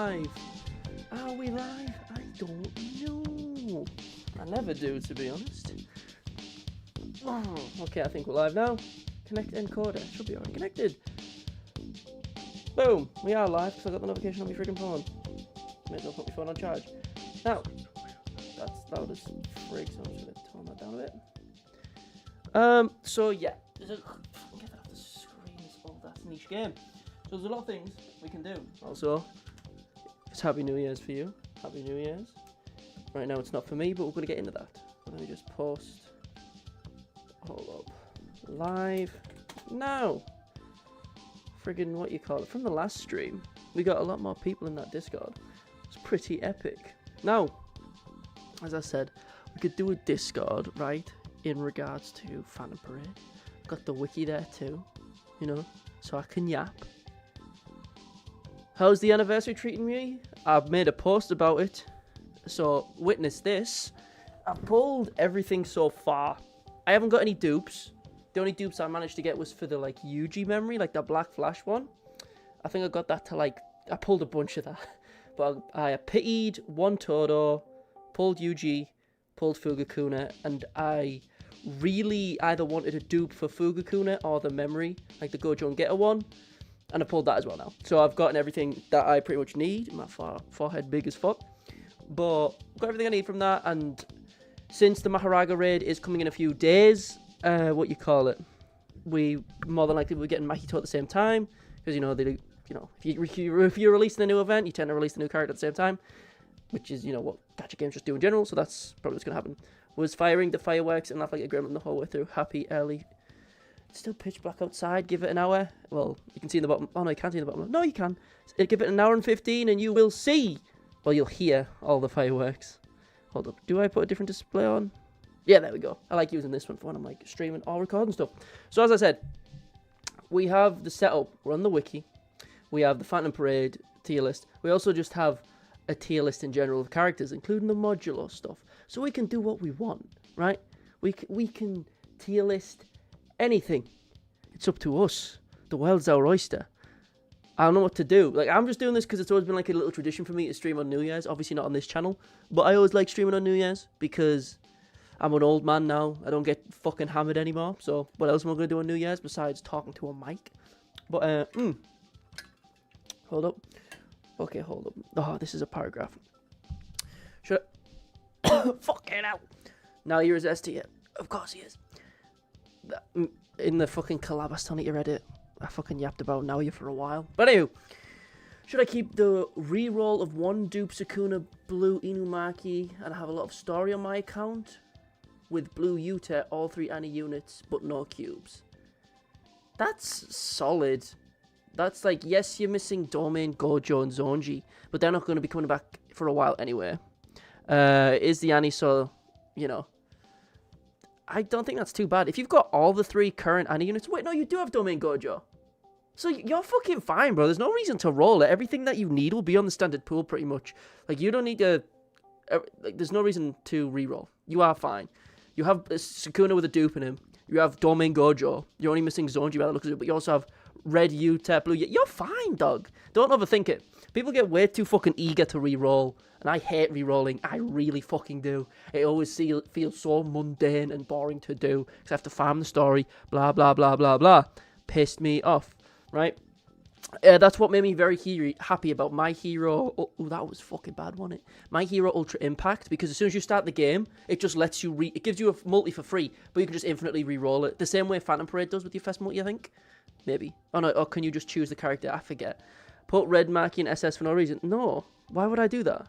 live? Are we live? I don't know. I never do, to be honest. Oh, okay, I think we're live now. Connect encoder. Should be already connected. Boom. We are live because I got the notification on my freaking phone. May as well put my phone on charge. Now, that's loud as frig, so I'm just going to tone that down a bit. So yeah. Get that off the screen, it's all that niche game. So there's a lot of things we can do. Also, it's Happy New Year's for you. Happy New Year's. Right now it's not for me, but we're going to get into that. Let me just post. Hold up. Live now. Friggin' what you call it. From the last stream, we got a lot more people in that Discord. It's pretty epic. Now, as I said, we could do a Discord, right, in regards to Phantom Parade. Got the wiki there too, you know, so I can yap. How's the anniversary treating me? I've made a post about it, so witness this. I've pulled everything so far. I haven't got any dupes. The only dupes I managed to get was for the like Yuji memory, like that Black Flash one. I think I got that to like, I pulled a bunch of that. But I pitied one Todo, pulled Yuji, pulled Fugakuna, and I really either wanted a dupe for Fugakuna or the memory, like the Gojo and Getter one, and I pulled that as well now. So I've gotten everything that I pretty much need. My forehead big as fuck, but got everything I need from that. And since the Maharaga raid is coming in a few days, what you call it, we more than likely we're getting Mahito at the same time, because you know they, you know, if you're releasing a new event, you tend to release a new character at the same time, which is, you know, what gacha games just do in general. So that's probably what's gonna happen. Was firing the fireworks and laugh like a gremlin the whole way through. Happy early. It's still pitch black outside. Give it an hour. Well, you can see in the bottom. Oh no, you can't see in the bottom. No, you can. Give it an hour and 15 and you will see. Well, you'll hear all the fireworks. Hold up. Do I put a different display on? Yeah, there we go. I like using this one for when I'm like streaming or recording stuff. So as I said, we have the setup. We're on the wiki. We have the Phantom Parade tier list. We also just have a tier list in general of characters, including the modular stuff. So we can do what we want, right? We can tier list anything. It's up to us. The world's our oyster. I don't know what to do. Like, I'm just doing this because it's always been like a little tradition for me to stream on New Year's. Obviously not on this channel, but I always like streaming on New Year's because I'm an old man now. I don't get fucking hammered anymore. So what else am I going to do on New Year's besides talking to a mic? But, hold up. Okay, hold up. Oh, this is a paragraph. Should I... Fuck it out. Now you're his ST. Of course he is. In the fucking collab I still need to Reddit, I fucking yapped about now you for a while. But anyway, should I keep the reroll of one dupe Sukuna blue Inumaki and have a lot of story on my account? With blue Yuta, all 3 Annie units, but no cubes. That's solid. That's like, yes, you're missing Domain, Gojo, and Zonji, but they're not going to be coming back for a while anyway. Is the Annie, so, you know, I don't think that's too bad. If you've got all the 3 current Annie units, wait, no, you do have Domain Gojo. So you're fucking fine, bro. There's no reason to roll it. Everything that you need will be on the standard pool pretty much. Like, you don't need to, like, there's no reason to reroll. You are fine. You have Sukuna with a dupe in him. You have Domain Gojo. You're only missing Zonji by the looks of it, but you also have red Yuta, blue Yuta. You're fine, dog. Don't overthink it. People get way too fucking eager to reroll, and I hate rerolling. I really fucking do. It always feels so mundane and boring to do, because I have to farm the story, blah, blah, blah, blah, blah. Pissed me off, right? That's what made me very happy about My Hero. Oh, that was fucking bad, wasn't it? My Hero Ultra Impact, because as soon as you start the game, it just lets you it gives you a multi for free, but you can just infinitely re-roll it. The same way Phantom Parade does with your first multi, I think. Maybe. Oh no, or can you just choose the character? I forget. Put red marking in SS for no reason. No. Why would I do that?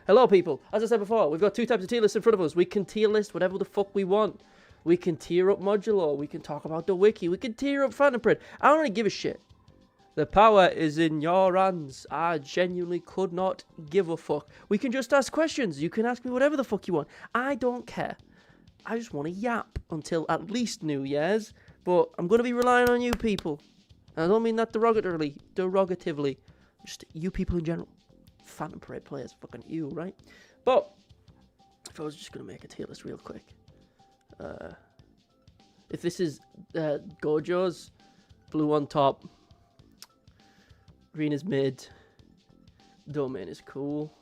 Hello, people. As I said before, we've got 2 types of tier lists in front of us. We can tier list whatever the fuck we want. We can tier up Modulo. We can talk about the wiki. We can tier up Phantom Parade. I don't really give a shit. The power is in your hands. I genuinely could not give a fuck. We can just ask questions. You can ask me whatever the fuck you want. I don't care. I just want to yap until at least New Year's. But I'm going to be relying on you people. And I don't mean that derogatively. Just you people in general. Phantom Parade players. Fucking you, right? But if I was just going to make a tier list real quick. If this is Gojo's, blue on top. Green is mid. domain is cool.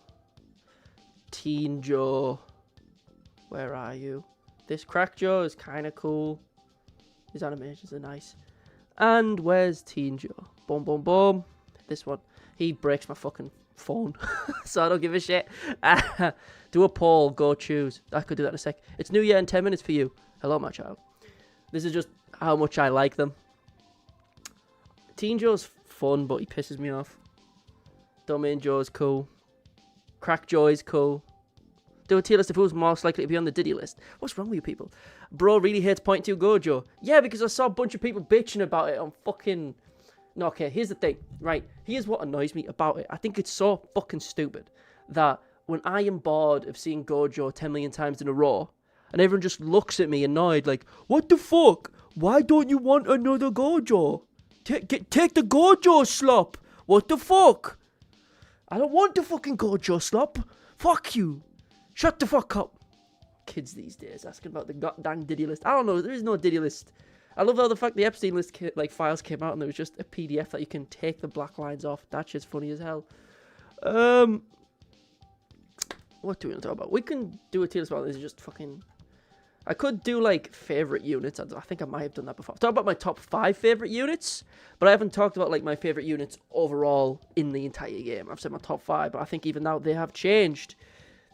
Teen Joe. Where are you? This Crack Joe is kind of cool. His animations are nice. And where's Teen Joe? Boom, boom, boom. This one. He breaks my fucking phone. So I don't give a shit. Do a poll. Go choose. I could do that in a sec. It's New Year in 10 minutes for you. Hello, my child. This is just how much I like them. Teen Joe's fun, but he pisses me off. Domain Joe's cool. Crack Joe is cool. Do a tier list of who's most likely to be on the Diddy list. What's wrong with you people? Bro really hates Point 2 Gojo. Yeah, because I saw a bunch of people bitching about it on fucking... No, okay, here's the thing, right? Here's what annoys me about it. I think it's so fucking stupid that when I am bored of seeing Gojo 10 million times in a row, and everyone just looks at me annoyed like, what the fuck? Why don't you want another Gojo? Take the Gojo slop. What the fuck? I don't want the fucking Gojo slop. Fuck you. Shut the fuck up. Kids these days asking about the goddamn Diddy list. I don't know. There is no Diddy list. I love how the fact the Epstein list files came out and there was just a PDF that you can take the black lines off. That shit's funny as hell. What do we want to talk about? We can do a tier list about this. Is just fucking... I could do like favorite units. I think I might have done that before. Talk about my top 5 favorite units, but I haven't talked about like my favorite units overall in the entire game. I've said my top 5, but I think even now they have changed.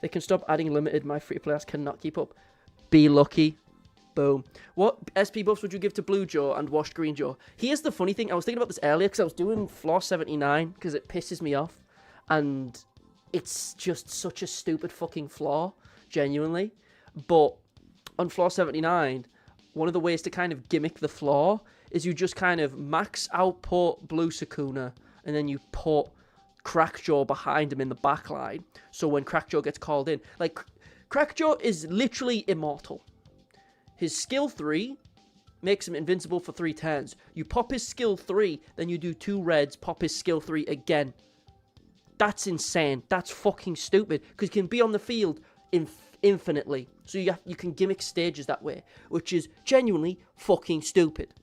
They can stop adding limited. My free players cannot keep up. Be lucky. Boom. What SP buffs would you give to Blue Joe and Washed Green Joe? Here's the funny thing. I was thinking about this earlier because I was doing Floor 79 because it pisses me off. And it's just such a stupid fucking flaw. Genuinely. But on Floor 79, one of the ways to kind of gimmick the flaw is you just kind of max output Blue Sukuna and then you put Crackjaw behind him in the back line. So when Crackjaw gets called in, like, Crackjaw is literally immortal. His skill 3 makes him invincible for 3 turns. You pop his skill 3, then you do 2 reds, pop his skill 3 again. That's insane. That's fucking stupid. Because you can be on the field infinitely. So you can gimmick stages that way. Which is genuinely fucking stupid.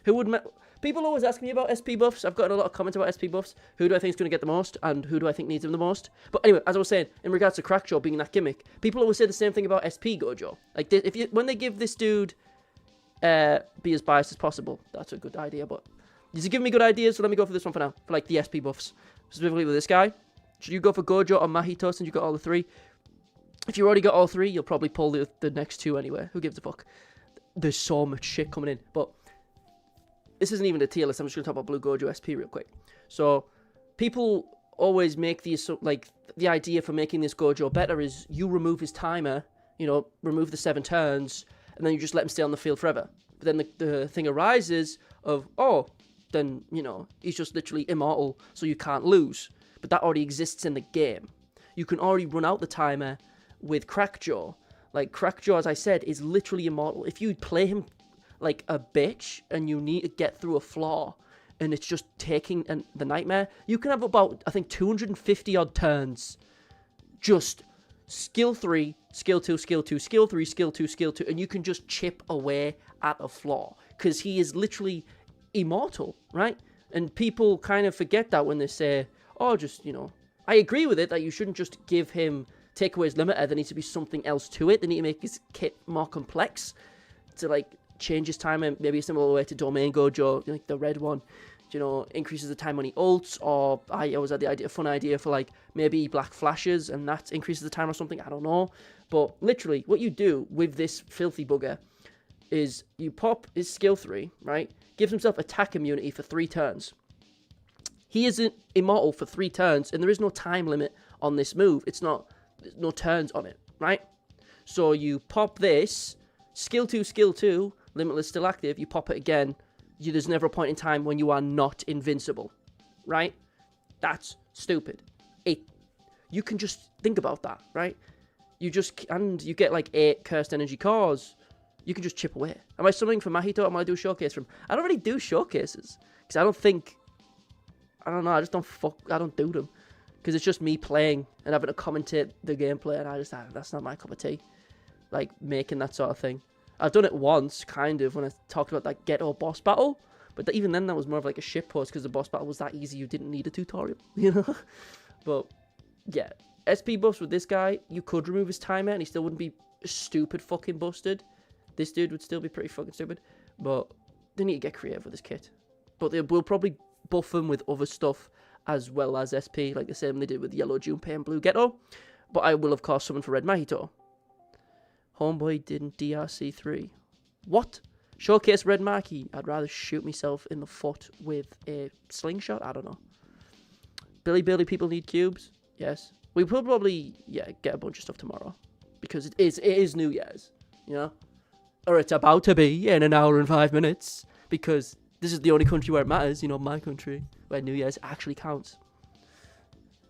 People always ask me about SP buffs. I've gotten a lot of comments about SP buffs. Who do I think is going to get the most? And who do I think needs them the most? But anyway, as I was saying, in regards to Crackjaw being that gimmick, people always say the same thing about SP Gojo. Like, when they give this dude be as biased as possible, that's a good idea. But he's giving me good ideas, so let me go for this one for now. For, like, the SP buffs. Specifically with this guy. Should you go for Gojo or Mahito since you got all the 3? If you already got all 3, you'll probably pull the next 2 anyway. Who gives a fuck? There's so much shit coming in. But this isn't even a tier list. I'm just going to talk about Blue Gojo SP real quick. So, people always make these, like, the idea for making this Gojo better is you remove his timer, you know, remove the 7 turns, and then you just let him stay on the field forever. But then the thing arises of, oh, then, you know, he's just literally immortal, so you can't lose. But that already exists in the game. You can already run out the timer with Crackjaw. Like, Crackjaw, as I said, is literally immortal. If you play him like a bitch and you need to get through a flaw and it's just taking the nightmare, you can have about, I think, 250 odd turns just skill 3, skill 2, skill 2, skill 3, skill 2, skill 2, and you can just chip away at a flaw because he is literally immortal, right? And people kind of forget that when they say, oh, just, you know, I agree with it that you shouldn't just give him, take away his limiter. There needs to be something else to it. They need to make his kit more complex to, like, change his timer, maybe a similar way to Domain Gojo, like the red one, you know, increases the time when he ults, or I always had the fun idea for, like, maybe Black Flashes, and that increases the time or something, I don't know. But literally, what you do with this filthy bugger is you pop his skill 3, right, gives himself attack immunity for 3 turns. He isn't immortal for 3 turns, and there is no time limit on this move. There's no turns on it, right? So you pop this, skill 2, Limitless still active, you pop it again, there's never a point in time when you are not invincible, right? That's stupid. You can just think about that, right? You get like 8 cursed energy cores, you can just chip away. Am I summoning for Mahito? Am I do a showcase from? I don't really do showcases, because I don't know, I don't do them. Because it's just me playing and having to commentate the gameplay, and that's not my cup of tea. Like, making that sort of thing. I've done it once, kind of, when I talked about that ghetto boss battle. But even then, that was more of like a shitpost, because the boss battle was that easy, you didn't need a tutorial, you know? But yeah, SP buffs with this guy, you could remove his timer and he still wouldn't be stupid fucking busted. This dude would still be pretty fucking stupid. But they need to get creative with this kit. But they will probably buff him with other stuff as well as SP, like the same they did with Yellow Junpei and Blue Ghetto. But I will, of course, summon for Red Mahito. Homeboy didn't DRC 3. What? Showcase Red Maki. I'd rather shoot myself in the foot with a slingshot. I don't know. Billy, people need cubes. Yes. We will probably, get a bunch of stuff tomorrow. Because it is New Year's, you know? Or it's about to be in an hour and 5 minutes. Because this is the only country where it matters, you know, my country. Where New Year's actually counts.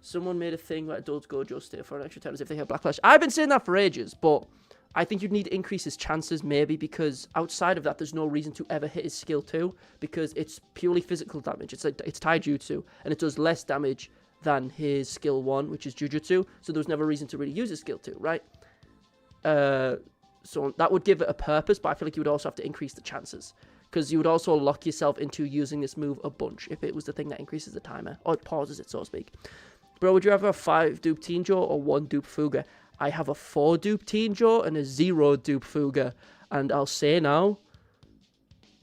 Someone made a thing where adults Gojo stay for an extra 10 as if they have Backlash. I've been saying that for ages, but I think you'd need to increase his chances, maybe, because outside of that, there's no reason to ever hit his skill 2, because it's purely physical damage. It's taijutsu, and it does less damage than his skill 1, which is jujutsu, so there was never a reason to really use his skill 2, right? So that would give it a purpose, but I feel like you would also have to increase the chances, because you would also lock yourself into using this move a bunch, if it was the thing that increases the timer, or it pauses it, so to speak. Bro, would you have a 5 dupe Teenjo or 1 dupe Fuga? I have a 4 dupe Teenjo and a 0 dupe Fuga. And I'll say now,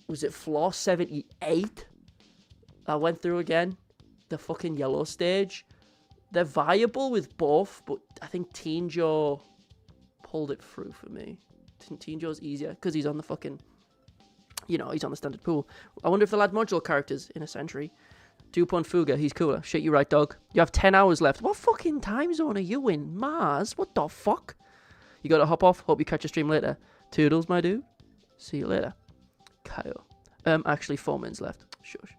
was it floor 78? I went through again. The fucking yellow stage. They're viable with both, but I think Teenjo pulled it through for me. Teenjo's easier, because he's on the fucking, you know, he's on the standard pool. I wonder if they'll add module characters in a century. Dupe on Fuga, he's cooler. Shit, you right, dog. You have 10 hours left. What fucking time zone are you in? Mars? What the fuck? You gotta hop off. Hope you catch a stream later. Toodles, my dude. See you later. Kyle. Actually, 4 minutes left. Shush.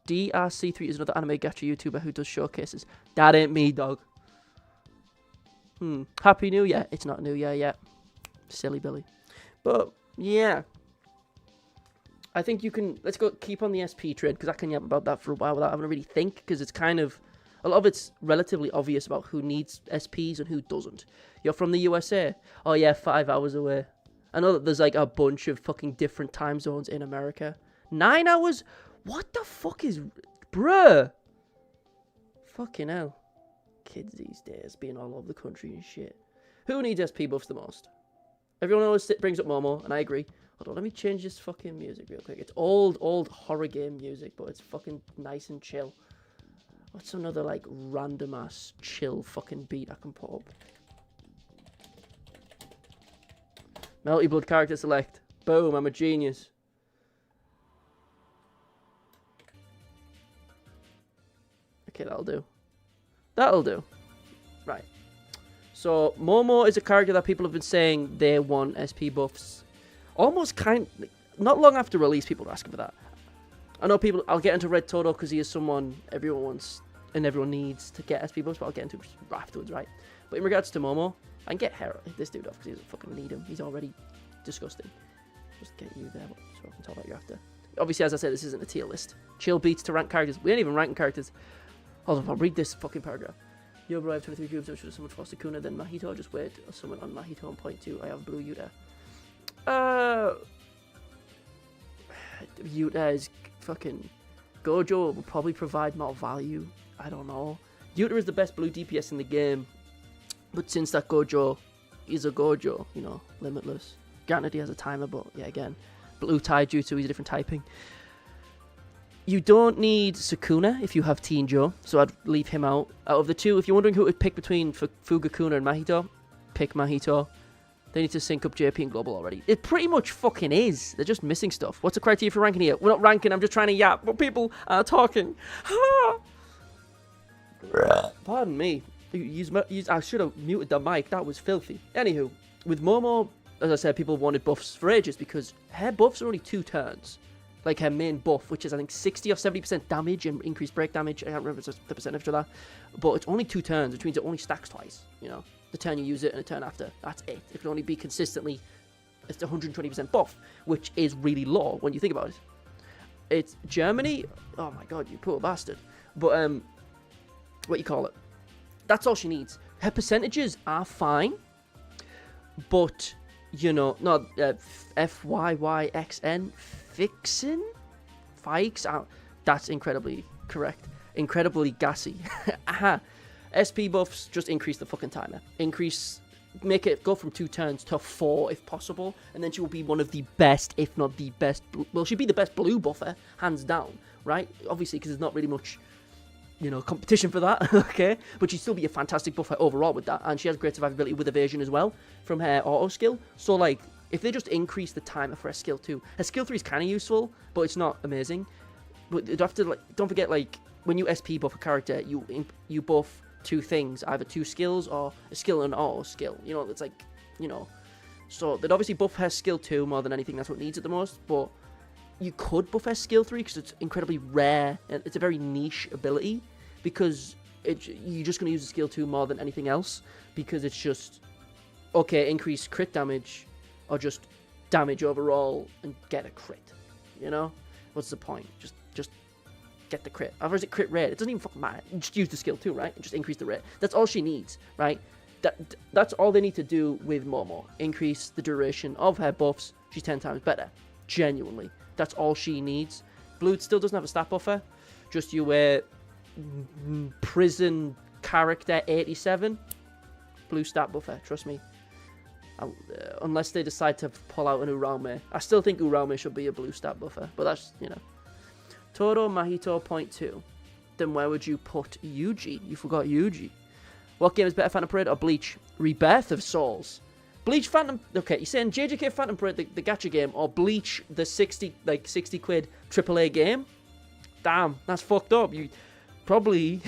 DRC3 is another anime gacha YouTuber who does showcases. That ain't me, dog. Happy New Year. It's not New Year yet. Silly Billy. But, yeah. I think you can, let's go keep on the SP trade, because I can yap about that for a while without having to really think, because it's kind of, a lot of it's relatively obvious about who needs SPs and who doesn't. You're from the USA? Oh yeah, 5 hours away. I know that there's like a bunch of fucking different time zones in America. 9 hours? What the fuck is, bruh? Fucking hell. Kids these days being all over the country and shit. Who needs SP buffs the most? Everyone always brings up Momo, and I agree. Hold on, let me change this fucking music real quick. It's old horror game music, but it's fucking nice and chill. What's another, like, random-ass, chill fucking beat I can put up? Melty Blood character select. Boom, I'm a genius. Okay, that'll do. That'll do. Right. So, Momo is a character that people have been saying they want SP buffs. Almost not long after release, people are asking for that. I know people, I'll get into Red Toto because he is someone everyone wants and everyone needs to get SP buffs, but I'll get into it afterwards, right? But in regards to Momo, I can get this dude off because he doesn't fucking need him. He's already disgusting. Just get you there so I can talk about you after. Obviously, as I said, this isn't a tier list. Chill beats to rank characters. We ain't even ranking characters. Hold on, I'll read this fucking paragraph. Yo, bro, I have 23 cubes. I should have summoned for Sukuna, then Mahito. Just wait. I'll summon on Mahito on point 2. I have Blue Yuta. Yuta is fucking... Gojo will probably provide more value. I don't know. Yuta is the best blue DPS in the game. But since that Gojo is a Gojo, you know, limitless. Granted, he has a timer, but yeah, again. Blue Taijutsu, he's a different typing. You don't need Sukuna if you have Teenjo, so I'd leave him out. Out of the two, if you're wondering who to pick between Fugakuna and Mahito, pick Mahito. They need to sync up JP and Global already. It pretty much fucking is. They're just missing stuff. What's the criteria for ranking here? We're not ranking, I'm just trying to yap, but people are talking. Pardon me. I should have muted the mic, that was filthy. Anywho, with Momo, as I said, people wanted buffs for ages because her buffs are only 2 turns. Like her main buff, which is I think 60 or 70% damage and increased break damage. I can't remember the percentage of that. But it's only 2 turns, which means it only stacks twice, you know. The turn you use it and a turn after. That's it. It can only be consistently, it's 120% buff, which is really low when you think about it. It's Germany. Oh my god, you poor bastard. But, what you call it? That's all she needs. Her percentages are fine, but, you know, not FYYXN, Fixin? Fikes out. That's incredibly correct. Incredibly gassy. Aha. SP buffs, just increase the fucking timer. Make it go from 2 turns to 4 if possible, and then she will be one of the best, if not the best. Well, she'd be the best blue buffer, hands down, right? Obviously, because there's not really much, competition for that, okay? But she'd still be a fantastic buffer overall with that, and she has great survivability with evasion as well from her auto skill. So, like, if they just increase the timer for her skill 2, her skill 3 is kind of useful, but it's not amazing. But you have to, don't forget, when you SP buff a character, you buff 2 things, either 2 skills or a skill and an auto skill. It's so they'd obviously buff her skill 2 more than anything. That's what needs it the most. But you could buff her skill 3 because it's incredibly rare. It's a very niche ability because you're just going to use the skill 2 more than anything else because it's just okay. Increase crit damage or just damage overall and get a crit. What's the point? Just get the crit. Or is it crit rate? It doesn't even fucking matter. You just use the skill too, right? And just increase the rate. That's all she needs, right? That's all they need to do with Momo. Increase the duration of her buffs. She's 10 times better. Genuinely. That's all she needs. Blue still doesn't have a stat buffer. Just you wear prison character 87. Blue stat buffer. Trust me. Unless they decide to pull out an Uraume. I still think Uraume should be a blue stat buffer. But that's, Toro Mahito 0.2. Then where would you put Yuji? You forgot Yuji. What game is better, Phantom Parade or Bleach? Rebirth of Souls. Bleach Phantom... Okay, you're saying JJK Phantom Parade, the gacha game, or Bleach, the 60 quid AAA game? Damn, that's fucked up. You probably...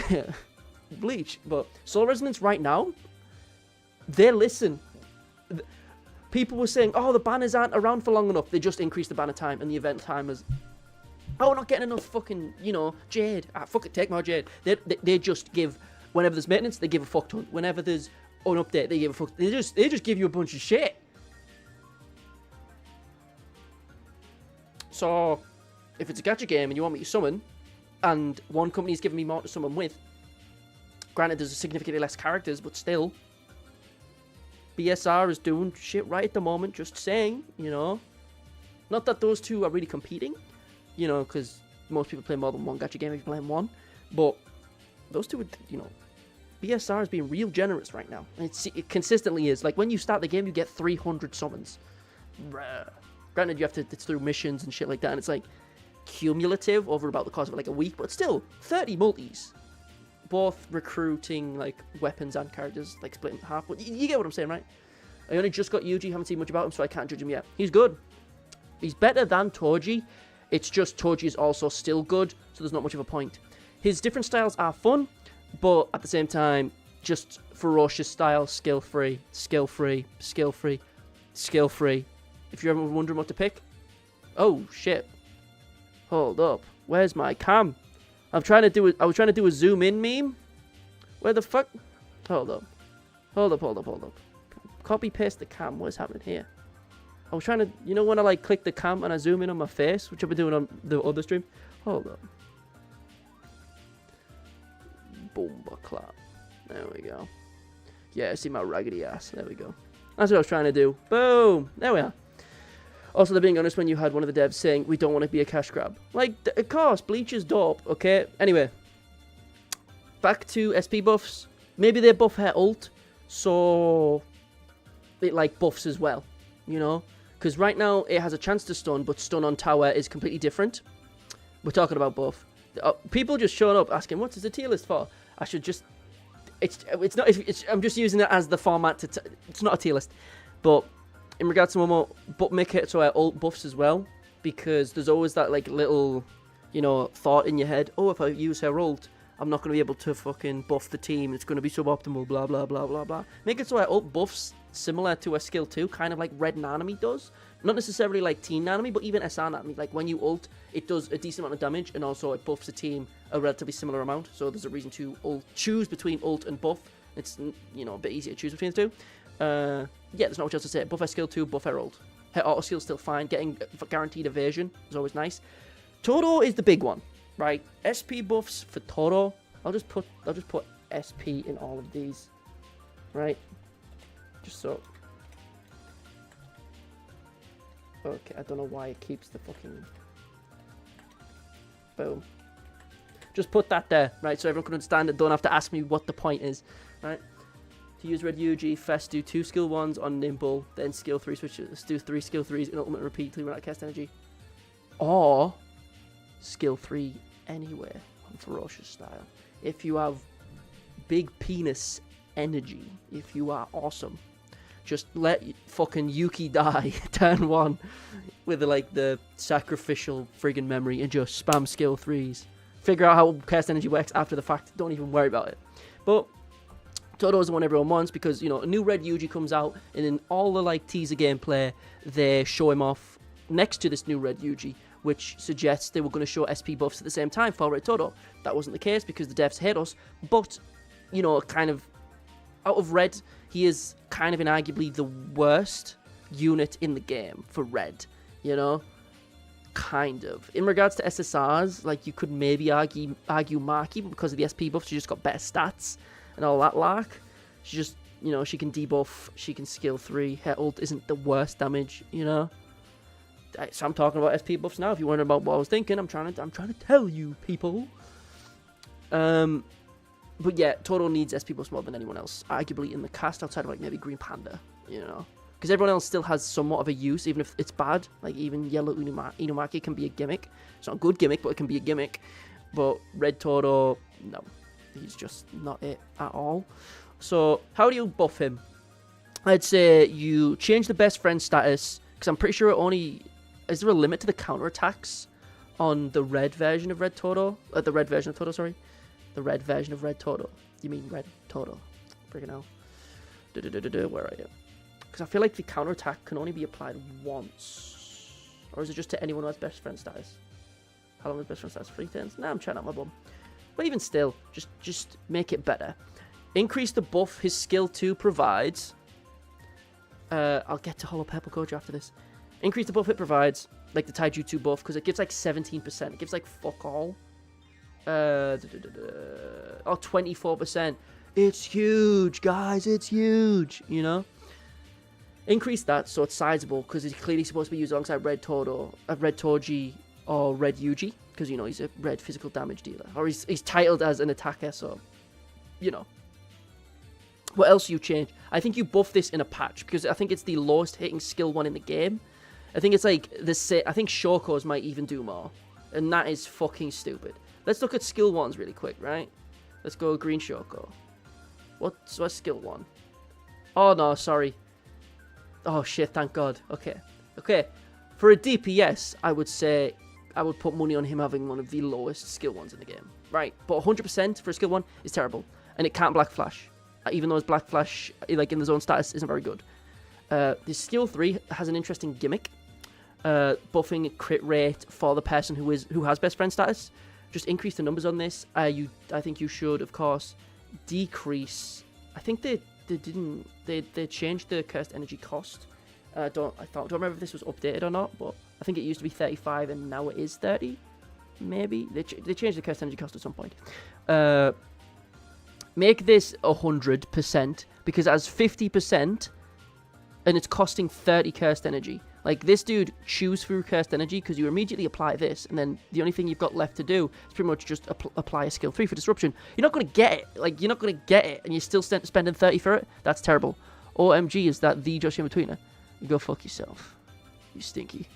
Bleach. But Soul Resonance right now, they listen. People were saying, oh, the banners aren't around for long enough. They just increased the banner time and the event timers... Oh, we're not getting enough fucking, Jade. Fuck it, take more Jade. They just give, whenever there's maintenance, they give a fuck ton. Whenever there's an update, they give a fuck. They just give you a bunch of shit. So, if it's a gacha game and you want me to summon, and one company's giving me more to summon with, granted there's significantly less characters, but still, BSR is doing shit right at the moment, just saying, Not that those two are really competing. Because most people play more than one gacha game if you're playing one. But those two would, BSR is being real generous right now. And it consistently is. Like, when you start the game, you get 300 summons. Granted, you have to, it's through missions and shit like that. And it's, cumulative over about the course of, a week. But still, 30 multis. Both recruiting, weapons and characters, split in half. But you get what I'm saying, right? I only just got Yuji, haven't seen much about him, so I can't judge him yet. He's good. He's better than Toji. It's just Toji is also still good, so there's not much of a point. His different styles are fun, but at the same time, just ferocious style, skill-free, skill-free, skill-free, skill-free. If you're ever wondering what to pick, oh shit! Hold up, where's my cam? I was trying to do a zoom in meme. Where the fuck? Hold up. Copy paste the cam. What's happening here? I was trying to, when I click the cam and I zoom in on my face, which I've been doing on the other stream. Hold up. Boomba clap. There we go. Yeah, see my raggedy ass. There we go. That's what I was trying to do. Boom. There we are. Also, they're being honest when you had one of the devs saying, we don't want to be a cash grab. Of course, Bleach is dope, okay? Anyway. Back to SP buffs. Maybe they buff her ult, so it, buffs as well, Because right now, it has a chance to stun, but stun on tower is completely different. We're talking about buff. People just showing up asking, what is the tier list for? I should just... It's not... I'm just using it as the format to... It's not a tier list. But in regards to Momo, but make it so our ult buffs as well. Because there's always that, little, thought in your head. Oh, if I use her ult, I'm not going to be able to fucking buff the team. It's going to be suboptimal, blah, blah, blah, blah, blah. Make it so our ult buffs similar to a skill 2, kind of like Red Nanami does. Not necessarily like Teen Nanami, but even SR Nanami. When you ult, it does a decent amount of damage, and also it buffs the team a relatively similar amount. So there's a reason to choose between ult and buff. It's, a bit easier to choose between the two. Yeah, there's not much else to say. Buff her skill 2, buff her ult. Her auto skill's still fine. Getting guaranteed evasion is always nice. Toro is the big one, right? SP buffs for Toro. I'll just put SP in all of these, right? Just so. Okay, I don't know why it keeps the fucking... Boom. Just put that there, right? So everyone can understand it. Don't have to ask me what the point is, right? To use Red Yuji, first do 2 skill 1s on Nimble, then skill 3 switches. Do 3 skill 3s in ultimate repeatedly when I cast energy. Or skill 3 anywhere on Ferocious style. If you have big penis energy, if you are awesome, just let fucking Yuki die turn 1 with like the sacrificial friggin' memory and just spam skill 3s. Figure out how cast energy works after the fact. Don't even worry about it. But Todo is the one everyone wants because, you know, a new Red Yuji comes out and in all the like teaser gameplay, they show him off next to this new Red Yuji, which suggests they were going to show SP buffs at the same time for Red Todo. That wasn't the case because the devs hate us, but, you know, kind of out of Red, he is kind of inarguably the worst unit in the game for Red, you know? Kind of. In regards to SSRs, like, you could maybe argue Maki, but because of the SP buffs, she just got better stats and all that lark. She just, you know, she can debuff, she can skill 3, her ult isn't the worst damage, you know? So I'm talking about SP buffs now. If you're wondering about what I was thinking, I'm trying to tell you, people. But yeah, Todo needs SP buffs more than anyone else, arguably in the cast, outside of like maybe Green Panda, you know? Because everyone else still has somewhat of a use, even if it's bad. Like, even Yellow Inumaki can be a gimmick. It's not a good gimmick, but it can be a gimmick. But Red Todo, no. He's just not it at all. So, how do you buff him? I'd say you change the best friend status, because I'm pretty sure it only... Is there a limit to the counterattacks on the red version of Red Todo? The red version of Todo, sorry. The red version of Red Todo. You mean Red Todo. Freaking hell. Where are you? Because I feel like the counterattack can only be applied once. Or is it just to anyone who has best friend status? How long is best friend status? 3 turns? Nah, I'm chatting out my bum. But even still, just make it better. Increase the buff his skill 2 provides. I'll get to Hollow Purple Gojo after this. Increase the buff it provides, like the Taijutsu buff, because it gives like 17%. It gives like fuck all. Oh, 24%. It's huge, guys. It's huge, you know? Increase that so it's sizable, because it's clearly supposed to be used alongside Red Todo, Red Toji, or Red Yuji, because, you know, he's a red physical damage dealer. Or he's titled as an attacker, so, you know. What else you change? I think you buff this in a patch, because I think it's the lowest hitting skill 1 in the game. I think it's like, I think Shoko's might even do more. And that is fucking stupid. Let's look at skill 1s really quick, right? Let's go Green Shoko. What's skill 1? Oh, no, sorry. Oh, shit, thank God. Okay. For a DPS, I would say I would put money on him having one of the lowest skill 1s in the game. Right, but 100% for a skill 1 is terrible. And it can't Black Flash. Even though his Black Flash, like in the zone status, isn't very good. The skill 3 has an interesting gimmick. Buffing crit rate for the person who has best friend status. Just increase the numbers on this. I think you should, of course, decrease. I think they changed the cursed energy cost. Don't remember if this was updated or not, but I think it used to be 35 and now it is 30. Maybe they changed the cursed energy cost at some point. Make this 100% because it has 50% and it's costing 30 cursed energy. Like, this dude chews through cursed energy because you immediately apply this, and then the only thing you've got left to do is pretty much just apply a skill 3 for disruption. You're not going to get it. Like, you're not going to get it, and you're still spending 30 for it? That's terrible. OMG, is that the Joshin betweener? You go fuck yourself. You stinky.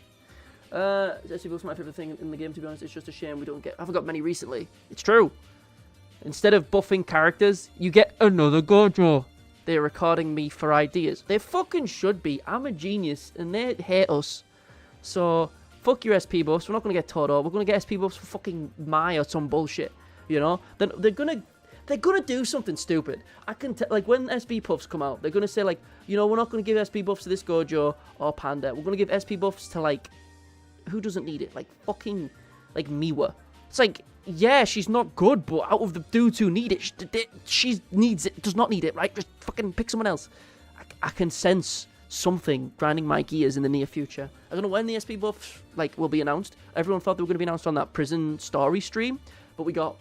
That's my favourite thing in the game, to be honest. It's just a shame I haven't got many recently. It's true. Instead of buffing characters, you get another Gojo. They're recording me for ideas. They fucking should be. I'm a genius, and they hate us. So, fuck your SP buffs. We're not going to get Todo. We're going to get SP buffs for fucking Mai or some bullshit. You know? They're going to do something stupid. I can like, when SP buffs come out, they're going to say, like, you know, we're not going to give SP buffs to this Gojo or Panda. We're going to give SP buffs to, like, who doesn't need it? Like, fucking, like, Miwa. It's like, yeah, she's not good, but out of the dudes who need it, she needs it, does not need it, right? Just fucking pick someone else. I can sense something grinding my gears in the near future. I don't know when the SP buffs, like, will be announced. Everyone thought they were going to be announced on that prison story stream, but we got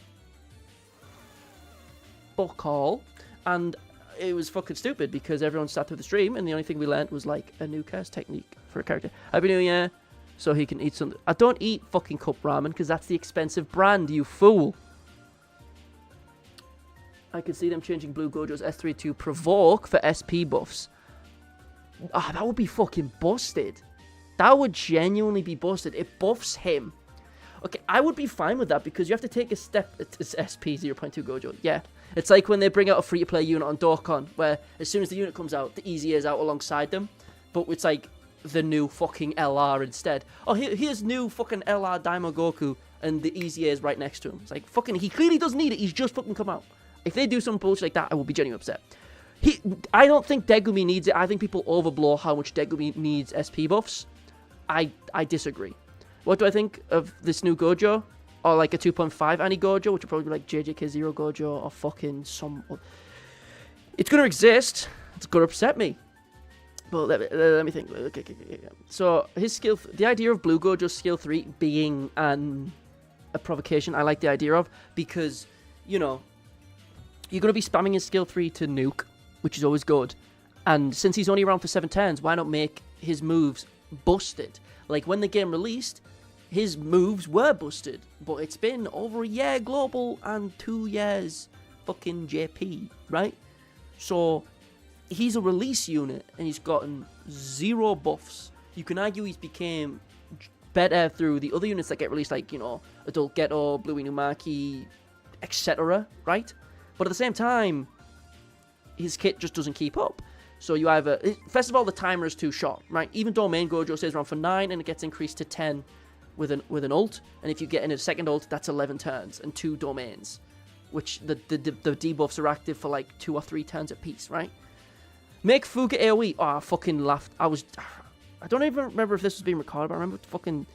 fuck all, and it was fucking stupid because everyone sat through the stream, and the only thing we learned was, like, a new cast technique for a character. Happy New Year. So he can eat something. I don't eat fucking cup ramen because that's the expensive brand, you fool. I could see them changing Blue Gojo's S3 to provoke for SP buffs. Ah, that would be fucking busted. That would genuinely be busted. It buffs him. Okay, I would be fine with that because you have to take a step. It's SP 0.2 Gojo. Yeah. It's like when they bring out a free-to-play unit on Dokkan, where as soon as the unit comes out, the easy is out alongside them. But it's like the new fucking LR instead. Oh, here's new fucking LR Daimo Goku, and the easy is right next to him. It's like, fucking, he clearly doesn't need it. He's just fucking come out. If they do some bullshit like that, I will be genuinely upset. I don't think Degumi needs it. I think people overblow how much Degumi needs SP buffs. I disagree. What do I think of this new Gojo? Or like a 2.5 Annie Gojo, which would probably be like JJK0 Gojo, or fucking some... It's going to exist. It's going to upset me. But let me think. Okay. So, his skill... The idea of Blue Gojo's skill 3 being a provocation, I like the idea of. Because, you know, you're going to be spamming his skill 3 to nuke, which is always good. And since he's only around for 7 turns, why not make his moves busted? Like, when the game released... His moves were busted, but it's been over a year global and 2 years fucking JP, right? So, he's a release unit and he's gotten 0 buffs. You can argue he's became better through the other units that get released, like, you know, Adult Ghetto, Blue Inumaki, etc., right? But at the same time, his kit just doesn't keep up. So you either... First of all, the timer is too short, right? Even though main Gojo stays around for 9 and it gets increased to 10 with an ult, and if you get in a second ult, that's 11 turns and 2 domains, which the debuffs are active for like 2 or 3 turns apiece, right? Make Fuga AoE. Oh, I fucking laughed. I don't even remember if this was being recorded, but I remember fucking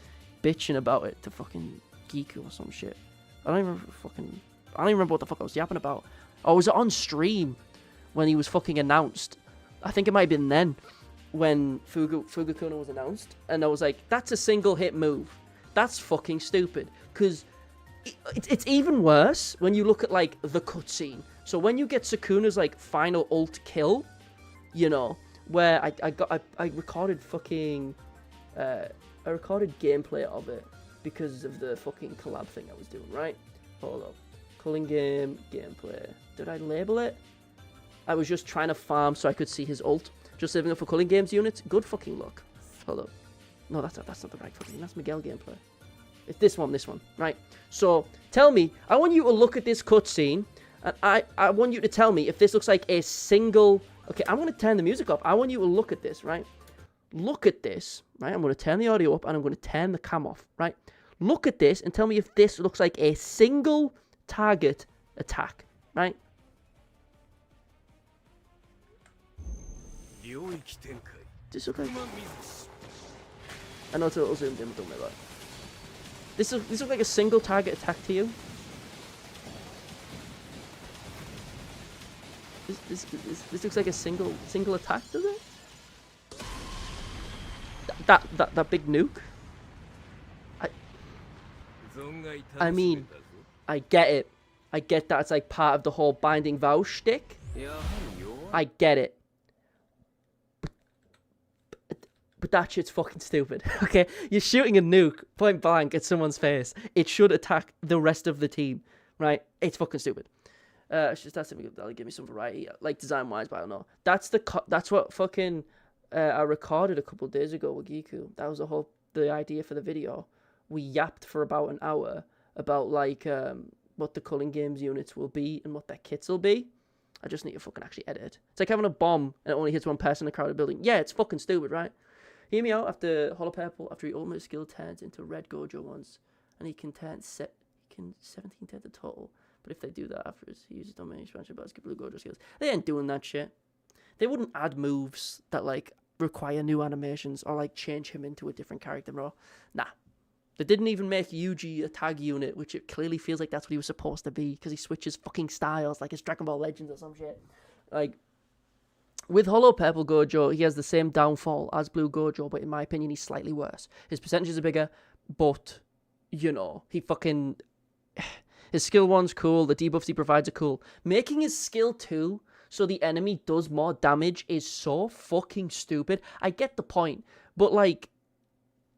bitching about it to fucking Giku or some shit. I don't even remember what the fuck I was yapping about. Oh, was it on stream when he was fucking announced? I think it might have been then when Fuga-Kuna was announced, and I was like, that's a single hit move. That's fucking stupid. Because it's even worse when you look at, like, the cutscene. So when you get Sukuna's, like, final ult kill, you know, where I recorded fucking... I recorded gameplay of it because of the fucking collab thing I was doing, right? Hold up. Culling game, gameplay. Did I label it? I was just trying to farm so I could see his ult. Just saving up for Culling Games units. Good fucking luck. Hold up. No, that's not the right fucking... That's Miguel gameplay. It's this one. Right? So, tell me... I want you to look at this cutscene. And I want you to tell me if this looks like a single... Okay, I'm going to turn the music up. I want you to look at this, right? Look at this, right? I'm going to turn the audio up and I'm going to turn the cam off, right? Look at this and tell me if this looks like a single target attack, right? This look like... I know it's a little zoomed in, but don't worry about it. This looks like a single target attack to you. This looks like a single attack, does it? That big nuke. I mean, I get it. I get that it's like part of the whole Binding Vow shtick. I get it. But that shit's fucking stupid, okay? You're shooting a nuke, point blank, at someone's face. It should attack the rest of the team, right? It's fucking stupid. It's just that'll give me some variety, like design-wise, but I don't know. That's what fucking I recorded a couple days ago with Giku. That was the idea for the video. We yapped for about an hour about like what the Culling Games units will be and what their kits will be. I just need to fucking actually edit it. It's like having a bomb and it only hits one person in a crowded building. Yeah, it's fucking stupid, right? Hear me out. After Hollow Purple, after he ultimate skill turns into Red Gojo once, and he can 17 turn the total. But if they do that after he uses domain expansion basket Blue Gojo skills, they ain't doing that shit. They wouldn't add moves that like require new animations or like change him into a different character, bro. Nah. They didn't even make Yuji a tag unit, which it clearly feels like that's what he was supposed to be, because he switches fucking styles, like it's Dragon Ball Legends or some shit. Like, with Hollow Purple Gojo, he has the same downfall as Blue Gojo, but in my opinion, he's slightly worse. His percentages are bigger, but, you know, he fucking... His skill 1's cool, the debuffs he provides are cool. Making his skill 2 so the enemy does more damage is so fucking stupid. I get the point, but, like...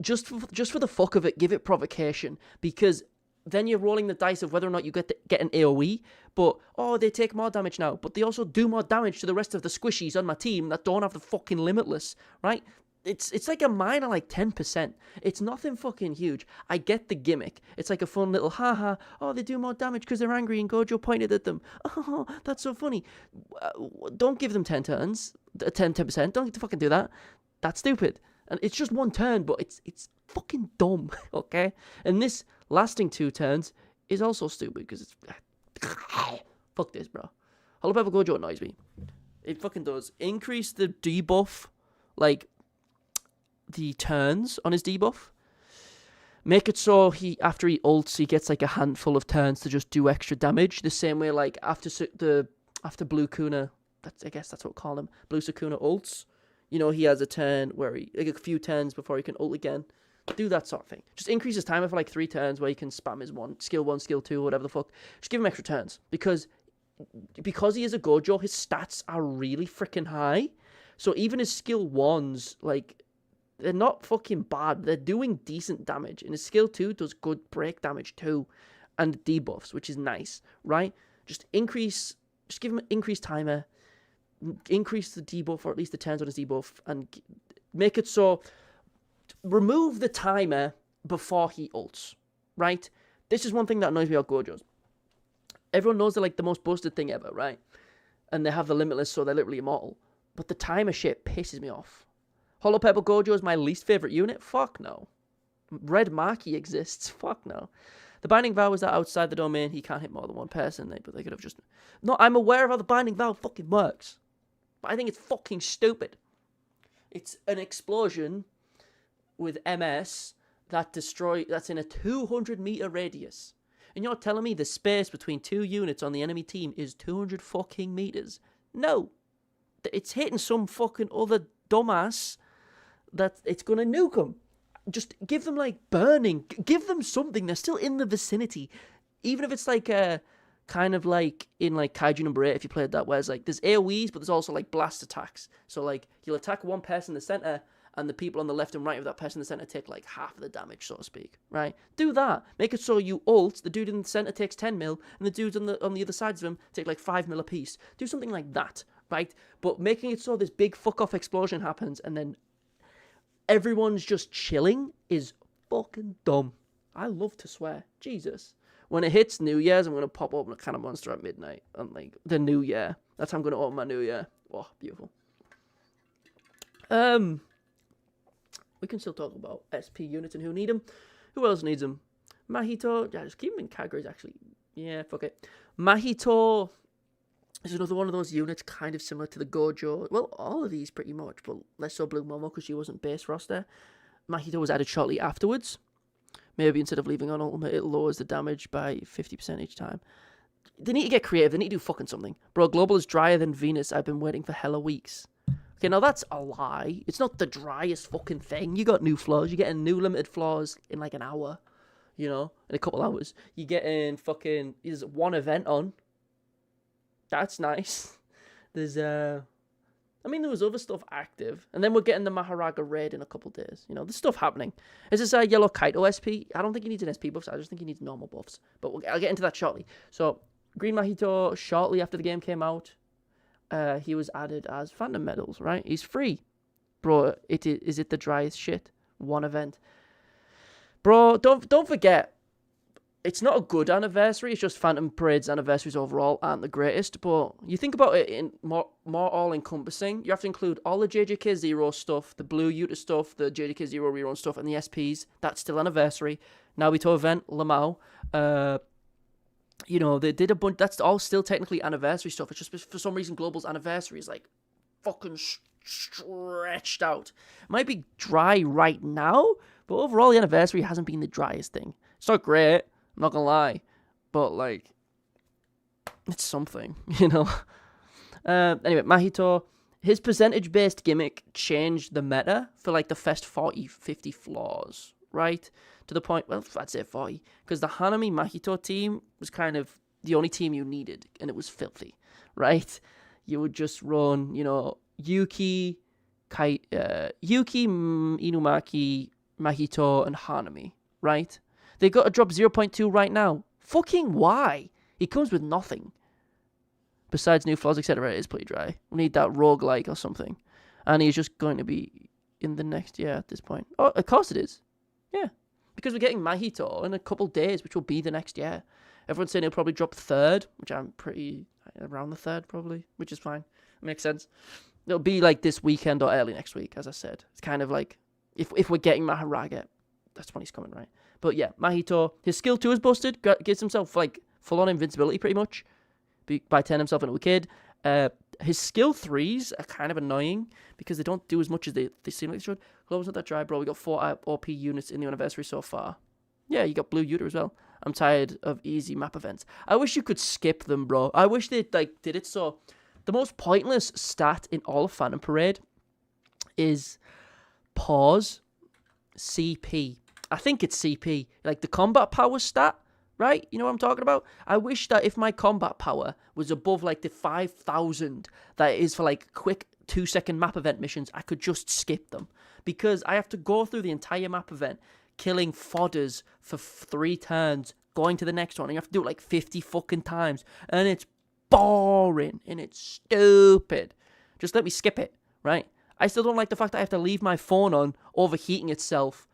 Just for the fuck of it, give it provocation, because then you're rolling the dice of whether or not you get an AoE, but, oh, they take more damage now, but they also do more damage to the rest of the squishies on my team that don't have the fucking Limitless, right? It's like a minor, like 10%. It's nothing fucking huge. I get the gimmick. It's like a fun little haha. Oh, they do more damage because they're angry and Gojo pointed at them. Oh, that's so funny. Don't give them 10 turns, 10%. Don't fucking do that. That's stupid. And it's just one turn, but it's fucking dumb, okay? And this lasting 2 turns is also stupid because it's... Fuck this, bro. Hollow Pepper Gojo annoys me. It fucking does. Increase the debuff, like... the turns on his debuff. Make it so after he ults, he gets like a handful of turns to just do extra damage. The same way like after Blue Kuna, I guess that's what we'll call him. Blue Sukuna ults. You know, he has a turn where like a few turns before he can ult again. Do that sort of thing. Just increase his timer for like 3 turns where he can spam his skill 2, whatever the fuck. Just give him extra turns because he is a Gojo, his stats are really freaking high. So even his skill 1s, like, they're not fucking bad. They're doing decent damage. And his skill 2 does good break damage too. And debuffs, which is nice, right? Just give him an increased timer. Increase the debuff, or at least the turns on his debuff. And make it so... remove the timer before he ults, right? This is one thing that annoys me about Gojos. Everyone knows they're like the most busted thing ever, right? And they have the Limitless, so they're literally immortal. But the timer shit pisses me off. Hollow Pebble Gojo is my least favorite unit? Fuck no. Red Marquee exists? Fuck no. The Binding Vow is that outside the domain, he can't hit more than one person, but they could have just... No, I'm aware of how the Binding Vow fucking works. But I think it's fucking stupid. It's an explosion with MS that's in a 200-meter radius. And you're telling me the space between 2 units on the enemy team is 200 fucking meters? No. It's hitting some fucking other dumbass that it's going to nuke them. Just give them, like, burning. Give them something. They're still in the vicinity. Even if it's, like, kind of like in, like, Kaiju number 8, if you played that, where it's, like, there's AoEs, but there's also, like, blast attacks. So, like, you'll attack one person in the center, and the people on the left and right of that person in the center take, like, half of the damage, so to speak, right? Do that. Make it so you ult, the dude in the center takes 10 mil, and the dudes on the other sides of him take, like, 5 mil apiece. Do something like that, right? But making it so this big fuck-off explosion happens, and then everyone's just chilling is fucking dumb. I love to swear. Jesus. When it hits New Year's, I'm going to pop open a can of Monster at midnight. And, like, the New Year. That's how I'm going to open my New Year. Oh, beautiful. We can still talk about SP units and who need them. Who else needs them? Mahito. Yeah, just keep them in categories, actually. Yeah, fuck it. Mahito is another one of those units kind of similar to the Gojo. Well, all of these pretty much, but less so Blue Momo because she wasn't base roster. Mahito was added shortly afterwards. Maybe instead of leaving on ultimate, it lowers the damage by 50% each time. They need to get creative. They need to do fucking something. Bro, Global is drier than Venus. I've been waiting for hella weeks. Okay, now that's a lie. It's not the driest fucking thing. You got new floors. You get new limited floors in like an hour. You know, in a couple hours. You get in fucking... There's one event on. That's nice. There's I mean, there was other stuff active. And then we're getting the Maharaga raid in a couple days. You know, there's stuff happening. Is this a Yellow Kaito SP? I don't think he needs an SP buff. I just think he needs normal buffs. But I'll get into that shortly. So, Green Mahito, shortly after the game came out, he was added as Phantom Medals, right? He's free. Bro, is it the driest shit? One event. Bro, don't forget, it's not a good anniversary. It's just Phantom Parade's anniversaries overall aren't the greatest. But you think about it in more all-encompassing. You have to include all the JJK Zero stuff, the Blue Yuta stuff, the JJK Zero rerun stuff, and the SPs. That's still anniversary. Naruto event, Lamau. You know, they did a bunch. That's all still technically anniversary stuff. It's just for some reason Global's anniversary is like fucking stretched out. It might be dry right now, but overall the anniversary hasn't been the driest thing. It's not great. I'm not gonna lie, but like, it's something, you know. Anyway, Mahito, his percentage-based gimmick changed the meta for like the first 40, 50 floors, right? To the point, well, I'd say 40, because the Hanami Mahito team was kind of the only team you needed, and it was filthy, right? You would just run, you know, Yuki, Inumaki, Mahito, and Hanami, right? They got to drop 0.2 right now. Fucking why? He comes with nothing. Besides new flaws, etc. It is pretty dry. We need that roguelike or something. And he's just going to be in the next year at this point. Oh, of course it is. Yeah. Because we're getting Mahito in a couple days, which will be the next year. Everyone's saying he'll probably drop third, which I'm pretty around the third probably, which is fine. It makes sense. It'll be like this weekend or early next week, as I said. It's kind of like, if we're getting Maharage, that's when he's coming, right? But yeah, Mahito, his skill 2 is busted, gives himself like full-on invincibility pretty much by turning himself into a kid. His skill 3s are kind of annoying because they don't do as much as they seem like they should. Global's not that dry, bro. We got 4 OP units in the anniversary so far. Yeah, you got Blue Yuta as well. I'm tired of easy map events. I wish you could skip them, bro. I wish they like did it so. The most pointless stat in all of Phantom Parade is pause CP. I think it's CP, like the combat power stat, right? You know what I'm talking about? I wish that if my combat power was above like the 5,000 that it is for like quick 2-second map event missions, I could just skip them. Because I have to go through the entire map event, killing fodders for 3 turns, going to the next one, and you have to do it like 50 fucking times. And it's boring, and it's stupid. Just let me skip it, right? I still don't like the fact that I have to leave my phone on, overheating itself,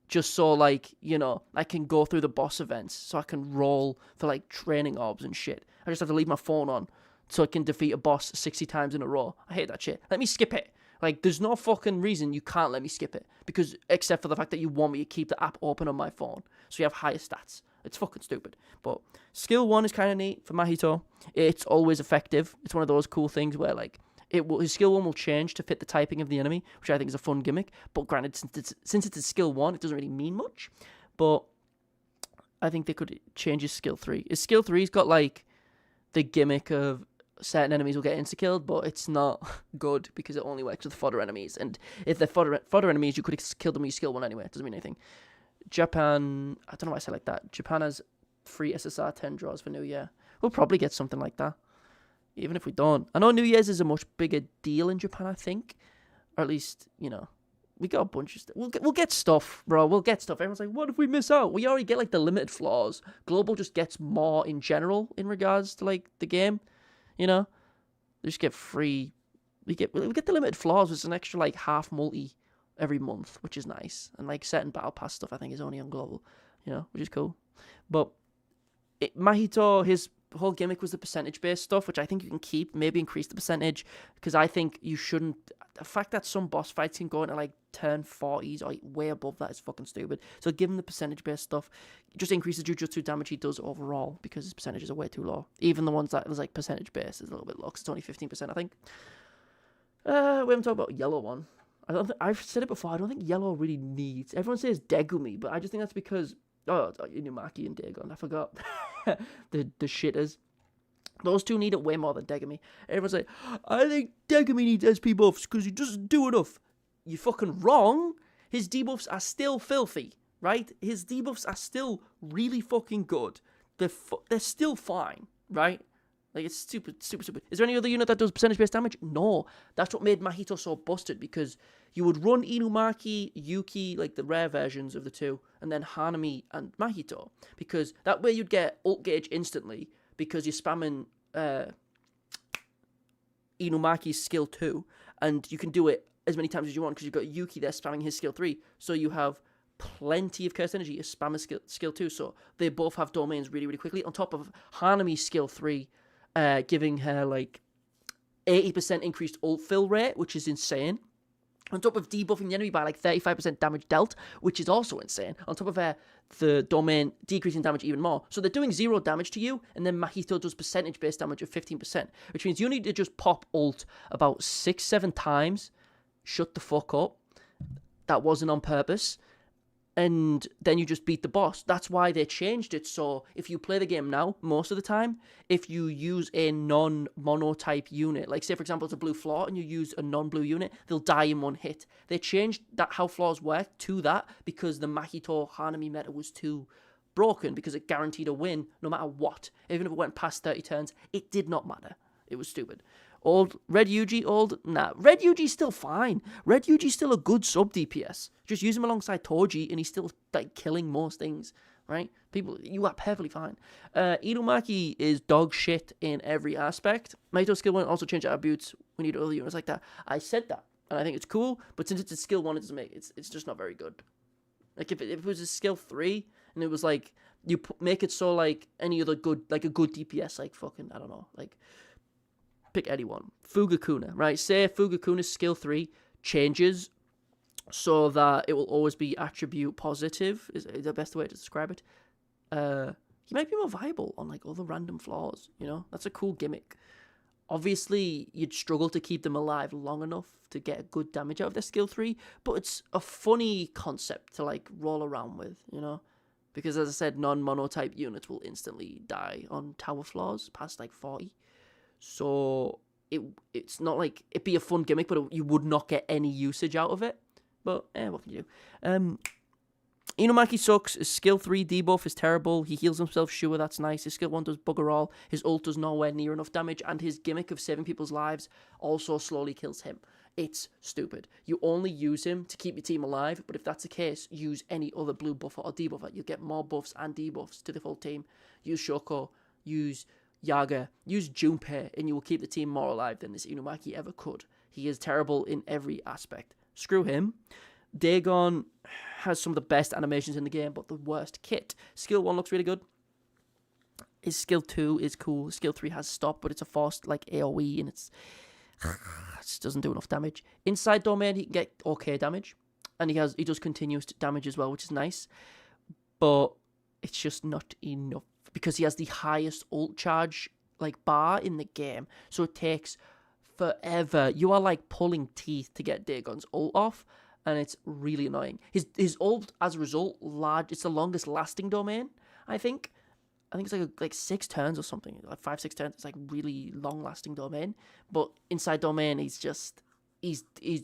just so, like, you know, I can go through the boss events, so I can roll for, like, training orbs and shit. I just have to leave my phone on so I can defeat a boss 60 times in a row. I hate that shit. Let me skip it. Like, there's no fucking reason you can't let me skip it. Because, except for the fact that you want me to keep the app open on my phone, so you have higher stats. It's fucking stupid. But skill 1 is kind of neat for Mahito. It's always effective. It's one of those cool things where, like, his skill 1 will change to fit the typing of the enemy, which I think is a fun gimmick. But granted, since it's a skill 1, it doesn't really mean much. But I think they could change his skill 3. His skill 3's got, like, the gimmick of certain enemies will get insta-killed, but it's not good because it only works with fodder enemies. And if they're fodder enemies, you could kill them with your skill 1 anyway. It doesn't mean anything. Japan, I don't know why I say like that. Japan has free SSR 10 draws for New Year. We'll probably get something like that. Even if we don't. I know New Year's is a much bigger deal in Japan, I think. Or at least, you know, we got a bunch of stuff. We'll get stuff, bro. We'll get stuff. Everyone's like, what if we miss out? We already get, like, the limited flaws. Global just gets more in general in regards to, like, the game. You know? They just get free. We get the limited flaws, which is an extra, like, half multi every month, which is nice. And, like, certain battle pass stuff, I think, is only on Global. You know? Which is cool. But Mahito, his whole gimmick was the percentage-based stuff, which I think you can keep, maybe increase the percentage, because I think you shouldn't. The fact that some boss fights can go into like turn 40s or way above that is fucking stupid. So give him the percentage-based stuff. Just increase the Jujutsu damage he does overall, because his percentages are way too low. Even the ones that is like percentage-based is a little bit low, because it's only 15%, I think. We haven't talked about Yellow one. I've said it before, I don't think Yellow really needs. Everyone says Degumi, but I just think that's because Inumaki and Dagon, I forgot. the shitters. Those two need it way more than Degumi. Everyone's like, I think Degumi needs SP buffs because he doesn't do enough. You're fucking wrong. His debuffs are still filthy, right? His debuffs are still really fucking good. They're still fine, right? Like, it's stupid. Is there any other unit that does percentage-based damage? No. That's what made Mahito so busted, because you would run Inumaki, Yuki, like the rare versions of the two, and then Hanami and Mahito, because that way you'd get ult gauge instantly, because you're spamming Inumaki's skill 2, and you can do it as many times as you want, because you've got Yuki there spamming his skill 3, so you have plenty of cursed energy to spam his skill 2, so they both have domains really, really quickly, on top of Hanami's skill 3, giving her like 80% increased ult fill rate, which is insane. On top of debuffing the enemy by like 35% damage dealt, which is also insane. On top of the domain decreasing damage even more. So they're doing 0 damage to you, and then Mahito does percentage-based damage of 15%, which means you need to just pop ult about 6-7 times. Shut the fuck up. That wasn't on purpose. And then you just beat the boss. That's why they changed it. So if you play the game now, most of the time, if you use a non-mono type unit, like say for example it's a blue floor and you use a non-blue unit, they'll die in one hit. They changed that how floors work to that because the Mahito Hanami meta was too broken, because it guaranteed a win no matter what. Even if it went past 30 turns, it did not matter. It was stupid. Red Yuji, nah. Red Yuji's still fine. Red Yuji's still a good sub DPS. Just use him alongside Toji and he's still like killing most things. right? People, you are perfectly fine. Inumaki is dog shit in every aspect. Maito's skill 1 also changed attributes. We need other units like that. I said that, and I think it's cool, but since it's a skill 1, it doesn't make it's just not very good. Like if it was a skill 3 and it was like you make it so like any other good, like a good DPS, like fucking I don't know, like pick anyone, Fugakuna, right? Say Fugakuna's skill 3 changes so that it will always be attribute positive is the best way to describe it. He might be more viable on like other random floors, you know? That's a cool gimmick. Obviously, you'd struggle to keep them alive long enough to get a good damage out of their skill 3, but it's a funny concept to like roll around with, you know? Because as I said, non-monotype units will instantly die on tower floors past like 40. So it's not like it'd be a fun gimmick, but you would not get any usage out of it. But what can you do? Inumaki sucks. His skill 3 debuff is terrible. He heals himself, sure, that's nice. His skill 1 does bugger all. His ult does nowhere near enough damage, and his gimmick of saving people's lives also slowly kills him. It's stupid. You only use him to keep your team alive, but if that's the case, use any other blue buffer or debuffer. You'll get more buffs and debuffs to the full team. Use Shoko, use Yaga, use Junpei, and you will keep the team more alive than this Inumaki ever could. He is terrible in every aspect. Screw him. Dagon has some of the best animations in the game, but the worst kit. Skill 1 looks really good. His skill 2 is cool. Skill 3 has stop, but it's a forced like AoE, and it just doesn't do enough damage. Inside domain, he can get okay damage, and he does continuous damage as well, which is nice. But it's just not enough because he has the highest ult charge like bar in the game, so it takes forever. You are like pulling teeth to get Dagon's ult off, and it's really annoying. His ult, as a result, it's the longest lasting domain, I think. I think it's like 6 turns or something, like 5-6 turns. It's like really long lasting domain. But inside domain, he's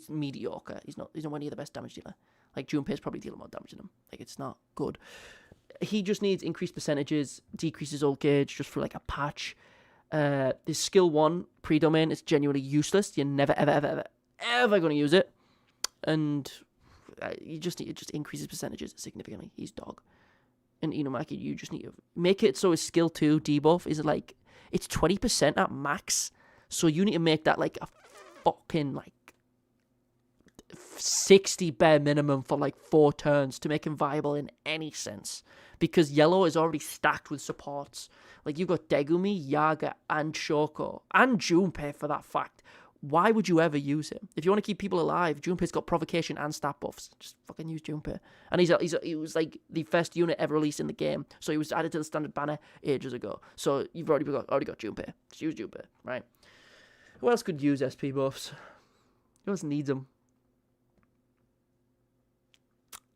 mediocre. He's nowhere near the best damage dealer. Like Junpei's probably dealing more damage than him. Like it's not good. He just needs increased percentages, decreases ult gauge just for like a patch. His skill 1 pre-domain is genuinely useless. You're never ever going to use it. And it just increases percentages significantly. He's dog. And Inumaki, you just need to make it so his skill 2 debuff is like, it's 20% at max. So you need to make that like a fucking like 60 bare minimum for like 4 turns to make him viable in any sense. Because yellow is already stacked with supports. Like you've got Degumi, Yaga, and Shoko, and Junpei for that fact. Why would you ever use him? If you want to keep people alive, Junpei's got provocation and stat buffs. Just fucking use Junpei. And he was like the first unit ever released in the game. So he was added to the standard banner ages ago. So you've already got Junpei. Just use Junpei, right? Who else could use SP buffs? Who else needs them?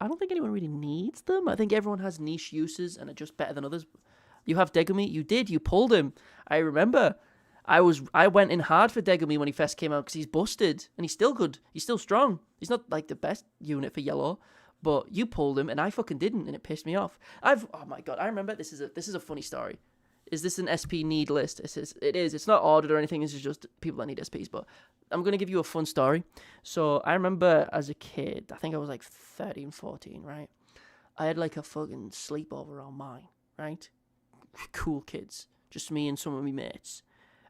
I don't think anyone really needs them. I think everyone has niche uses and are just better than others. You have Degumi. You pulled him. I remember. I went in hard for Degumi when he first came out because he's busted and he's still good. He's still strong. He's not like the best unit for yellow, but you pulled him and I fucking didn't, and it pissed me off. Oh my god, I remember this is a funny story. Is this an SP need list? It is. It's not ordered or anything. It's just people that need SPs. But I'm gonna give you a fun story. So I remember as a kid, I think I was like 13, 14, right? I had like a fucking sleepover on mine, right? Cool kids, just me and some of my mates.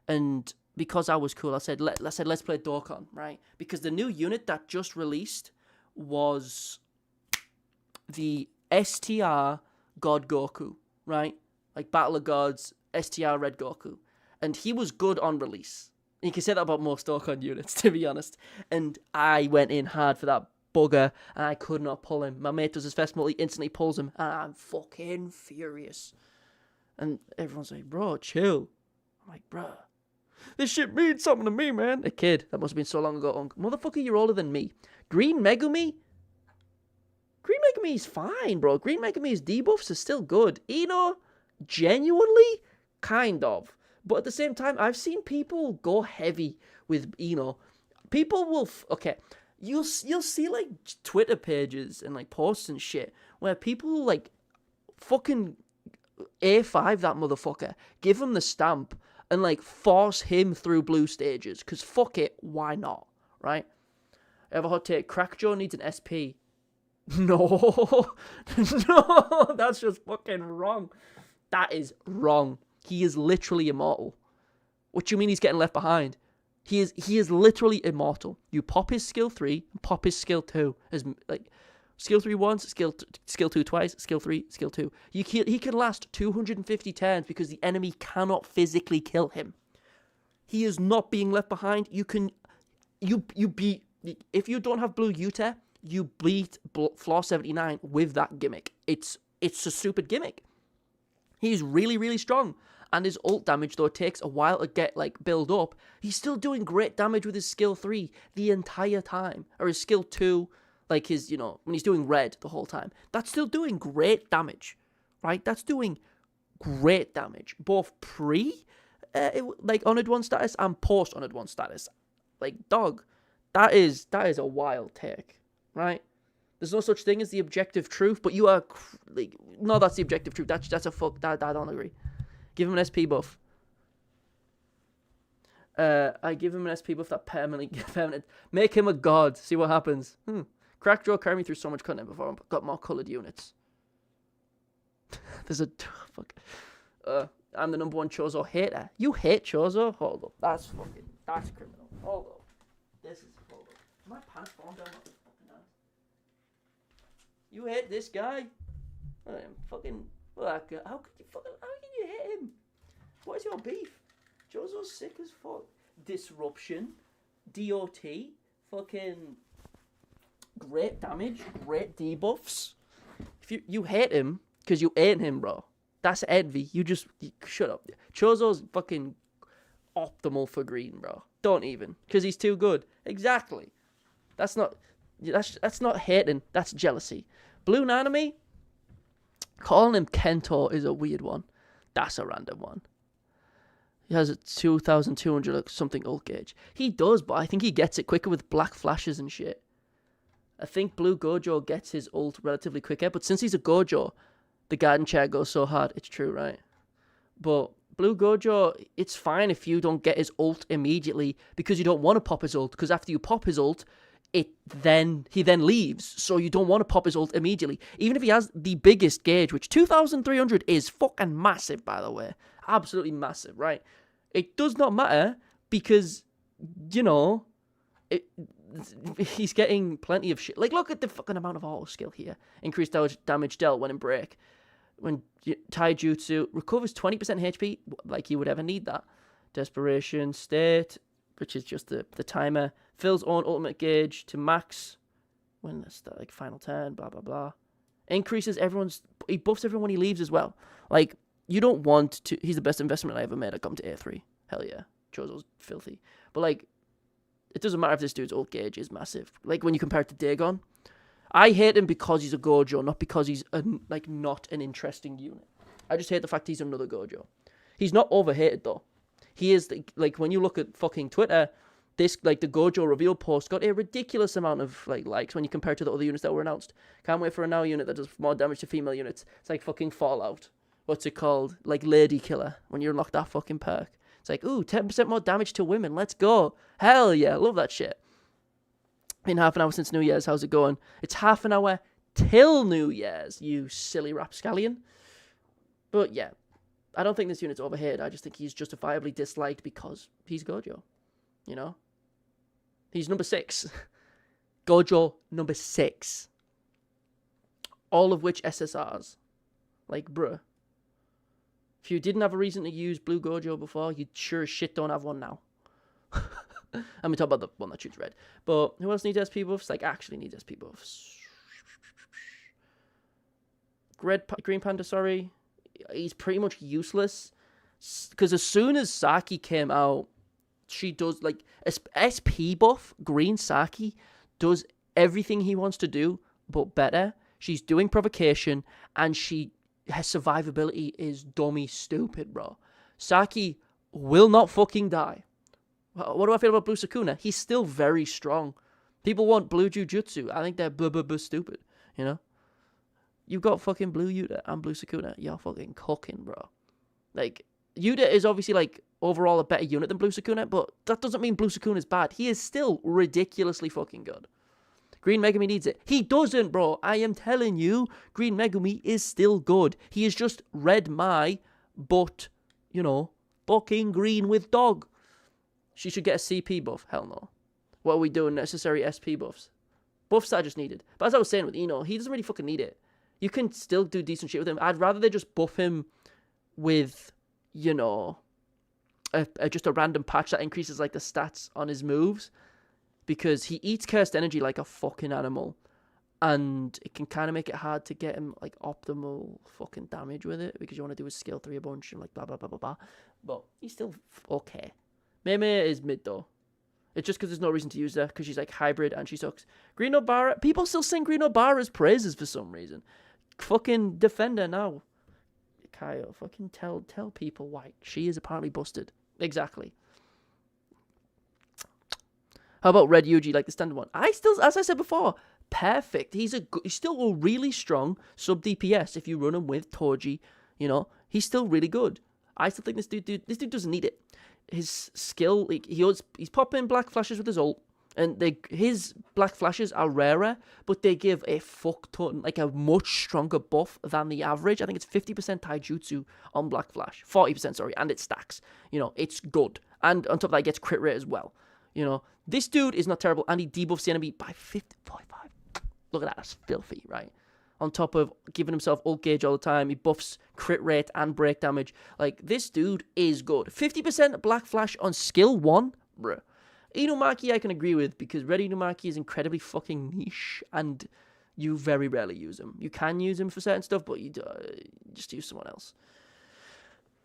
And because I was cool, I said, let's play Dokkan, right? Because the new unit that just released was the STR God Goku, right? Like Battle of Gods, STR Red Goku. And he was good on release. And you can say that about most Dokkan units, to be honest. And I went in hard for that bugger, and I could not pull him. My mate does his first multi, instantly pulls him, and I'm fucking furious. And everyone's like, bro, chill. I'm like, bro, this shit means something to me, man. A kid. That must have been so long ago. Motherfucker, you're older than me. Green Megumi is fine, bro. Green Megumi's debuffs are still good. Ino, genuinely, kind of. But at the same time, I've seen people go heavy with Ino. People will... Okay, you'll see, like, Twitter pages and, like, posts and shit where people, like, fucking A5 that motherfucker. Give him the stamp and, like, force him through blue stages. Because fuck it, why not, right? I have a hot take. Crackjaw needs an SP. No. No, that's just fucking wrong. That is wrong. He is literally immortal. What do you mean he's getting left behind? He is literally immortal. You pop his skill 3 and pop his skill 2 as like skill 3 once, skill 2 twice, skill 3, skill 2. He can last 250 turns because the enemy cannot physically kill him. He is not being left behind. You beat, if you don't have blue Yuta, you beat Floor 79 with that gimmick. It's a stupid gimmick. He's really, really strong. And his ult damage, though it takes a while to get, like, build up, he's still doing great damage with his skill 3 the entire time. Or his skill 2, like his, you know, when he's doing red the whole time. That's still doing great damage, right? That's doing great damage. Both like, Honored 1 status and post Honored 1 status. Like, dog, that is a wild take, right? There's no such thing as the objective truth, but you are, like, no, that's the objective truth. That's a fuck, I don't agree. Give him an SP buff. I give him an SP buff that permanent. Make him a god. See what happens. Crack Draw carried me through so much content before I got more coloured units. There's a... Fuck. I'm the #1 Chozo hater. You hate Chozo? Hold up. That's criminal. Hold up. Hold up. My pants falling down my fucking hands. You hate this guy? I am fucking... How can you hate him? What is your beef? Jozo's sick as fuck. Disruption, DOT, fucking great damage, great debuffs. If you hate him because you ain't him, bro. That's envy. You shut up. Chozo's fucking optimal for green, bro. Don't even, because he's too good. Exactly. That's not hating. That's jealousy. Blue Nanami. Calling him Kento is a weird one. That's a random one. He has a 2,200 something ult gauge. He does, but I think he gets it quicker with black flashes and shit. I think Blue Gojo gets his ult relatively quicker, but since he's a Gojo, the garden chair goes so hard. It's true, right? But Blue Gojo, it's fine if you don't get his ult immediately because you don't want to pop his ult, because after you pop his ult, he then leaves, so you don't want to pop his ult immediately. Even if he has the biggest gauge, which 2,300 is fucking massive, by the way. Absolutely massive, right? It does not matter because, you know, he's getting plenty of shit. Like, look at the fucking amount of auto skill here. Increased damage dealt when in break. When Taijutsu recovers 20% HP, like you would ever need that. Desperation State, which is just the timer. Phil's own ultimate gauge to max when it's the like final turn, blah blah blah. Increases he buffs everyone when he leaves as well. Like, you don't want to. He's the best investment I ever made. I come to A3. Hell yeah, Chozo's filthy. But like, it doesn't matter if this dude's ult gauge is massive. Like when you compare it to Dagon, I hate him because he's a Gojo, not because he's not an interesting unit. I just hate the fact he's another Gojo. He's not overhated though. He is like when you look at fucking Twitter. This, like, the Gojo reveal post got a ridiculous amount of, like, likes when you compare it to the other units that were announced. Can't wait for a now unit that does more damage to female units. It's like fucking Fallout. What's it called? Like, Lady Killer, when you unlock that fucking perk. It's like, ooh, 10% more damage to women. Let's go. Hell yeah, love that shit. Been half an hour since New Year's. How's it going? It's half an hour till New Year's, you silly rapscallion. But, yeah, I don't think this unit's overhated. I just think he's justifiably disliked because he's Gojo, you know? He's number 6. Gojo, number 6. All of which SSRs. Like, bruh. If you didn't have a reason to use Blue Gojo before, you sure as shit don't have one now. I'm talking about the one that shoots red. But who else needs SP buffs? Like, actually needs SP buffs. Green Panda, sorry. He's pretty much useless. Because as soon as Saki came out, she does, like, SP buff, Green Saki, does everything he wants to do, but better. She's doing provocation, and her survivability is dummy stupid, bro. Saki will not fucking die. What do I feel about Blue Sukuna? He's still very strong. People want Blue Jujutsu. I think they're stupid, you know? You got fucking Blue Yuta and Blue Sukuna. You're fucking cooking, bro. Like, Yuta is obviously, like, overall a better unit than Blue Sukuna, but that doesn't mean Blue Sukuna is bad. He is still ridiculously fucking good. Green Megumi needs it. He doesn't, bro. I am telling you, Green Megumi is still good. He is just Red Mai, but, you know, fucking green with dog. She should get a CP buff. Hell no. What are we doing? Necessary SP buffs. Buffs that I just needed. But as I was saying with Ino, he doesn't really fucking need it. You can still do decent shit with him. I'd rather they just buff him with, you know, just a random patch that increases, like, the stats on his moves. Because he eats cursed energy like a fucking animal. And it can kind of make it hard to get him, like, optimal fucking damage with it. Because you want to do his skill 3 a bunch and, like, blah, blah, blah, blah, blah. But he's still okay. Meme is mid, though. It's just because there's no reason to use her. Because she's, like, hybrid and she sucks. Green Obara. People still sing Green Obara's praises for some reason. Fucking defend her now. Kyle, fucking tell people why she is apparently busted. Exactly. How about Red Yuji, like the standard one? As I said before, perfect. He's still a really strong sub DPS if you run him with Toji. You know, he's still really good. I still think this dude doesn't need it. His skill, like, he's popping black flashes with his ult, and his black flashes are rarer, but they give a fuck ton, like a much stronger buff than the average. I think it's 50% taijutsu on black flash, 40%, sorry, and it stacks. You know, it's good, and on top of that, it gets crit rate as well. You know, this dude is not terrible, and he debuffs the enemy by 45. Look at that, that's filthy, right? On top of giving himself ult gauge all the time, he buffs crit rate and break damage. Like, this dude is good. 50% black flash on skill 1, bruh. Inumaki I can agree with, because Red Inumaki is incredibly fucking niche, and you very rarely use him. You can use him for certain stuff, but you just use someone else.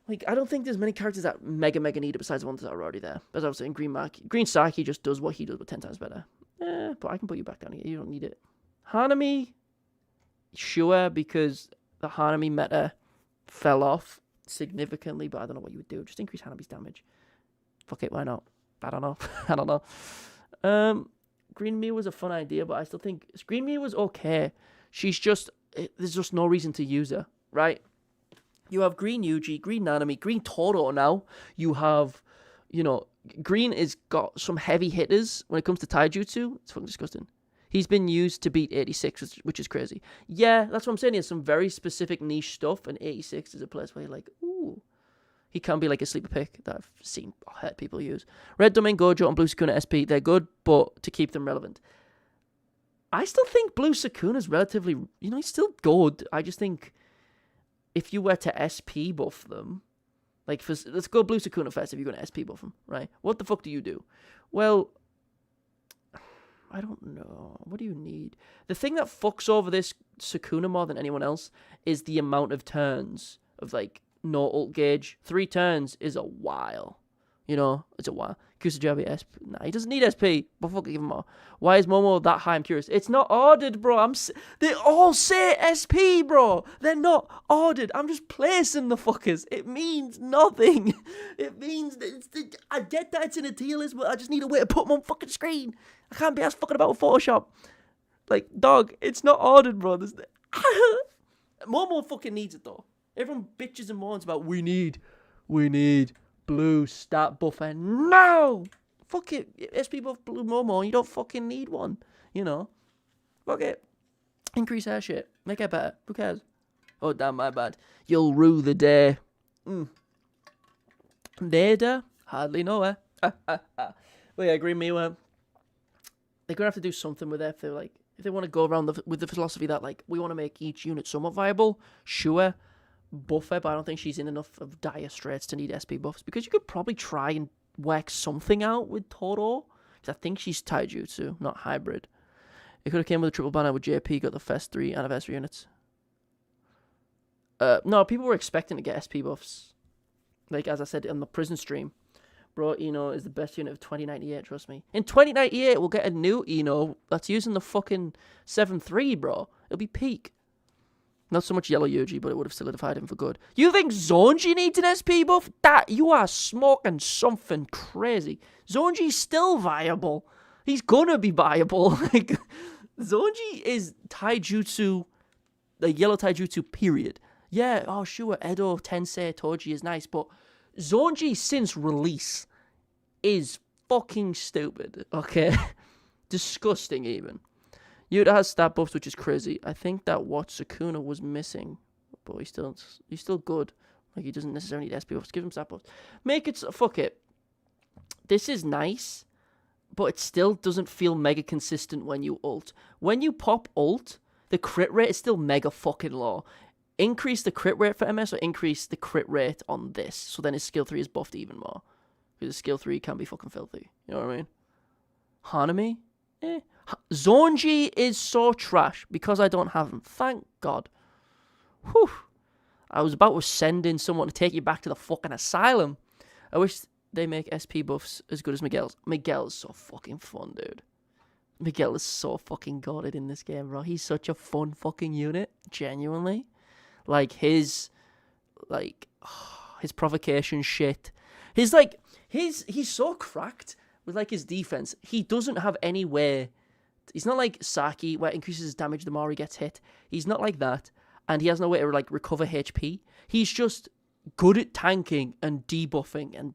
Like, I don't think there's many characters that mega need it besides the ones that are already there. As I was saying, Green Saki just does what he does, but 10 times better. But I can put you back down here. You don't need it. Hanami, sure, because the Hanami meta fell off significantly, but I don't know what you would do. Just increase Hanami's damage. Fuck it, why not? I don't know. I don't know. Green Mia was a fun idea, but I still think Green Mia was okay. There's just no reason to use her, right? You have Green Yuji, Green Nanami, Green Toro now. You have, you know, Green has got some heavy hitters when it comes to taijutsu. It's fucking disgusting. He's been used to beat 86, which is crazy. Yeah, that's what I'm saying. He has some very specific niche stuff, and 86 is a place where you're like, ooh. He can be like a sleeper pick that I've seen heard people use. Red Domain Gojo and Blue Sakuna SP, they're good, but to keep them relevant. I still think Blue Sakuna's relatively, you know, he's still good. I just think if you were to SP buff them, like, let's go Blue Sakuna first if you're going to SP buff them, right? What the fuck do you do? Well, I don't know. What do you need? The thing that fucks over this Sakuna more than anyone else is the amount of turns of, like, no ult gauge. 3 turns is a while. You know, it's a while. Kusajabi SP. Nah, he doesn't need SP. But fuck, give him more. Why is Momo that high? I'm curious. It's not ordered, bro. They all say SP, bro. They're not ordered. I'm just placing the fuckers. It means nothing. It means that I get that it's in a tier list, but I just need a way to put them on fucking screen. I can't be asked fucking about Photoshop. Like, dog, it's not ordered, bro. Momo fucking needs it, though. Everyone bitches and moans about, we need blue stat buffer. No! Fuck it. SP buff blue Momo, you don't fucking need one. You know? Fuck it. Increase her shit. Make it better. Who cares? Oh, damn, my bad. You'll rue the day. Nada? Hardly know her. Well, yeah, Green Miwa. They're going to have to do something with it if they want to go around with the philosophy that, like, we want to make each unit somewhat viable. Sure. Buffer, but I don't think she's in enough of dire straits to need SP buffs, because you could probably try and work something out with Toro, because I think she's taijutsu, not hybrid. It could have came with a triple banner with JP, got the first 3 anniversary units. No, people were expecting to get SP buffs. Like, as I said on the prison stream, bro, Ino is the best unit of 2098, trust me. In 2098, we'll get a new Ino that's using the fucking 7-3, bro. It'll be peak. Not so much Yellow Yuji, but it would have solidified him for good. You think Zonji needs an SP buff? You are smoking something crazy. Zonji's still viable. He's gonna be viable. Like, Zonji is taijutsu, the yellow taijutsu, period. Yeah, oh sure, Edo, Tensei, Toji is nice, but Zonji since release is fucking stupid, okay? Disgusting even. Yuta has stat buffs, which is crazy. I think that what Sukuna was missing, but he's still good. Like, he doesn't necessarily need SP buffs. Give him stat buffs. Make it, fuck it. This is nice, but it still doesn't feel mega consistent when you ult. When you pop ult, the crit rate is still mega fucking low. Increase the crit rate for MS or increase the crit rate on this, so then his skill 3 is buffed even more. Because his skill 3 can be fucking filthy. You know what I mean? Hanami? Zonji is so trash because I don't have him. Thank God. Whew. I was about to send in someone to take you back to the fucking asylum. I wish they make SP buffs as good as Miguel's. Miguel's so fucking fun, dude. Miguel is so fucking goated in this game, bro. He's such a fun fucking unit. Genuinely. Like, his provocation shit. He's so cracked with, like, his defense. He doesn't have any way. He's not like Saki, where it increases his damage the more he gets hit. He's not like that. And he has no way to, like, recover HP. He's just good at tanking and debuffing. And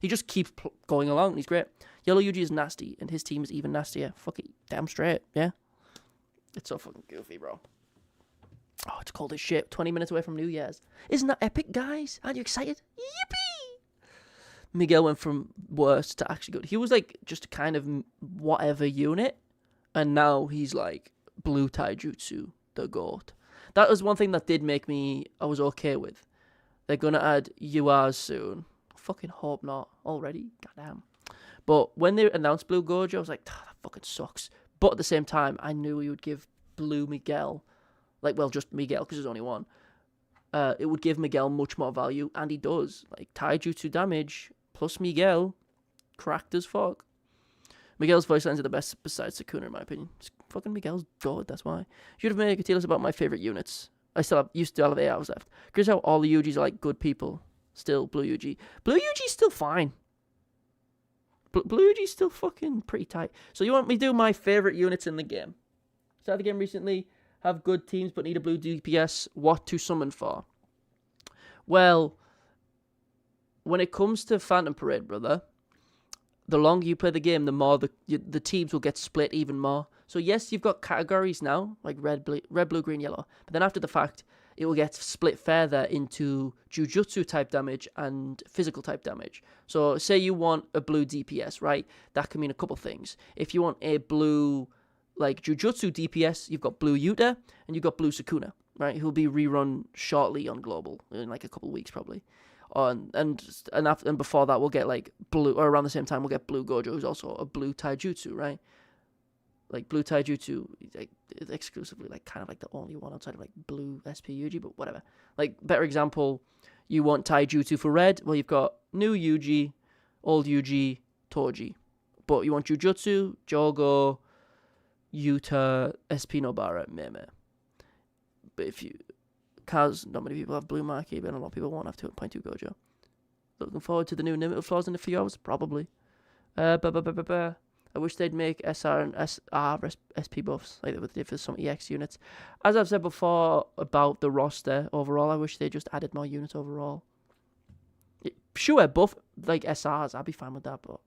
he just keeps going along. He's great. Yellow Yuji is nasty. And his team is even nastier. Fuck it. Damn straight. Yeah? It's so fucking goofy, bro. Oh, it's cold as shit. 20 minutes away from New Year's. Isn't that epic, guys? Aren't you excited? Yippee! Miguel went from worst to actually good. He was, like, just a kind of whatever unit. And now he's, like, blue taijutsu, the GOAT. That was one thing that did make I was okay with. They're going to add URs soon. I fucking hope not already. Goddamn. But when they announced Blue Gojo, I was like, that fucking sucks. But at the same time, I knew he would give Blue Miguel, like, well, just Miguel, because there's only one. It would give Miguel much more value, and he does. Like, taijutsu damage plus Miguel, cracked as fuck. Miguel's voice lines are the best besides Sukuna, in my opinion. Fucking Miguel's good, that's why. Should have made a tell us about my favorite units. I used to have 8 hours left. Curious how all the Yujis are like good people. Still, Blue Yuji. Blue Yuji's still fine. Blue Yuji's still fucking pretty tight. So you want me to do my favorite units in the game? Started the game recently. Have good teams but need a blue DPS. What to summon for? Well, when it comes to Phantom Parade, brother, the longer you play the game, the more the teams will get split even more. So yes, you've got categories now, like red, blue, green, yellow. But then after the fact, it will get split further into Jujutsu type damage and physical type damage. So say you want a blue DPS, right? That can mean a couple things. If you want a blue, like, Jujutsu DPS, you've got blue Yuta and you've got blue Sukuna, right? Who'll be rerun shortly on Global in like a couple weeks probably. And before that, we'll get, like, blue, or around the same time, we'll get Blue Gojo, who's also a blue taijutsu, right? Like, blue taijutsu, like, exclusively, like, kind of like the only one outside of, like, blue SP Yuji, but whatever. Like, better example, you want taijutsu for red, well, you've got new Yuji, old Yuji, Toji. But you want Jujutsu, Jogo, Yuta, SP Nobara, Meme. But because not many people have blue Maki, but a lot of people won't have 2.2 Gojo. Looking forward to the new limited flaws in a few hours, probably. I wish they'd make SR and SR SP buffs like they did for some EX units. As I've said before about the roster overall, I wish they just added more units overall. Sure, buff like SRs, I'd be fine with that, but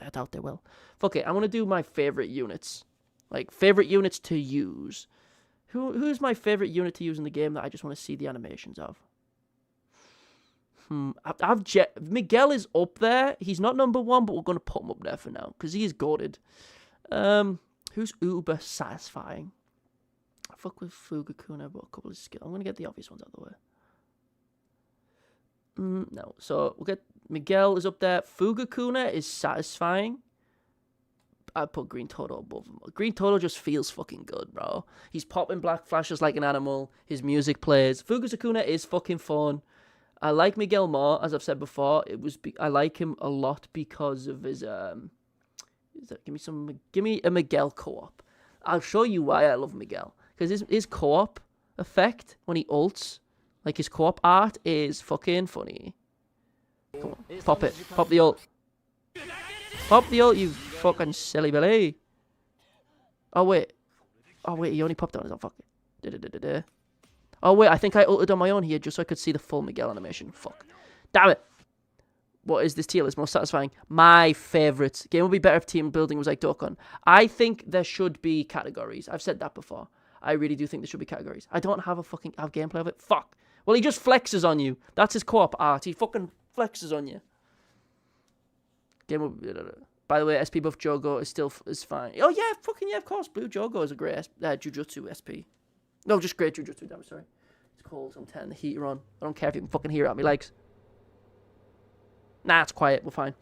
I doubt they will. Fuck it, I'm gonna do my favorite units, like favorite units to use. Who's my favorite unit to use in the game that I just want to see the animations of? Miguel is up there. He's not number 1, but we're going to put him up there for now because he is goated. Who's uber satisfying? I fuck with Fugakuna, but a couple of skills. I'm going to get the obvious ones out of the way. No, so we'll get Miguel is up there. Fugakuna is satisfying. I'd put Green Toto above him. Green Toto just feels fucking good, bro. He's popping black flashes like an animal. His music plays. Fugakuna is fucking fun. I like Miguel more, as I've said before. I like him a lot because of his give me a Miguel co-op. I'll show you why I love Miguel. Because his co-op effect when he ults, like his co-op art is fucking funny. Come on, pop it. Pop the ult. Pop the ult, you fucking silly Billy. Oh wait, he only popped on his own. Fuck it. Oh wait, I think I ulted on my own here just so I could see the full Miguel animation. Fuck. Damn it. What is this tier list most satisfying? My favourite game would be better if team building was like Dokkan. I think there should be categories. I've said that before. I really do think there should be categories. I don't have gameplay of it. Fuck. Well, he just flexes on you. That's his co-op art. He fucking flexes on you. Game would be... By the way, SP buff Jogo is fine. Oh yeah, fucking yeah, of course. Blue Jogo is a great Jujutsu SP. No, just great Jujutsu. I'm sorry. It's cold. I'm turning the heater on. I don't care if you can fucking hear it out my legs. Nah, it's quiet. We're fine.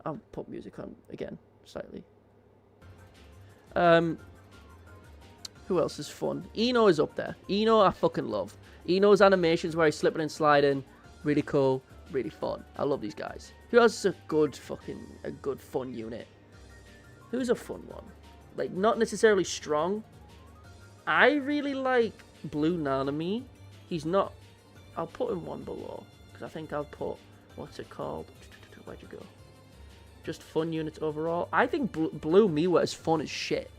I'll put music on again slightly. Who else is fun? Eno is up there. Eno I fucking love. Eno's animations where he's slipping and sliding, really cool, really fun. I love these guys. Who else is a good fun unit? Who's a fun one? Like, not necessarily strong. I really like Blue Nanami. He's not... I'll put him one below. Because I think I'll put... What's it called? Where'd you go? Just fun units overall. I think Blue Miwa is fun as shit.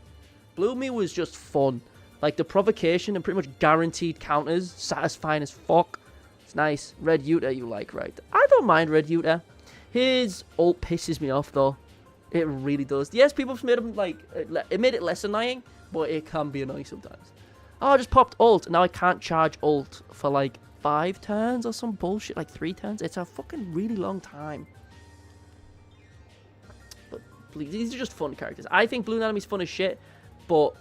Blue Miwa is just fun. Like, the provocation and pretty much guaranteed counters. Satisfying as fuck. It's nice. Red Yuta you like, right? I don't mind Red Yuta. His ult pisses me off, though. It really does. Yes, people have made him, like... It made it less annoying, but it can be annoying sometimes. Oh, I just popped ult. Now I can't charge ult for, like, 5 turns or some bullshit. Like, 3 turns. It's a fucking really long time. But please, these are just fun characters. I think Blue Nanami's fun as shit, but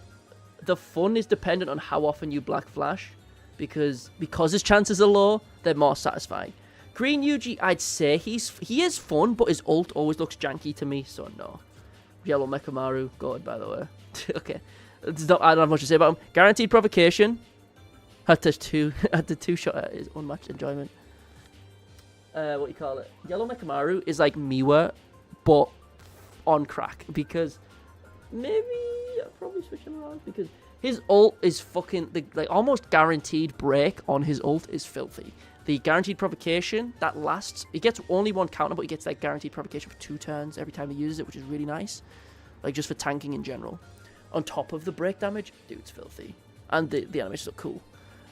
the fun is dependent on how often you Black Flash. Because his chances are low, they're more satisfying. Green Yuji, I'd say he is fun, but his ult always looks janky to me, so no. Yellow Mechamaru, God, by the way. Okay, I don't have much to say about him. Guaranteed provocation. Had the two shot is unmatched enjoyment. What do you call it? Yellow Mechamaru is like Miwa, but on crack, because maybe I'll probably switch him around because his ult is fucking like almost guaranteed break on his ult is filthy. The guaranteed provocation that lasts, he gets only 1 counter, but he gets that guaranteed provocation for 2 turns every time he uses it, which is really nice. Like just for tanking in general. On top of the break damage, dude's filthy, and the animations are cool.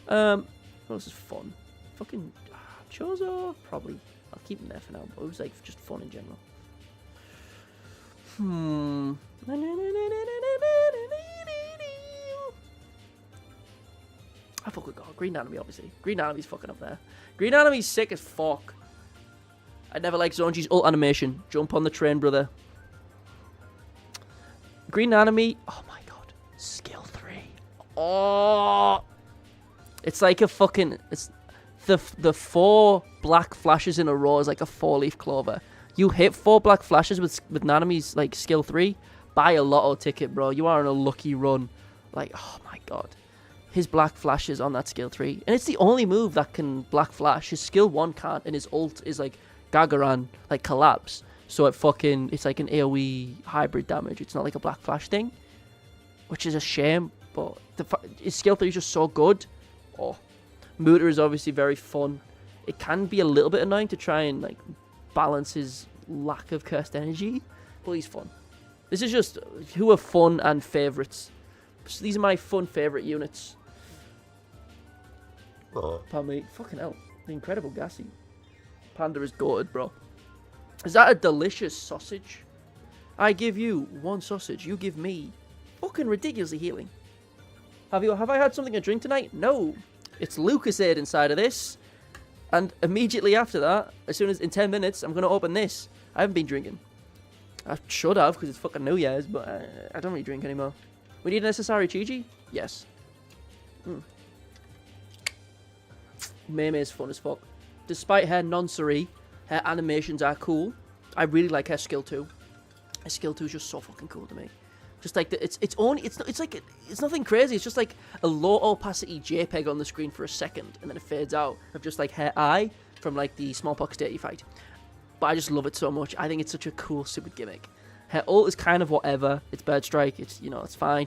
What else is fun? Fucking Chozo, probably. I'll keep him there for now, but it was like just fun in general. I fuck with God. Green Anime, obviously. Green Anime's fucking up there. Green Anime's sick as fuck. I never liked Zonji's ult animation. Jump on the train, brother. Green Anime. Oh my god. Skill 3. Oh. It's like a fucking... It's the 4 black flashes in a row is like a 4-leaf clover. You hit 4 black flashes with Naname's like skill 3. Buy a lotto ticket, bro. You are on a lucky run. Like, oh my god. His black flash is on that skill 3. And it's the only move that can black flash. His skill 1 can't, and his ult is like Gagaran, like collapse. So it's like an AoE hybrid damage. It's not like a black flash thing. Which is a shame, but his skill 3 is just so good. Oh. Muta is obviously very fun. It can be a little bit annoying to try and like balance his lack of cursed energy, but he's fun. This is just who are fun and favourites. So these are my fun favourite units. Pardon me. Fucking hell. The incredible Gassy. Panda is goated, bro. Is that a delicious sausage? I give you 1 sausage. You give me fucking ridiculously healing. Have I had something to drink tonight? No. It's Lucasade inside of this. And immediately after that, as soon as in 10 minutes, I'm going to open this. I haven't been drinking. I should have, because it's fucking New Year's, but I don't really drink anymore. We need an SSRI Chi-Chi? Yes. Meme is fun as fuck. Despite her noncery, her animations are cool. I really like her skill 2. Her skill 2 is just so fucking cool to me. Just like it's nothing crazy. It's just like a low opacity JPEG on the screen for a second, and then it fades out of just like her eye from like the smallpox deity fight. But I just love it so much. I think it's such a cool, stupid gimmick. Her ult is kind of whatever. It's bird strike. It's it's fine.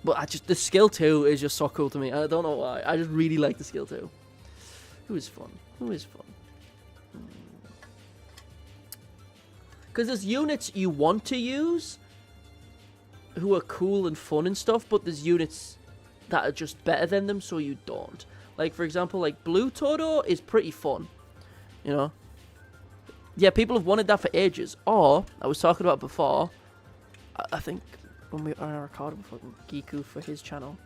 But the skill 2 is just so cool to me. I don't know why. I just really like the skill 2. Who is fun? Who is fun? Because there's units you want to use who are cool and fun and stuff, but there's units that are just better than them, so you don't. Like, for example, like Blue Todo is pretty fun, Yeah, people have wanted that for ages. Or, I was talking about before, I think when I recorded before Giku for his channel,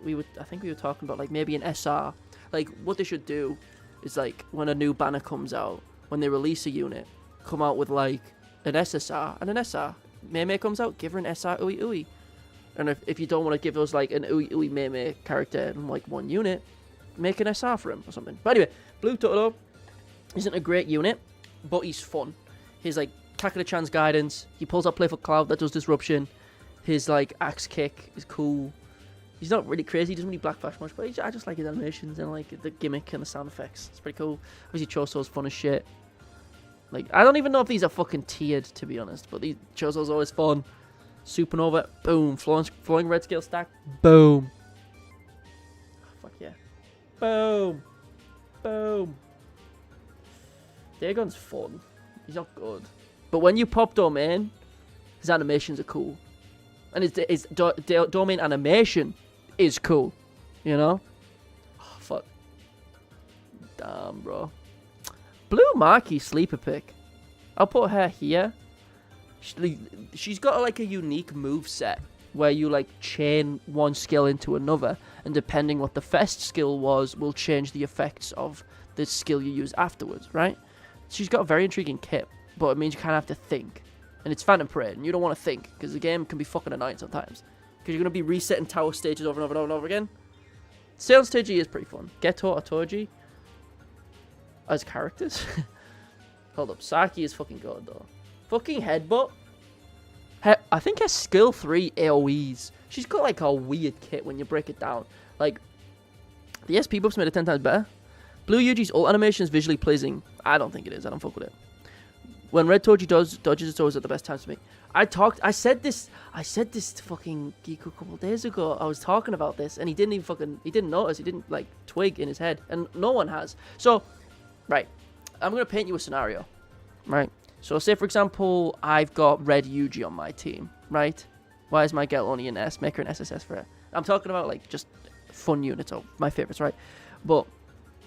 I think we were talking about like maybe an SR. Like what they should do is like when a new banner comes out, when they release a unit, come out with like an SSR and an SR. Mei comes out, give her an SR Ui Ui. And if you don't want to give us like an Ui Ui Mei character in like one unit, make an SR for him or something. But anyway, Blue Totoro isn't a great unit, but he's fun. He's like Kakura-chan's guidance. He pulls out Playful Cloud that does disruption. His like axe kick is cool. He's not really crazy. He doesn't really black flash much, but I just like his animations and like the gimmick and the sound effects. It's pretty cool. Obviously, Choso's fun as shit. Like I don't even know if these are fucking tiered to be honest, but these Choso's always fun. Supernova, boom. Flowing red scale stack, boom. Oh, fuck yeah, boom, boom. Dagon's fun. He's not good, but when you pop Domain, his animations are cool, and his Domain animation is cool, you know? Oh, fuck. Damn, bro. Blue Marquee sleeper pick. I'll put her here. She's got like a unique move set where you like chain one skill into another, and depending what the first skill was, will change the effects of the skill you use afterwards, right? She's got a very intriguing kit, but it means you kind of have to think. And it's Phantom Parade, and you don't want to think, because the game can be fucking annoying sometimes. Because you're going to be resetting tower stages over and over and over and over again. Stay on stage is pretty fun. Geto or Toji as characters. Hold up, Saki is fucking good though. Fucking Headbutt. I think her skill 3 AoEs. She's got like a weird kit when you break it down. Like, the SP buffs made it 10 times better. Blue Yuji's ult animation is visually pleasing. I don't think it is. I don't fuck with it. When Red Toji dodges, it's always at the best times for me. I said this to fucking Giku a couple days ago. I was talking about this, and he didn't notice. He didn't like twig in his head, and no one has. So, right, I'm gonna paint you a scenario, right? So, say for example, I've got Red Yuji on my team, right? Why is my girl only an S? Make her an SSS for her. I'm talking about like just fun units of my favorites, right? But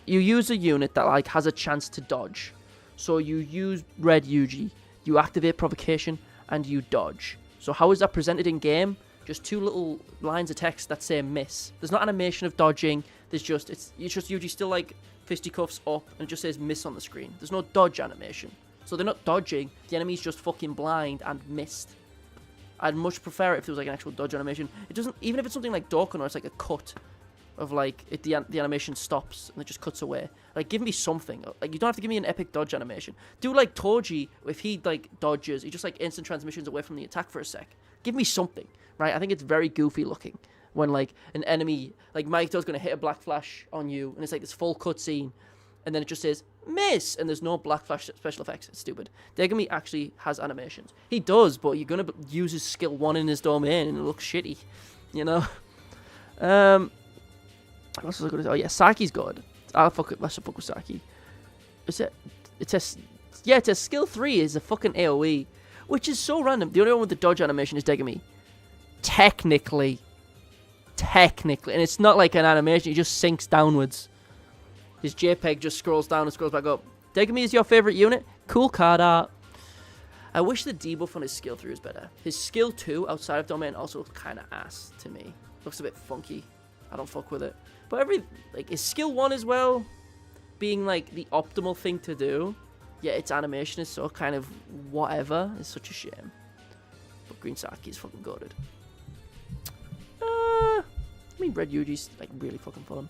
you use a unit that like has a chance to dodge. So you use Red Yuji, you activate Provocation, and you dodge. So how is that presented in game? Just two little lines of text that say miss. There's not animation of dodging. It's just Yuji still like fisticuffs up, and it just says miss on the screen. There's no dodge animation. So they're not dodging. The enemy's just fucking blind and missed. I'd much prefer it if there was like an actual dodge animation. It doesn't, even if it's something like Dokkan, or it's like a cut of like the animation stops and it just cuts away. Like, give me something. Like, you don't have to give me an epic dodge animation. Do like Toji, if he like dodges, he just like instant transmissions away from the attack for a sec. Give me something, right? I think it's very goofy looking when like an enemy, like Maito's gonna hit a black flash on you, and it's like this full cutscene, and then it just says miss, and there's no black flash special effects. It's stupid. Degami actually has animations. He does, but you're gonna use his skill 1 in his domain, and it looks shitty, you know. What else was I gonna say? Oh yeah, Saki's good. Let's fuck with Saki. It's a skill 3 is a fucking AoE, which is so random. The only one with the dodge animation is Degami. Technically, and it's not like an animation. It just sinks downwards. His JPEG just scrolls down and scrolls back up. Degami is your favorite unit. Cool card art. I wish the debuff on his skill 3 was better. His skill 2 outside of domain also looks kind of ass to me. Looks a bit funky. I don't fuck with it. But his skill 1 as well, being like the optimal thing to do, yeah, its animation is so kind of whatever. It's such a shame. But Green Saki is fucking goated. I mean, Red Yuji's like really fucking fun.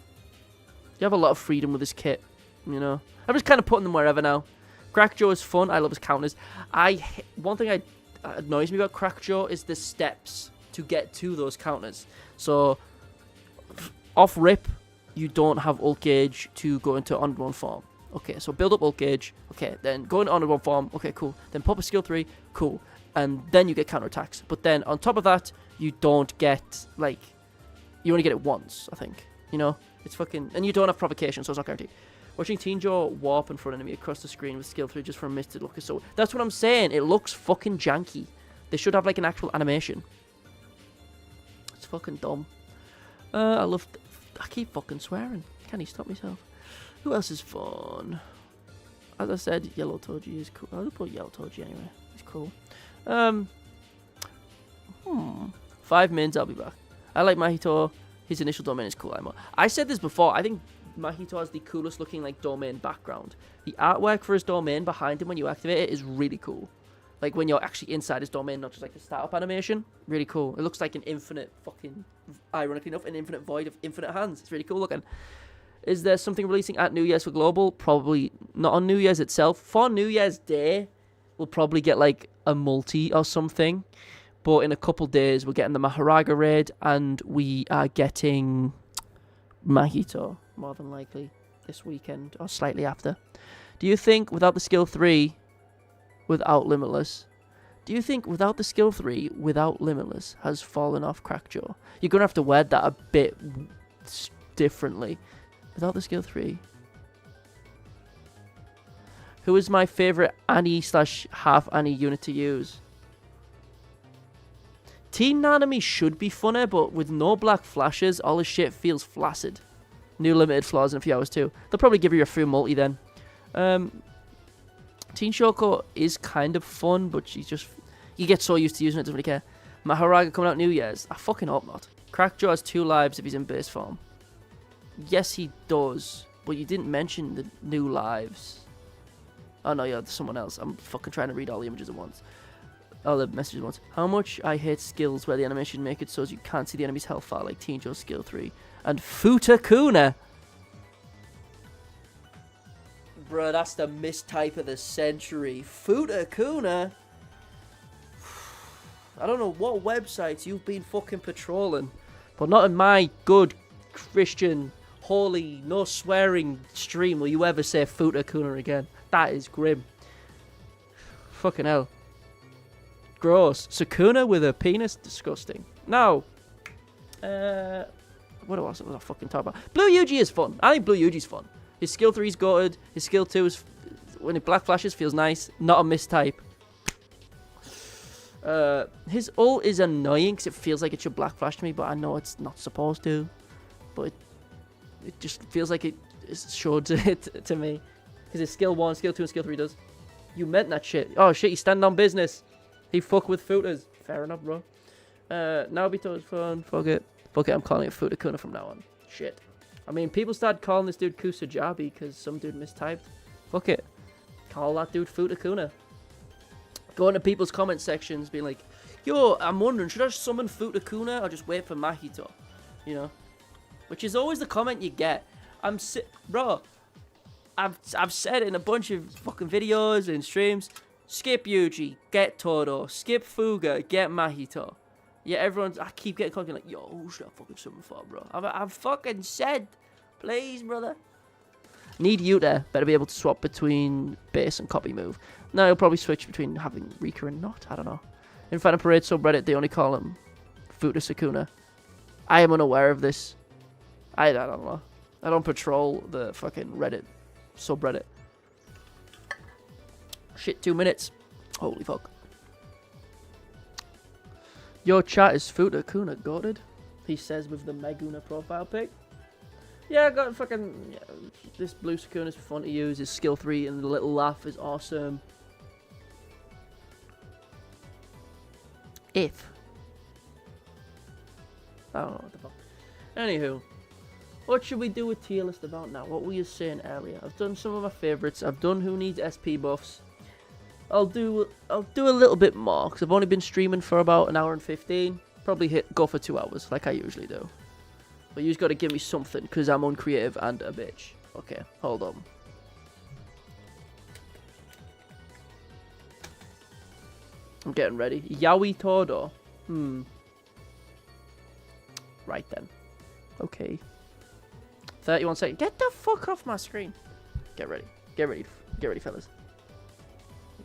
You have a lot of freedom with his kit, you know. I'm just kind of putting them wherever now. Crack Joe is fun. I love his counters. One thing that annoys me about Crack Joe is the steps to get to those counters. So off rip, you don't have ult gauge to go into on 1 form. Okay, so build up ult gauge. Okay, then go into on 1 form. Okay, cool. Then pop a skill 3. Cool. And then you get counterattacks. But then on top of that, you don't get like, you only get it once, I think. You know, it's fucking, and you don't have provocation, so it's not guaranteed. Watching Teen Joe warp in front of enemy across the screen with skill 3 just for a miss to look so. That's what I'm saying. It looks fucking janky. They should have like an actual animation. It's fucking dumb. I keep fucking swearing. Can't stop myself. Who else is fun? as I said, Yellow Toji is cool. I'll put Yellow Toji anyway. It's cool. 5 mins, I'll be back. I like Mahito. His initial domain is cool. I said this before. I think Mahito has the coolest looking like domain background. The artwork for his domain behind him when you activate it is really cool. Like when you're actually inside his domain, not just like the startup animation. Really cool. It looks like an infinite fucking, ironically enough, an infinite void of infinite hands. It's really cool looking. Is there something releasing at New Year's for Global? Probably not on New Year's itself. For New Year's Day, we'll probably get like a multi or something. But in a couple days, we're getting the Maharaga raid, and we are getting Mahito, more than likely, this weekend or slightly after. Do you think without the skill 3, without Limitless, has fallen off Crackjaw? You're going to have to word that a bit differently. Without the skill 3. Who is my favourite Annie/half Annie unit to use? Teen Nanami should be funner, but with no black flashes, all his shit feels flaccid. New limited flaws in a few hours too. They'll probably give you a free multi then. Teen Shoko is kind of fun, but you get so used to using it, doesn't really care. Maharaga coming out New Year's. I fucking hope not. Crackjaw has 2 lives if he's in base form. Yes, he does, but you didn't mention the new lives. Oh no, yeah, someone else. I'm fucking trying to read all the images at once. All the messages at once. How much I hate skills where the animation make it so you can't see the enemy's health bar, like Teen Joe's skill 3. And Futakuna. Bruh, that's the mistype of the century. Futakuna? I don't know what websites you've been fucking patrolling, but not in my good Christian, holy, no swearing stream will you ever say Futakuna again. That is grim. Fucking hell. Gross. Sukuna with a penis? Disgusting. Now, what was I fucking talking about? Blue Yuji is fun. I think Blue Yuji's fun. His skill 3 is goated. His skill 2 is, when it black flashes, feels nice. Not a mistype. His ult is annoying because it feels like it should black flash to me, but I know it's not supposed to. But it just feels like it should to me. Because his skill 1, skill 2, and skill 3 does. You meant that shit. Oh shit, he's standing on business. He fuck with footers. Fair enough, bro. Naobito is fun. Fuck it, I'm calling it Futakuna from now on. Shit. I mean, people started calling this dude Kusajabi because some dude mistyped. Fuck it. Call that dude Futakuna. Go into people's comment sections being like, yo, I'm wondering, should I just summon Futakuna or just wait for Mahito? You know? Which is always the comment you get. Bro, I've said it in a bunch of fucking videos and streams. Skip Yuji, get Todo. Skip Fuga, get Mahito. Yeah, I keep getting called like, yo, who should I fucking summon for, bro? I've fucking said, please, brother. Need Yuta. Better be able to swap between base and copy move. No, he'll probably switch between having Rika and not. I don't know. In Final Parade subreddit, they only call him Futasukuna. I am unaware of this. I don't know. I don't patrol the fucking Reddit subreddit. Shit, 2 minutes. Holy fuck. Your chat is Futakuna goated, he says with the Meguna profile pic. Yeah, I got fucking... Yeah, this blue Sukuna is fun to use. His skill 3 and the little laugh is awesome. I don't know what the fuck. Anywho. What should we do a tier list about now? What were you saying earlier? I've done some of my favourites. I've done who needs SP buffs. I'll do a little bit more because I've only been streaming for about 1 hour and 15. Probably go for 2 hours like I usually do. But you just got to give me something because I'm uncreative and a bitch. Okay, hold on. I'm getting ready. Yaoi Todo. Right then. Okay. 31 seconds. Get the fuck off my screen. Get ready. Get ready. Get ready, fellas.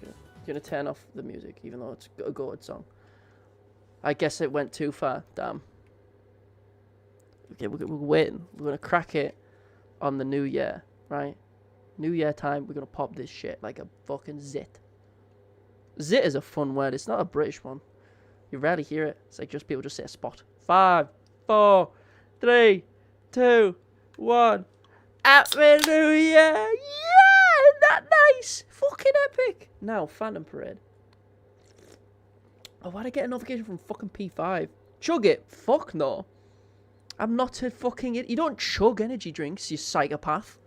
I'm gonna turn off the music, even though it's a good song. I guess it went too far. Damn. Okay, we're waiting. We're gonna crack it on the new year, right? New year time, we're gonna pop this shit like a fucking zit. Zit is a fun word. It's not a British one. You rarely hear it. It's like just people just say a spot. 5, 4, 3, 2, 1. Happy New Year! Yeah! that nice? Fucking epic. Now, Phantom Parade. Oh, why'd I get a notification from fucking P5? Chug it. Fuck no. I'm not a fucking... You don't chug energy drinks, you psychopath.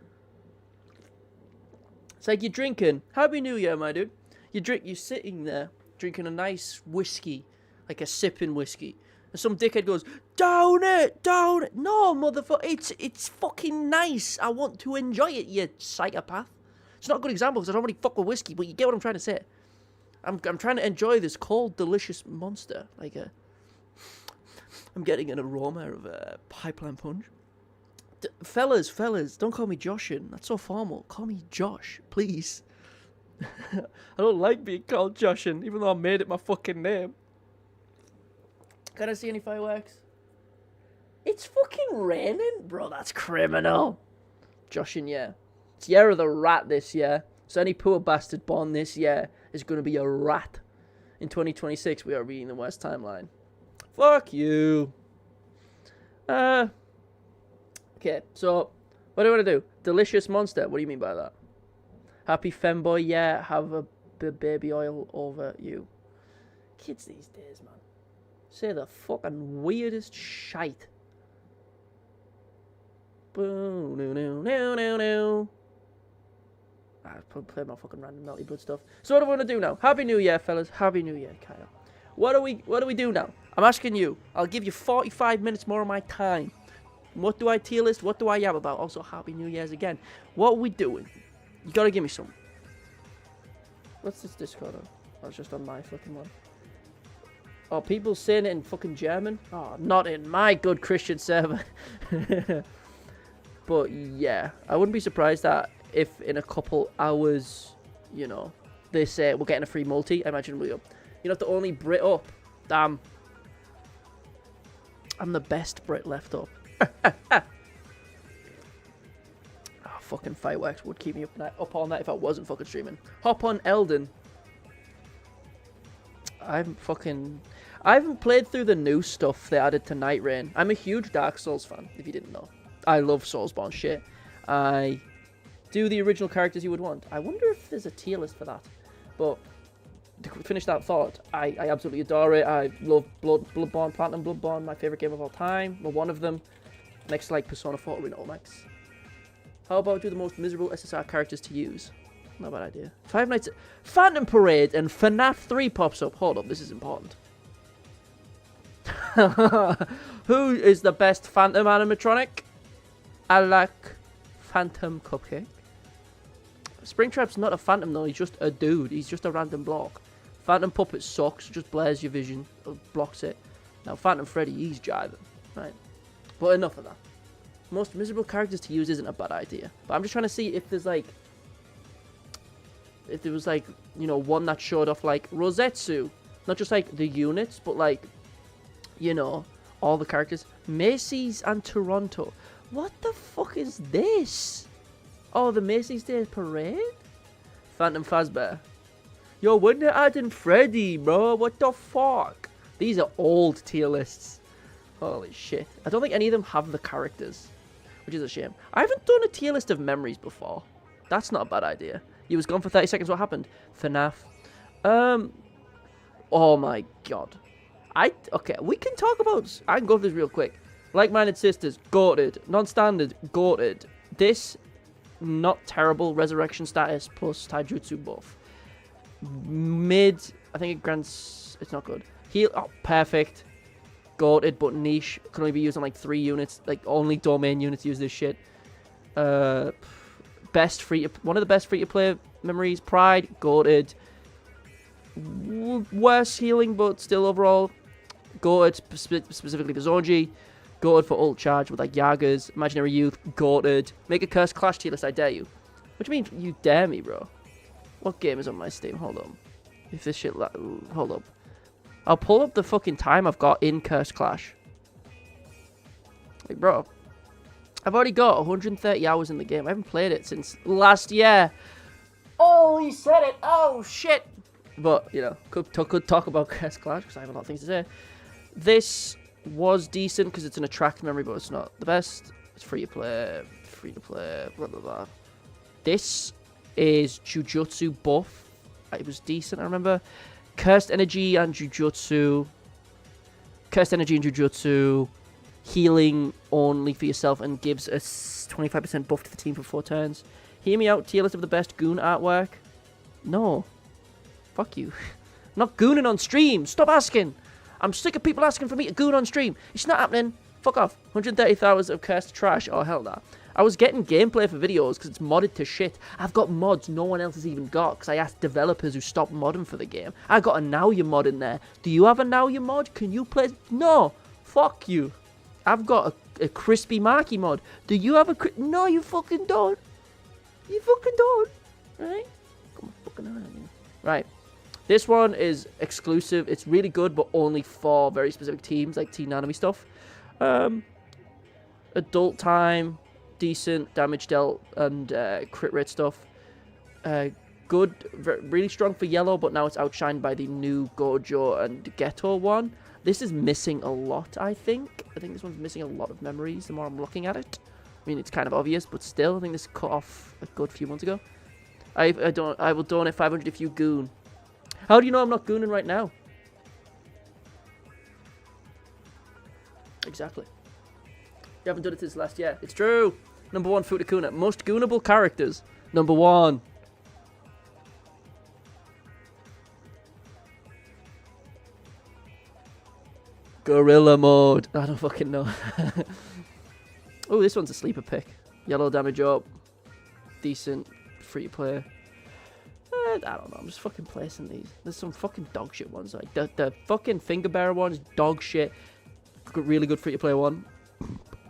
It's like you're drinking... Happy New Year, my dude. You're sitting there, drinking a nice whiskey. Like a sipping whiskey. And some dickhead goes, down it, down it. No, motherfucker, it's fucking nice. I want to enjoy it, you psychopath. It's not a good example because I don't really fuck with whiskey, but you get what I'm trying to say. I'm trying to enjoy this cold, delicious monster. Like I'm getting an aroma of pipeline punch. Fellas, don't call me Joshin. That's so formal. Call me Josh, please. I don't like being called Joshin, even though I made it my fucking name. Can I see any fireworks? It's fucking raining? Bro, that's criminal. Joshin, yeah. It's Year of the Rat this year. So any poor bastard born this year is going to be a rat. In 2026, we are reading the West timeline. Fuck you. Okay, so what do I want to do? Delicious monster. What do you mean by that? Happy femboy, yeah. Have a baby oil over you. Kids these days, man. Say the fucking weirdest shite. Boo, no, no, no, no, no. I played my fucking random Melty Blood stuff. So what do I want to do now? Happy New Year, fellas. Happy New Year, Kyle. What do we do now? I'm asking you. I'll give you 45 minutes more of my time. What do I tier list? What do I yab about? Also, Happy New Year's again. What are we doing? You gotta give me some. What's this Discord on? Oh, it's just on my fucking one. Oh, people saying it in fucking German? Oh, not in my good Christian server. But yeah, I wouldn't be surprised that if in a couple hours, you know, they say we're getting a free multi. I imagine we'll... You're not the only Brit up. Damn. I'm the best Brit left up. Oh, fucking fireworks would keep me up all night if I wasn't fucking streaming. Hop on Elden. I haven't played through the new stuff they added to Night Rain. I'm a huge Dark Souls fan, if you didn't know. I love Soulsborne shit. I do the original characters you would want. I wonder if there's a tier list for that. But to finish that thought, I absolutely adore it. I love Bloodborne, Platinum Bloodborne, my favourite game of all time. Well, one of them. Next to like Persona 4 Original Max. How about do the most miserable SSR characters to use? Not a bad idea. Five Nights at Phantom Parade and FNAF 3 pops up. Hold up, this is important. Who is the best Phantom animatronic? I like Phantom Cupcake. Springtrap's not a Phantom though, he's just a dude. He's just a random block. Phantom Puppet sucks, just blurs your vision, blocks it. Now Phantom Freddy, he's jiving. Right. But enough of that. Most miserable characters to use isn't a bad idea. But I'm just trying to see if there's like... If there was like, you know, one that showed off like Rosetsu. Not just like the units, but like, you know, all the characters. Macy's and Toronto. What the fuck is this? Oh, the Macy's Day Parade? Phantom Fazbear. Yo, when they're adding Freddy, bro, what the fuck? These are old tier lists. Holy shit. I don't think any of them have the characters, which is a shame. I haven't done a tier list of memories before. That's not a bad idea. You was gone for 30 seconds, what happened? FNAF. Oh my god. Okay, we can talk about... I can go through this real quick. Like-Minded Sisters, goated. Non-standard, goated. This, not terrible. Resurrection status plus taijutsu buff. Mid, I think it grants... It's not good. Heal, oh, perfect. Goated, but niche. Can only be used on like 3 units. Like, only domain units use this shit. Best one of the best free-to-play memories. Pride, goated. Worse healing, but still overall goated, specifically for Zonji. Goated for ult charge with like Yagas. Imaginary Youth, goated. Make a Cursed Clash tier list, I dare you. What do you mean, you dare me, bro? What game is on my Steam? Hold on. If this shit... Hold up. I'll pull up the fucking time I've got in Cursed Clash. Like, bro. I've already got 130 hours in the game. I haven't played it since last year. Oh, he said it. Oh, shit. But, you know, could talk about Cursed Clash because I have a lot of things to say. This was decent because it's an attract memory, but it's not the best. It's free to play, blah, blah, blah. This is Jujutsu buff. It was decent, I remember. Cursed Energy and Jujutsu. Cursed Energy and Jujutsu. Healing only for yourself and gives a 25% buff to the team for 4 turns. Hear me out, tier list of the best goon artwork. No. Fuck you. I'm not gooning on stream. Stop asking. I'm sick of people asking for me to goon on stream. It's not happening. Fuck off. 130,000 of cursed trash. Oh, hell nah. I was getting gameplay for videos because it's modded to shit. I've got mods no one else has even got because I asked developers who stopped modding for the game. I got a Now You mod in there. Do you have a Now You mod? Can you play? No. Fuck you. I've got a Crispy Marky mod. Do you have a... No, you fucking don't. You fucking don't. Right? Come on, fucking on. Right. This one is exclusive. It's really good, but only for very specific teams, like Teen Anime stuff. Adult time, decent, damage dealt, and crit rate stuff. Good, really strong for yellow, but now it's outshined by the new Gojo and Ghetto one. This is missing a lot, I think. I think this one's missing a lot of memories the more I'm looking at it. I mean, it's kind of obvious, but still, I think this cut off a good few months ago. I will donate 500 if you goon. How do you know I'm not gooning right now? Exactly. You haven't done it since last year. It's true. Number 1, Futakuna. Most goonable characters. Number 1. Gorilla mode. I don't fucking know. Oh, this one's a sleeper pick. Yellow damage up. Decent. Free to play. I don't know. I'm just fucking placing these. There's some fucking dog shit ones. Like the fucking finger bearer one is dog shit. Really good free to play one.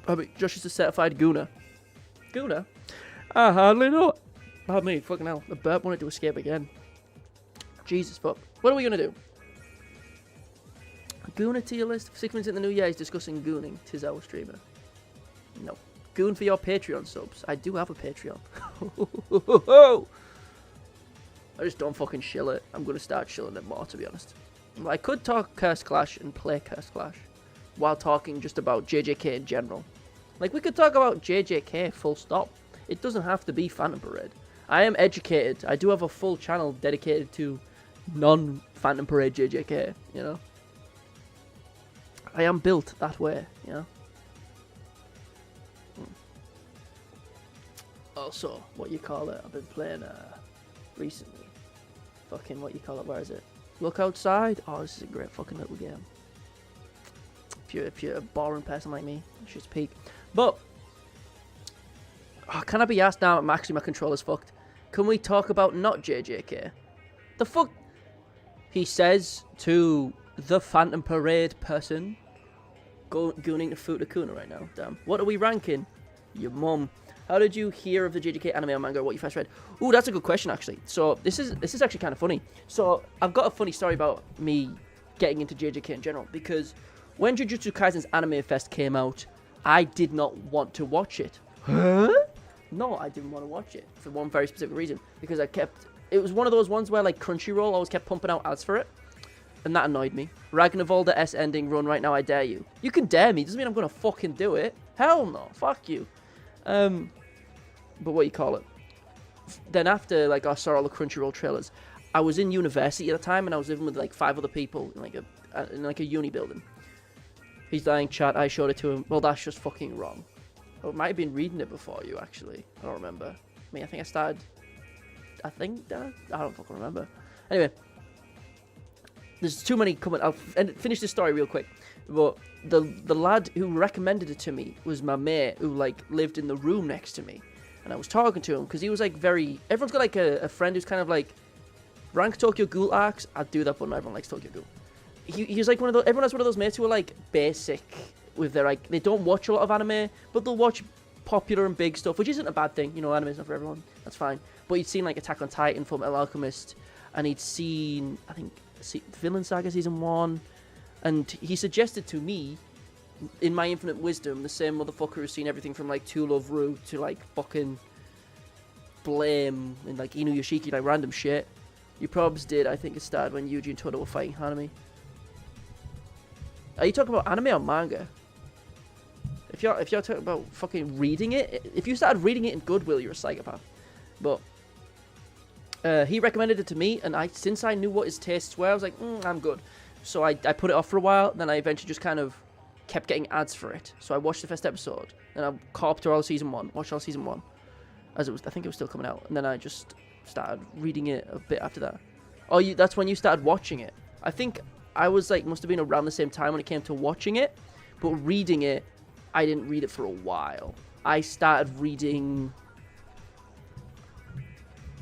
I mean, Josh is a certified gooner. Gooner? I hardly know. Oh, me. Fucking hell. The burp wanted to escape again. Jesus fuck. What are we gonna do? Gooner tier list. 6 minutes in the new year, he's discussing gooning. Tis our streamer. No. Goon for your Patreon subs. I do have a Patreon. I just don't fucking shill it. I'm going to start shilling it more, to be honest. I could talk Curse Clash and play Curse Clash while talking just about JJK in general. Like, we could talk about JJK full stop. It doesn't have to be Phantom Parade. I am educated. I do have a full channel dedicated to non-Phantom Parade JJK, you know? I am built that way, you know? Also, what you call it, I've been playing recently. Fucking, what you call it, where is it? Look Outside. Oh, this is a great fucking little game. If you're a boring person like me, it's just peak. But, oh, can I be asked now? Actually, my controller's fucked. Can we talk about not JJK? The fuck? He says to the Phantom Parade person, gooning to Futakuna right now. Damn. What are we ranking? Your mum. How did you hear of the JJK anime or manga? What you first read? Ooh, that's a good question, actually. So this is actually kind of funny. So I've got a funny story about me getting into JJK in general, because when Jujutsu Kaisen's Anime Fest came out, I did not want to watch it. Huh? No, I didn't want to watch it for one very specific reason. Because it was one of those ones where like Crunchyroll always kept pumping out ads for it. And that annoyed me. Ragnavolda S ending run right now, I dare you. You can dare me, doesn't mean I'm gonna fucking do it. Hell no, fuck you. But what you call it? Then after like I saw all the Crunchyroll trailers, I was in university at the time and I was living with like 5 other people in like a uni building. He's dying, chat. I showed it to him. Well, that's just fucking wrong. I might have been reading it before you, actually. I don't remember. I mean, I think I started... I don't fucking remember. Anyway. There's too many coming... I'll finish this story real quick. But the lad who recommended it to me was my mate who, like, lived in the room next to me. And I was talking to him because he was, like, very... Everyone's got, like, a friend who's kind of, like... Rank Tokyo Ghoul arcs. I'd do that, but not everyone likes Tokyo Ghoul. He was like one of those... Everyone has one of those mates who are, like, basic with their, like... They don't watch a lot of anime, but they'll watch popular and big stuff, which isn't a bad thing. You know, anime's not for everyone. That's fine. But he'd seen, like, Attack on Titan, Fullmetal Alchemist, and he'd seen, I think, Vinland Saga Season 1, and he suggested to me, in my infinite wisdom, the same motherfucker who's seen everything from, like, To Love Ru to, like, fucking Blame and, like, Inuyashiki, like, random shit. You probs did, I think it started when Yuji and Todo were fighting Hanami. Are you talking about anime or manga? If you're talking about fucking reading it, if you started reading it in Goodwill, you're a psychopath. But He recommended it to me, and since I knew what his tastes were, I was like, I'm good. So I put it off for a while, then I eventually just kind of kept getting ads for it. So I watched the first episode, and I caught up to all season 1, watched all season 1, as it was, I think it was still coming out, and then I just started reading it a bit after that. Oh, that's when you started watching it. I think I was like, must have been around the same time when it came to watching it, but reading it, I didn't read it for a while. I started reading...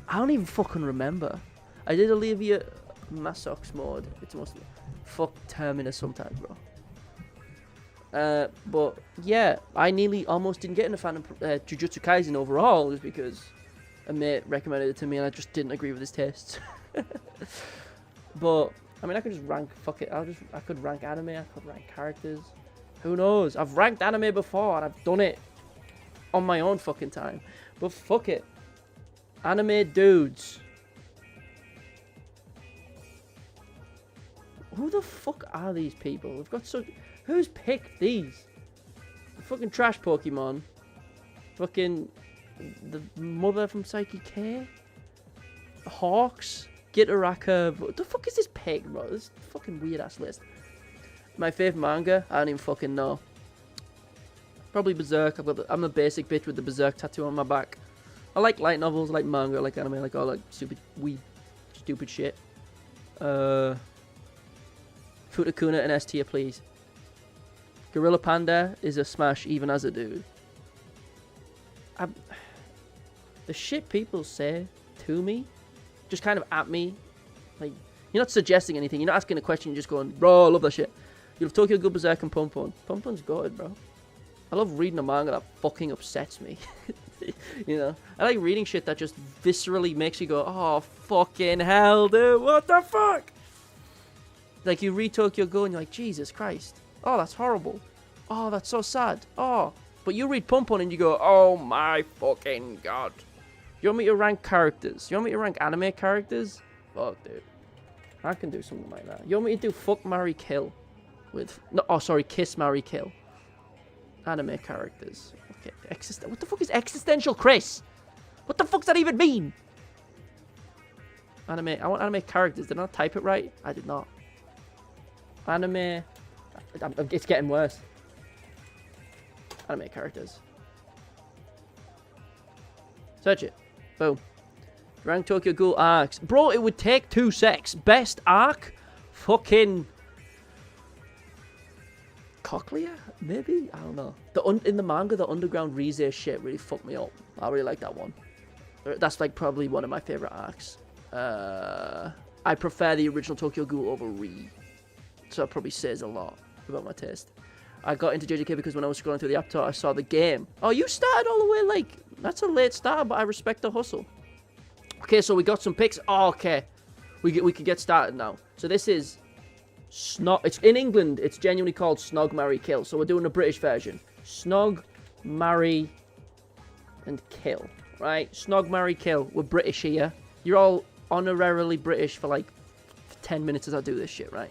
I don't even fucking remember. I did Olivia Massock's mode. It's mostly... Fuck Terminus sometimes, bro. But, yeah, I nearly almost didn't get into fan of Jujutsu Kaisen overall, just because a mate recommended it to me and I just didn't agree with his tastes. But, I mean, I could just rank... Fuck it. I could rank anime, I could rank characters. Who knows? I've ranked anime before and I've done it on my own fucking time. But fuck it. Anime dudes. Who the fuck are these people? We've got so... Who's picked these? The fucking trash Pokemon. Fucking... The mother from Psyche K? Hawks? Gitaraka? What the fuck is this pick, bro? This is a fucking weird ass list. My favourite manga? I don't even fucking know. Probably Berserk. I'm the basic bitch with the Berserk tattoo on my back. I like light novels, I like manga, I like anime, I like all like stupid shit. Futakuna and S tier, please. Gorilla Panda is a smash even as a dude. The shit people say to me, just kind of at me, like, you're not suggesting anything, you're not asking a question, you're just going, bro, I love that shit. You love Tokyo Ghoul, Berserk, and Pon-Pon. Pon-Pon's good, bro. I love reading a manga that fucking upsets me. You know? I like reading shit that just viscerally makes you go, oh, fucking hell, dude, what the fuck? Like, you read Tokyo Ghoul and you're like, Jesus Christ. Oh, that's horrible. Oh, that's so sad. Oh. But you read Pon-Pon and you go, oh my fucking god. You want me to rank characters? You want me to rank anime characters? Fuck, dude. I can do something like that. You want me to do fuck, marry, kill? With... No, oh, sorry, kiss, marry, kill. Anime characters. Okay. What the fuck is existential, Chris? What the fuck does that even mean? Anime. I want anime characters. Did I not type it right? I did not. Anime. It's getting worse. Anime characters. Search it. Boom. Rank Tokyo Ghoul arcs. Bro, it would take 2 secs. Best arc? Fucking... Cochlea? Maybe? I don't know. In the manga, the underground Rize shit really fucked me up. I really like that one. That's like probably one of my favorite arcs. I prefer the original Tokyo Ghoul over Ri. So that probably says a lot about my taste. I got into JJK because when I was scrolling through the App Store, I saw the game. Oh, you started all the way, like... That's a late start, but I respect the hustle. Okay, so we got some picks. Oh, okay. We could get started now. So this is... It's in England, it's genuinely called Snog, Marry, Kill. So we're doing a British version. Snog, marry, and kill. Right? Snog, marry, kill. We're British here. You're all honorarily British for like 10 minutes as I do this shit, right?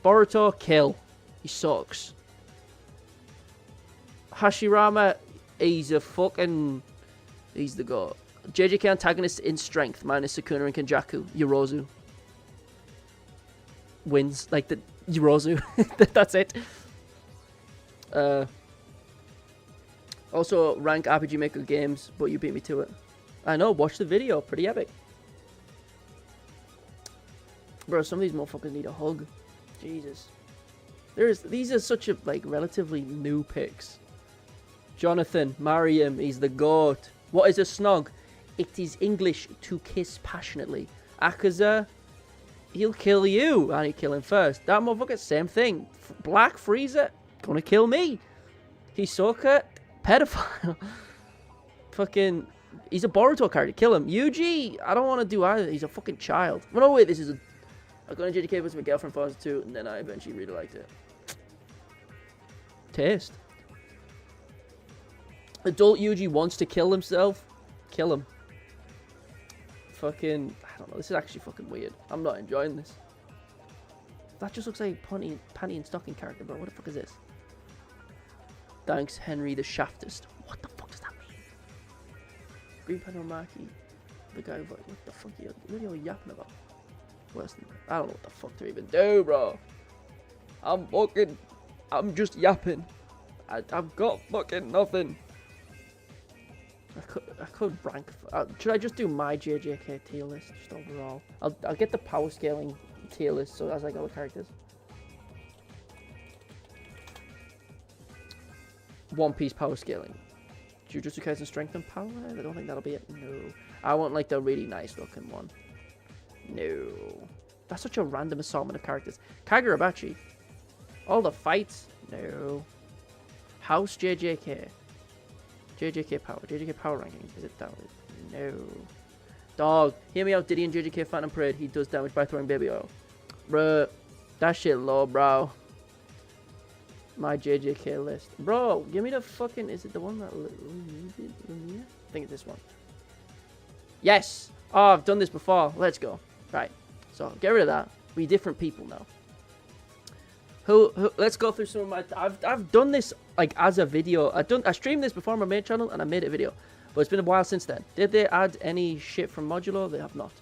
Boruto, kill. He sucks. Hashirama, he's a fucking... He's the goat. JJK antagonist in strength, minus Sukuna and Kenjaku. Yorozu. Wins. Like, the Yorozu. That's it. Also, rank RPG Maker games, but you beat me to it. I know, watch the video. Pretty epic. Bro, some of these motherfuckers need a hug. Jesus. These are such a, like, relatively new picks. Jonathan, marry him. He's the goat. What is a snog? It is English to kiss passionately. Akaza, he'll kill you. And he'll kill him first. That motherfucker, same thing. Black Frieza, gonna kill me. Hisoka, pedophile. Fucking, he's a Boruto character. Kill him. Yuji, I don't want to do either. He's a fucking child. Well, no, wait, this is a... I got into JJK with my girlfriend for 2, and then I eventually really liked it. Taste. Adult Yuji wants to kill himself. Kill him. Fucking... I don't know. This is actually fucking weird. I'm not enjoying this. That just looks like a panty and stocking character, bro. What the fuck is this? Thanks, Henry the Shaftist. What the fuck does that mean? Green Panomaki. The guy was like, what the fuck are you yapping about? Weston, I don't know what the fuck to even do, bro. I'm just yapping. I've got fucking nothing. I could rank. Should I just do my JJK tier list just overall? I'll get the power scaling tier list so as I go with characters. One Piece power scaling. Jujutsu Kaisen strength and power? I don't think that'll be it. No. I want like the really nice looking one. No. That's such a random assortment of characters. Kagurabachi. All the fights? No. House JJK. JJK power ranking. Is it down? No. Dog. Hear me out, Diddy and JJK Phantom Parade. He does damage by throwing baby oil. Bruh. That shit low, bro. My JJK list. Bro, give me the fucking... Is it the one that... I think it's this one. Yes! Oh, I've done this before. Let's go. Right. So, get rid of that. We different people now. Who let's go through some of my... I've done this, like, as a video. I streamed this before on my main channel, and I made it a video. But it's been a while since then. Did they add any shit from Modulo? They have not.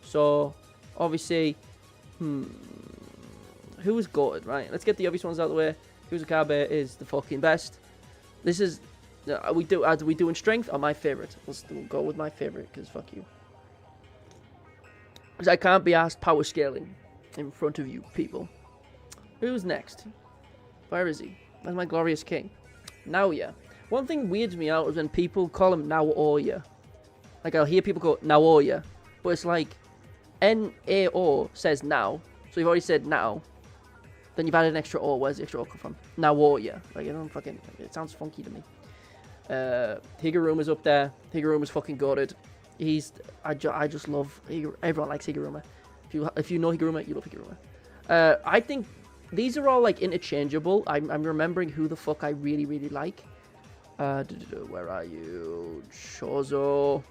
So, obviously... Who was GOATED, right? Let's get the obvious ones out of the way. Kusakabe is the fucking best. This is... are we doing strength or my favorite? We'll go with my favorite, because fuck you. Because I can't be asked power scaling in front of you people. Who's next? Where is he? That's my glorious king. Naoya. One thing weirds me out is when people call him Naoya. Like, I'll hear people go Naoya. But it's like, N-A-O says now. So you've already said now. Then you've added an extra O. Where's the extra O come from? Naoya. Like, I don't fucking... It sounds funky to me. Higuruma's up there. Higuruma's fucking goated. I just love... Everyone likes Higuruma. If you know Higuruma, you love Higuruma. I think these are all, like, interchangeable. I'm remembering who the fuck I really, really like. Where are you? Chozo.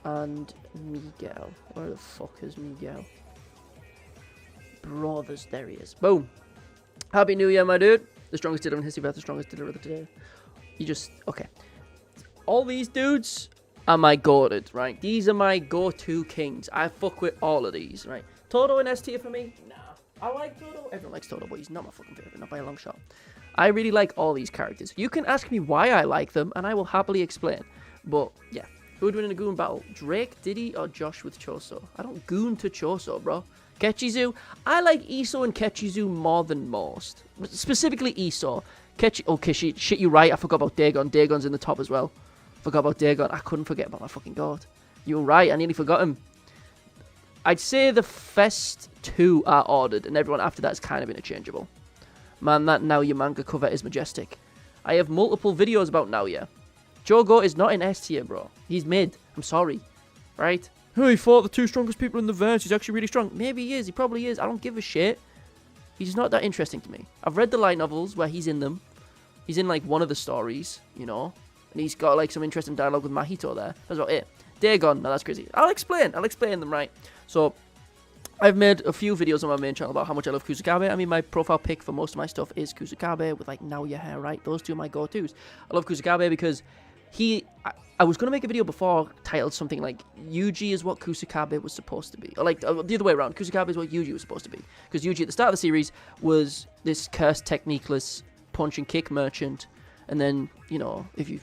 And Miguel. Where the fuck is Miguel? Brothers, there he is. Boom. Happy New Year, my dude. The strongest hitter in history, about the strongest hitter of the today. You just... Okay. All these dudes are my goated, right? These are my go-to kings. I fuck with all of these, right? Todo in S tier for me? Nah. I like Todo. Everyone likes Todo, but he's not my fucking favorite. Not by a long shot. I really like all these characters. You can ask me why I like them, and I will happily explain. But, yeah. Who would win in a goon battle? Drake, Diddy, or Josh with Choso? I don't goon to Choso, bro. Kechizu? I like Iso and Kechizu more than most. Specifically Iso. Okay, shit, you right. I forgot about Dagon. Dagon's in the top as well. Forgot about Dagon. I couldn't forget about my fucking god. You were right. I nearly forgot him. I'd say the first two are ordered, and everyone after that is kind of interchangeable. Man, that Naoya manga cover is majestic. I have multiple videos about Naoya. Jogo is not in S tier, bro. He's mid. I'm sorry. Right? Oh, he fought the two strongest people in the verse. He's actually really strong. Maybe he is. He probably is. I don't give a shit. He's not that interesting to me. I've read the light novels where he's in them. He's in, like, one of the stories, you know. And he's got, like, some interesting dialogue with Mahito there. That's about it. Dagon. No, that's crazy. I'll explain them, right? So, I've made a few videos on my main channel about how much I love Kusakabe. I mean, my profile pic for most of my stuff is Kusakabe with, like, Naoya hair, right? Those two are my go-tos. I love Kusakabe because I was going to make a video before titled something like Yuji is what Kusakabe was supposed to be. Or like the other way around. Kusakabe is what Yuji was supposed to be. Because Yuji at the start of the series was this cursed techniqueless punch and kick merchant. And then, you know, if you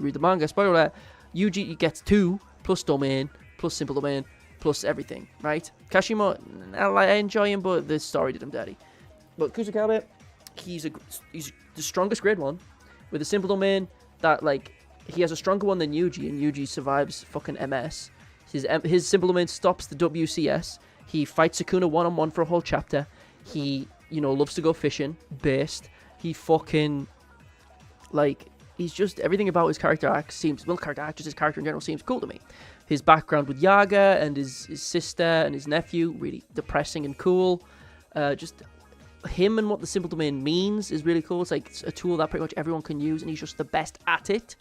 read the manga, spoiler alert, Yuji gets 2 plus domain, plus simple domain, plus everything, right? Kashimo, I enjoy him, but the story did him dirty. But Kusakabe, he's the strongest grade 1 with a simple domain that, like, he has a stronger one than Yuji, and Yuji survives fucking MS. His simple domain stops the WCS. He fights Sukuna one-on-one for a whole chapter. He, you know, loves to go fishing, based. He fucking, like, he's just, everything about his character arc seems, well, character arc, just his character in general seems cool to me. His background with Yaga and his sister and his nephew, really depressing and cool. Just him and what the simple domain means is really cool. It's like a tool that pretty much everyone can use, and he's just the best at it.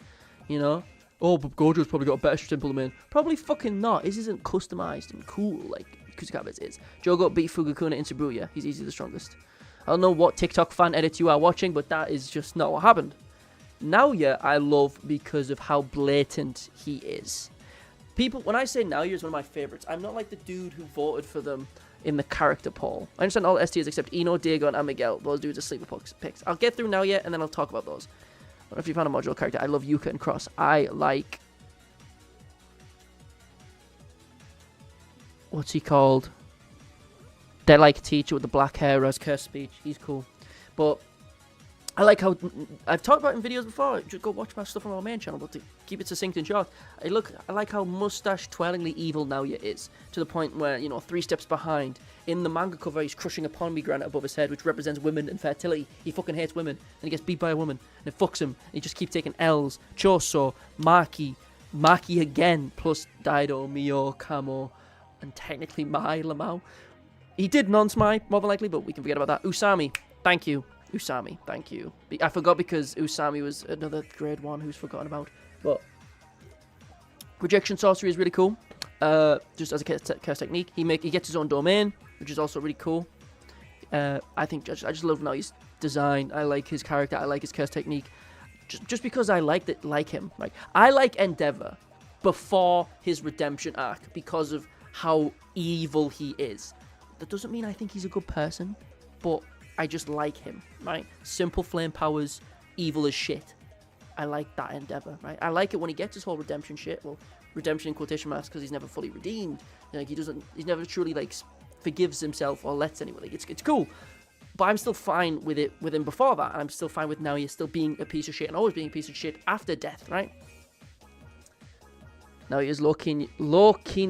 You know? Oh, but Gojo's probably got a better simple domain. Probably fucking not. His isn't customized and cool like Kusakabe's is. Jogo beat Fugakuna in Shibuya. He's easily the strongest. I don't know what TikTok fan edit you are watching, but that is just not what happened. Naoya I love because of how blatant he is. People, when I say Naoya is one of my favorites, I'm not like the dude who voted for them in the character poll. I understand all STs except Ino, Dagon, and Miguel. Those dudes are sleeper picks. I'll get through Naoya, and then I'll talk about those. I don't know if you found a modular character. I love Yuka and Cross. I like... What's he called? They're like teacher with the black hair who has cursed speech. He's cool. But I like how... I've talked about it in videos before. Just go watch my stuff on my main channel. But to keep it succinct and short, I like how mustache twirlingly evil Naoya is. To the point where, 3 steps behind. In the manga cover, he's crushing a pomegranate above his head, which represents women and fertility. He fucking hates women. And he gets beat by a woman. And it fucks him. And he just keeps taking L's. Choso, Maki again. Plus Daido, Mio, Kamo, and technically Mai Lamau. He did non-Smai, more than likely, but we can forget about that. Usami, thank you. Usami, thank you. I forgot because Usami was another grade 1 who's forgotten about. But Rejection Sorcery is really cool. Just as a curse technique. He gets his own domain, which is also really cool. I just love Naoya's design. I like his character. I like his curse technique. Just because I like him. Right? I like Endeavor before his redemption arc because of how evil he is. That doesn't mean I think he's a good person, but I just like him, right? Simple flame powers, evil as shit. I like that Endeavor, right? I like it when he gets his whole redemption shit. Well, redemption in quotation marks because he's never fully redeemed. He's never truly forgives himself or lets anyone. It's cool, but I'm still fine with him before that, and I'm still fine with now he's still being a piece of shit and always being a piece of shit after death, right? Now he is low keen.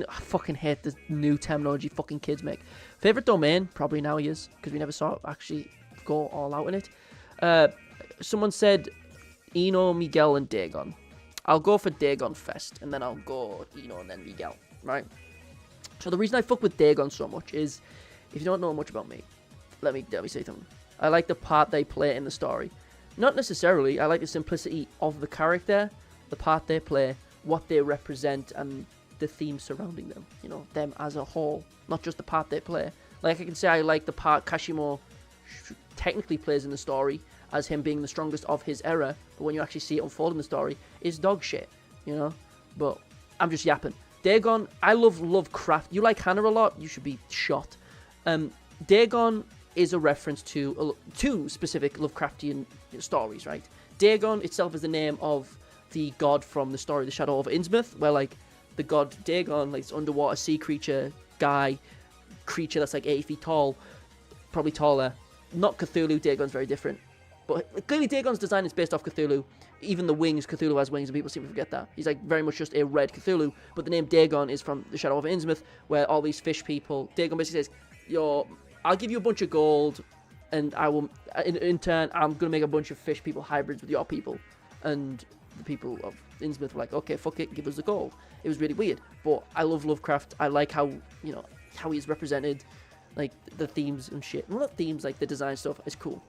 I fucking hate the new terminology fucking kids make. Favorite domain? Probably now he is, because we never saw it actually go all out in it. Someone said Ino, Miguel, and Dagon. I'll go for Dagon first, and then I'll go Ino and then Miguel, right? So the reason I fuck with Dagon so much is, if you don't know much about me, let me say something. I like the part they play in the story. Not necessarily, I like the simplicity of the character, the part they play, what they represent, and the theme surrounding them. Them as a whole, not just the part they play. Like, I can say I like the part Kashimo technically plays in the story as him being the strongest of his era, but when you actually see it unfold in the story, it's dog shit, But I'm just yapping. Dagon, I love Lovecraft. You like Hannah a lot, you should be shot. Dagon is a reference to two specific Lovecraftian stories, right? Dagon itself is the name of the god from the story The Shadow of Innsmouth, where the god Dagon, this underwater sea creature that's 80 feet tall, probably taller. Not Cthulhu. Dagon's very different, but clearly Dagon's design is based off Cthulhu. Even the wings, Cthulhu has wings, and people seem to forget that. He's very much just a red Cthulhu, but the name Dagon is from The Shadow of Innsmouth, where all these fish people, Dagon basically says, I'll give you a bunch of gold, and I will, in turn, I'm going to make a bunch of fish people hybrids with your people. And the people of Innsmouth were like, okay, fuck it, give us the gold. It was really weird, but I love Lovecraft. I like how, how he's represented, the themes and shit. Well, not themes, the design stuff is cool.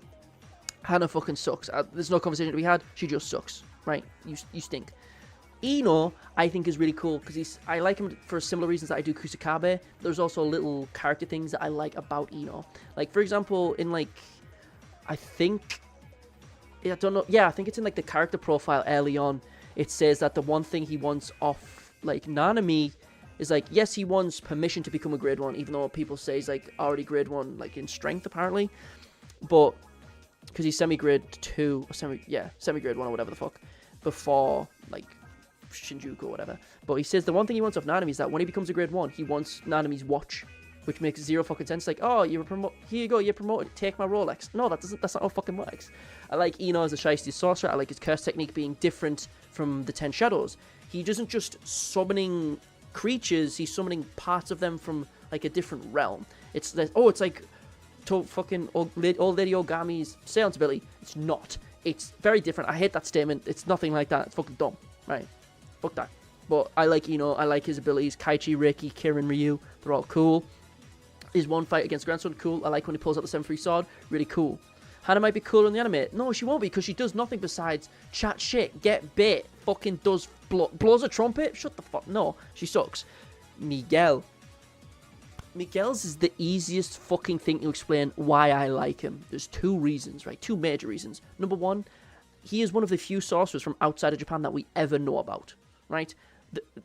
Hannah fucking sucks. There's no conversation to be had. She just sucks, right? You stink. Ino, I think, is really cool because I like him for similar reasons that I do Kusakabe. There's also little character things that I like about Ino. For example, in I think it's in the character profile early on. It says that the one thing he wants off Nanami is yes, he wants permission to become a grade 1, even though people say he's already grade 1 in strength apparently, but because he's semi-grade 2 or semi-grade 1 or whatever the fuck before Shinjuku or whatever. But he says the one thing he wants off Nanami is that when he becomes a grade 1, he wants Nanami's watch, which makes zero fucking sense. Oh, here you go, you're promoted, take my Rolex. No, that's not how it fucking works. I like Ino as a shiesty sorcerer. I like his curse technique being different from the 10 Shadows. He doesn't just summoning creatures, he's summoning parts of them from a different realm. It's to fucking old lady Ogami's seance ability. It's not. It's very different. I hate that statement. It's nothing like that. It's fucking dumb. Right? Fuck that. But I like Ino. I like his abilities. Kaichi, Reiki, Kirin, Ryu. They're all cool. His one fight against Grandson, cool. I like when he pulls out the 7-3 sword. Really cool. Hannah might be cooler in the anime. No, she won't be, because she does nothing besides chat shit, get bit, fucking does blows a trumpet. Shut the fuck. No, she sucks. Miguel's is the easiest fucking thing to explain why I like him. There's 2 reasons, right? 2 major reasons. Number 1, he is one of the few sorcerers from outside of Japan that we ever know about, right?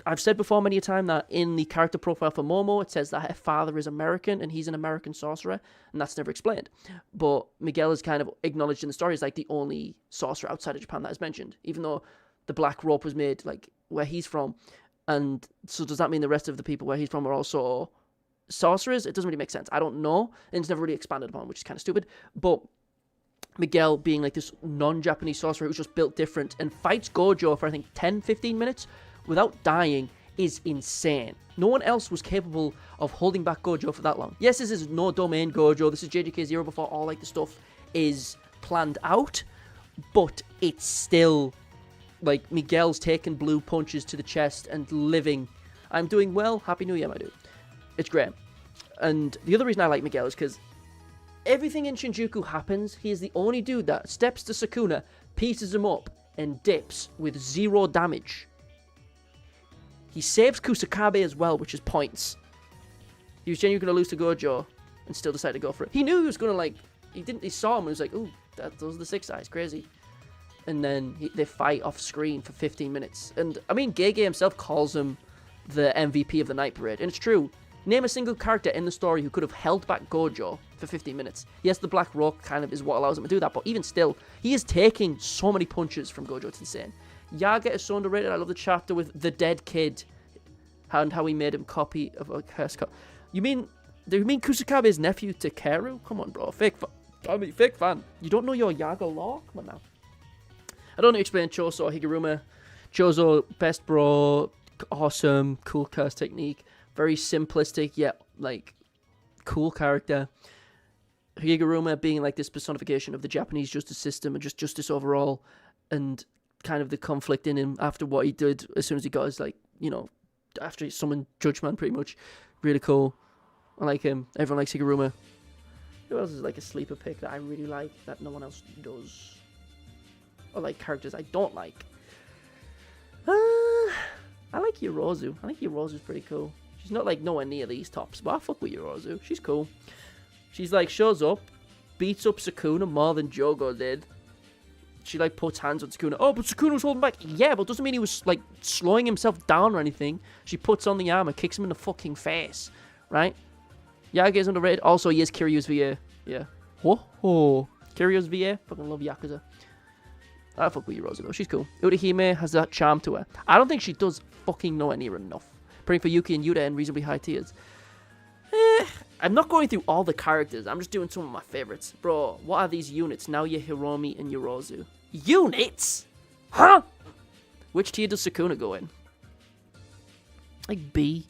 I've said before many a time that in the character profile for Momo, it says that her father is American and he's an American sorcerer, and that's never explained. But Miguel is kind of acknowledged in the story as like the only sorcerer outside of Japan that is mentioned, even though the black rope was made like where he's from. And so does that mean the rest of the people where he's from are also sorcerers? It doesn't really make sense. I don't know, and it's never really expanded upon, which is kind of stupid. But Miguel being like this non-Japanese sorcerer who's just built different and fights Gojo for I think 10-15 minutes without dying is insane. No one else was capable of holding back Gojo for that long. Yes, this is no domain Gojo. This is JJK 0 before all like the stuff is planned out, but it's still like Miguel's taking blue punches to the chest and living. I'm doing well. Happy New Year, my dude. It's great. And the other reason I like Miguel is because everything in Shinjuku happens. He is the only dude that steps to Sukuna, pieces him up, and dips with 0 damage. He saves Kusakabe as well, which is points. He was genuinely going to lose to Gojo and still decided to go for it. He knew he was going to, like, he saw him and was like, ooh, those are the 6 eyes, crazy. And then they fight off screen for 15 minutes. And, I mean, Gege himself calls him the MVP of the Night Parade. And it's true. Name a single character in the story who could have held back Gojo for 15 minutes. Yes, the Black Rock kind of is what allows him to do that, but even still, he is taking so many punches from Gojo. It's insane. Yaga is so underrated. I love the chapter with the dead kid and how he made him copy of a curse card. Do you mean Kusakabe's nephew Takeru? Come on, bro. Fake fan. You don't know your Yaga lore? Come on now. I don't need to explain Choso or Higuruma. Choso, best bro, awesome, cool curse technique. Very simplistic, yet, like, cool character. Higuruma being, like, this personification of the Japanese justice system and just justice overall. And kind of the conflict in him after what he did as soon as he got his, like, you know, after he summoned Judgment, pretty much. Really cool. I like him. Everyone likes Higuruma. Who else is, like, a sleeper pick that I really like that no one else does? Or, like, characters I don't like. I like Yorozu. I think Yorozu's pretty cool. She's not, like, nowhere near these tops, but I fuck with Yorozu. She's cool. She's, like, shows up, beats up Sukuna more than Jogo did. She, like, puts hands on Sukuna. Oh, but Sukuna was holding back. Yeah, but doesn't mean he was, like, slowing himself down or anything. She puts on the armor, kicks him in the fucking face, right? Yaga is underrated. Also, he is Kiryu's VA. Yeah. Whoa. Kiryu's VA. Fucking love Yakuza. I fuck with Yorozu, though. She's cool. Urahime has that charm to her. I don't think she does fucking nowhere near enough. Praying for Yuki and Yuta in reasonably high tiers. I'm not going through all the characters. I'm just doing some of my favorites. Bro, what are these units? Naoya, Hiromi, and Yorozu. Units? Huh? Which tier does Sukuna go in? Like B.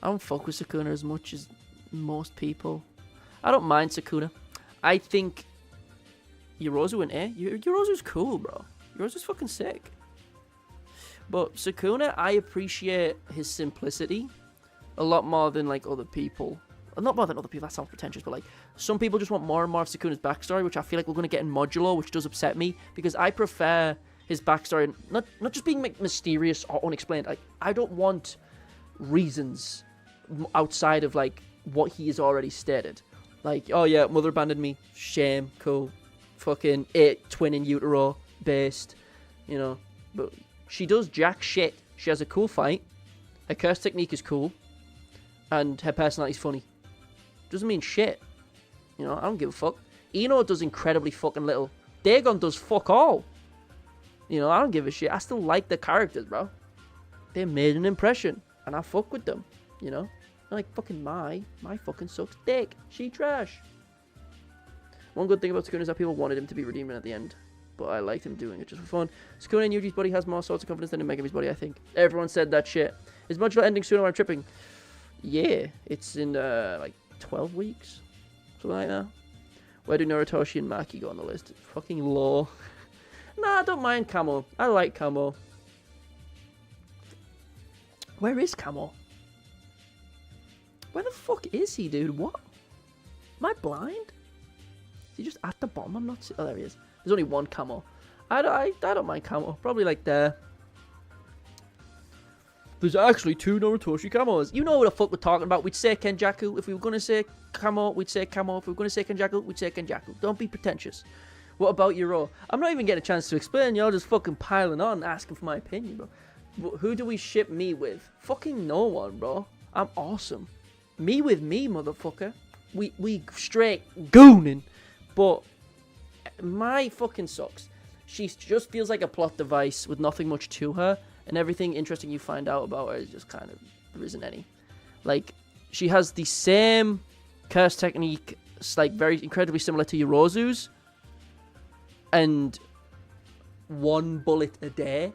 I don't fuck with Sukuna as much as most people. I don't mind Sukuna. I think Yorozu in A. Yorozu's cool, bro. Yorozu's fucking sick. But Sukuna, I appreciate his simplicity a lot more than, like, other people. Not more than other people, that sounds pretentious, but, like, some people just want more and more of Sukuna's backstory, which I feel like we're going to get in Modulo, which does upset me, because I prefer his backstory, not just being, like, mysterious or unexplained. Like, I don't want reasons outside of, like, what he has already stated. Like, oh yeah, mother abandoned me, shame, cool. Fucking twin in utero, based, you know. But she does jack shit. She has a cool fight. Her curse technique is cool. And her personality's funny. Doesn't mean shit. You know, I don't give a fuck. Ino does incredibly fucking little. Dagon does fuck all. You know, I don't give a shit. I still like the characters, bro. They made an impression. And I fuck with them. You know? Like, fucking my fucking sucks dick. She trash. One good thing about Sukuna is that people wanted him to be redeeming at the end. But I liked him doing it just for fun. Sukuna in Yuji's body has more sorts of confidence than in Megami's body, I think. Everyone said that shit. Is Modulo ending sooner or I'm tripping? Yeah. It's in, like, 12 weeks. Something like that. Where do Narutoshi and Maki go on the list? Fucking low. Nah, I don't mind Camo. I like Camo. Where is Camo? Where the fuck is he, dude? What? Am I blind? Is he just at the bottom? I'm not... Oh, there he is. There's only one Camo. I don't mind Camo. Probably like there. There's actually 2 Narutoshi Camos. You know what the fuck we're talking about. We'd say Kenjaku. If we were going to say Camo, we'd say Camo. If we were going to say Kenjaku, we'd say Kenjaku. Don't be pretentious. What about Yoro? I'm not even getting a chance to explain. Y'all just fucking piling on, asking for my opinion, bro. Who do we ship me with? Fucking no one, bro. I'm awesome. Me with me, motherfucker. We straight gooning. But my fucking sucks. She just feels like a plot device with nothing much to her, and everything interesting you find out about her is just kind of, there isn't any. Like, she has the same curse technique, it's like very incredibly similar to Yorozu's, and 1 bullet a day.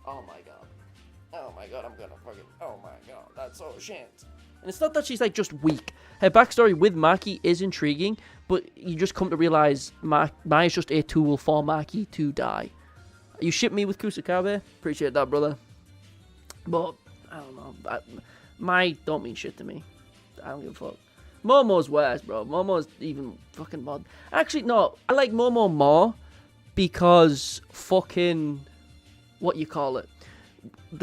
Oh my god. Oh my god, I'm gonna fucking, oh my god, that's so shit. And it's not that she's like just weak. Her backstory with Maki is intriguing, but you just come to realize Mai is just a tool for Maki to die. You ship me with Kusakabe? Appreciate that, brother. But, I don't know. Mai don't mean shit to me. I don't give a fuck. Momo's worse, bro. Momo's even fucking mod. Actually, no. I like Momo more because fucking, what you call it?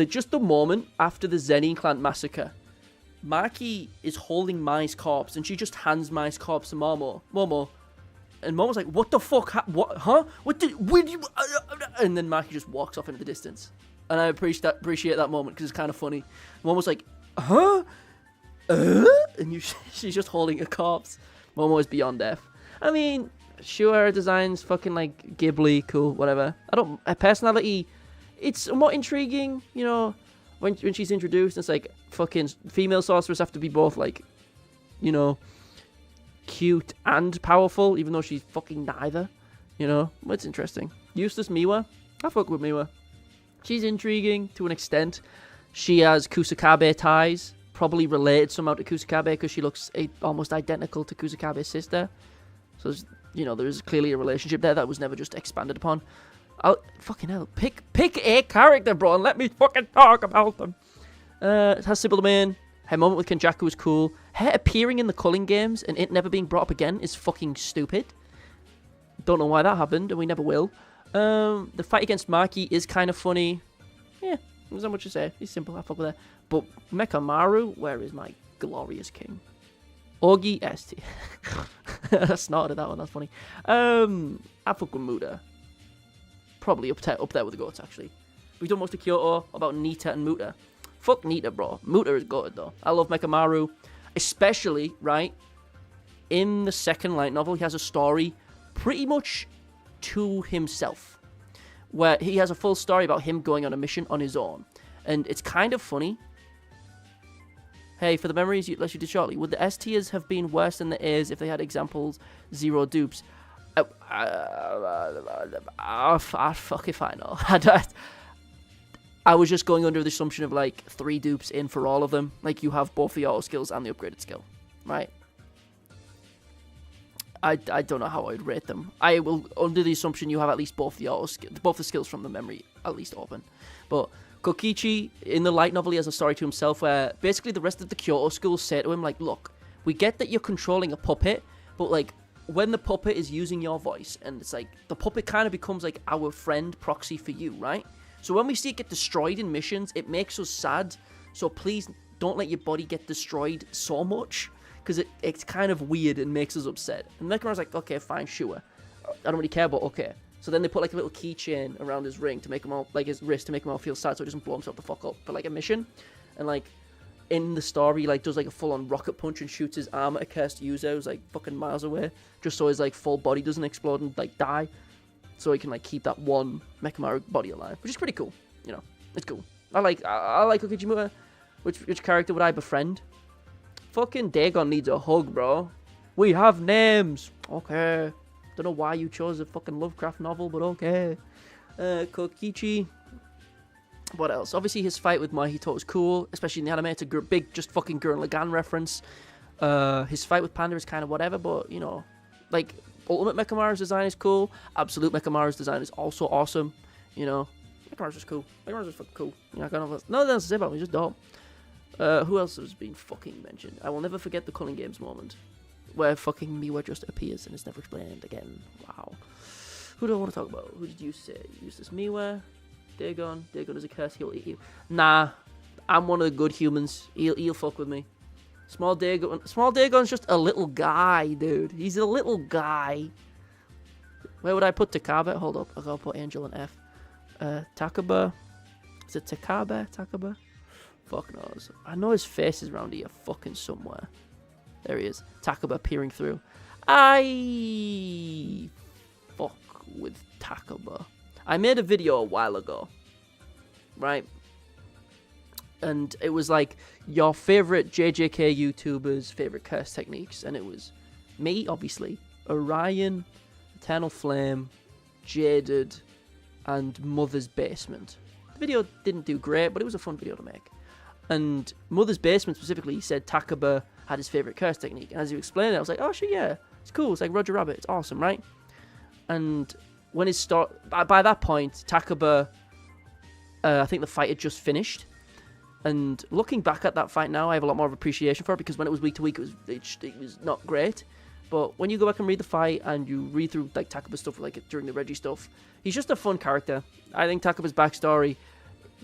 Just the moment after the Zenin clan massacre, Maki is holding Mai's corpse, and she just hands Mai's corpse to Momo. And Momo's like, what the fuck? What? Huh? What did you... And then Maki just walks off into the distance. And I appreciate that moment, because it's kind of funny. Momo's like, huh? And she's just holding a corpse. Momo is beyond death. I mean, sure, her design's fucking, like, Ghibli, cool, whatever. Her personality, it's somewhat intriguing, you know, when she's introduced. It's like, fucking female sorcerers have to be both, like, you know, cute and powerful, even though she's fucking neither, you know. It's interesting. Eustace Miwa, I fuck with Miwa. She's intriguing to an extent. She has Kusakabe ties, probably related somehow to Kusakabe because she looks almost identical to Kusakabe's sister. So, you know, there is clearly a relationship there that was never just expanded upon. Fucking hell, pick a character, bro, and let me fucking talk about them. It has simple domain. Her moment with Kenjaku is cool. Her appearing in the Culling games and it never being brought up again is fucking stupid. Don't know why that happened, and we never will. The fight against Maki is kind of funny. Yeah, there's not much to say. He's simple, I fuck with her. But Mekamaru, where is my glorious king? Ogi ST. I snorted that one, that's funny. I fuck with Muta. Probably up there with the goats, actually. We've done most of Kyoto about Nita and Muta. Fuck Nita, bro. Muta is goated, though. I love Mekamaru. Especially, right, in the second light novel, he has a story pretty much to himself, where he has a full story about him going on a mission on his own. And it's kind of funny. Hey, for the memories you did shortly, would the S tiers have been worse than the A's if they had examples 0 dupes? Fuck if I know. I was just going under the assumption of like 3 dupes in for all of them. Like you have both the auto skills and the upgraded skill, right? I don't know how I'd rate them. I will under the assumption you have at least both the skills from the memory at least open. But Kokichi in the light novel he has a story to himself where basically the rest of the Kyoto schools say to him like, look, we get that you're controlling a puppet, but like when the puppet is using your voice and it's like the puppet kind of becomes like our friend proxy for you, right? So when we see it get destroyed in missions, it makes us sad. So please don't let your body get destroyed so much, because it's kind of weird and makes us upset. And Mekamaru's like, okay, fine, sure. I don't really care, but okay. So then they put like a little keychain around his ring to make him all, like his wrist to make him all feel sad so he doesn't blow himself the fuck up for like a mission. And like in the story, he like does like a full-on rocket punch and shoots his arm at a cursed user who's like fucking miles away, just so his like full body doesn't explode and like die. So he can like keep that one Mekamaru body alive, which is pretty cool. You know, it's cool. I like Kokichimuta. Which character would I befriend? Fucking Dagon needs a hug, bro. We have names. Okay. Don't know why you chose a fucking Lovecraft novel, but okay. Kokichi. What else? Obviously his fight with Mahito was cool, especially in the anime. It's a big, just fucking Gurren Lagann reference. His fight with Panda is kind of whatever, but you know, like. Ultimate Mekamaru's design is cool. Absolute Mekamaru's design is also awesome. You know, Mekamaru's just cool. Mekamaru's just fucking cool. You know, I got nothing else to say about him. He's just dope. Who else has been fucking mentioned? I will never forget the Culling Games moment where fucking Miwa just appears and is never explained again. Wow. Who do I want to talk about? Who did you say? Eustace Miwa? Dagon? Dagon is a curse. He'll eat you. Nah. I'm one of the good humans. He'll fuck with me. Small Dagon's just a little guy, dude. He's a little guy. Where would I put Takabe? Hold up, I gotta put Angel and F. Takaba. Is it Takaba? Fuck knows. I know his face is around here fucking somewhere. There he is. Takaba peering through. I fuck with Takaba. I made a video a while ago, right? And it was like your favorite JJK YouTubers' favorite curse techniques, and it was me, obviously, Orion, Eternal Flame, Jaded, and Mother's Basement. The video didn't do great, but it was a fun video to make. And Mother's Basement specifically said Takaba had his favorite curse technique, and as you explained it, I was like, oh shit, yeah, it's cool. It's like Roger Rabbit. It's awesome, right? And when his by that point, Takaba, I think the fight had just finished. And looking back at that fight now, I have a lot more of appreciation for it, because when it was week to week, it was not great. But when you go back and read the fight and you read through like Takaba's stuff, like during the Reggie stuff, he's just a fun character. I think Takaba's backstory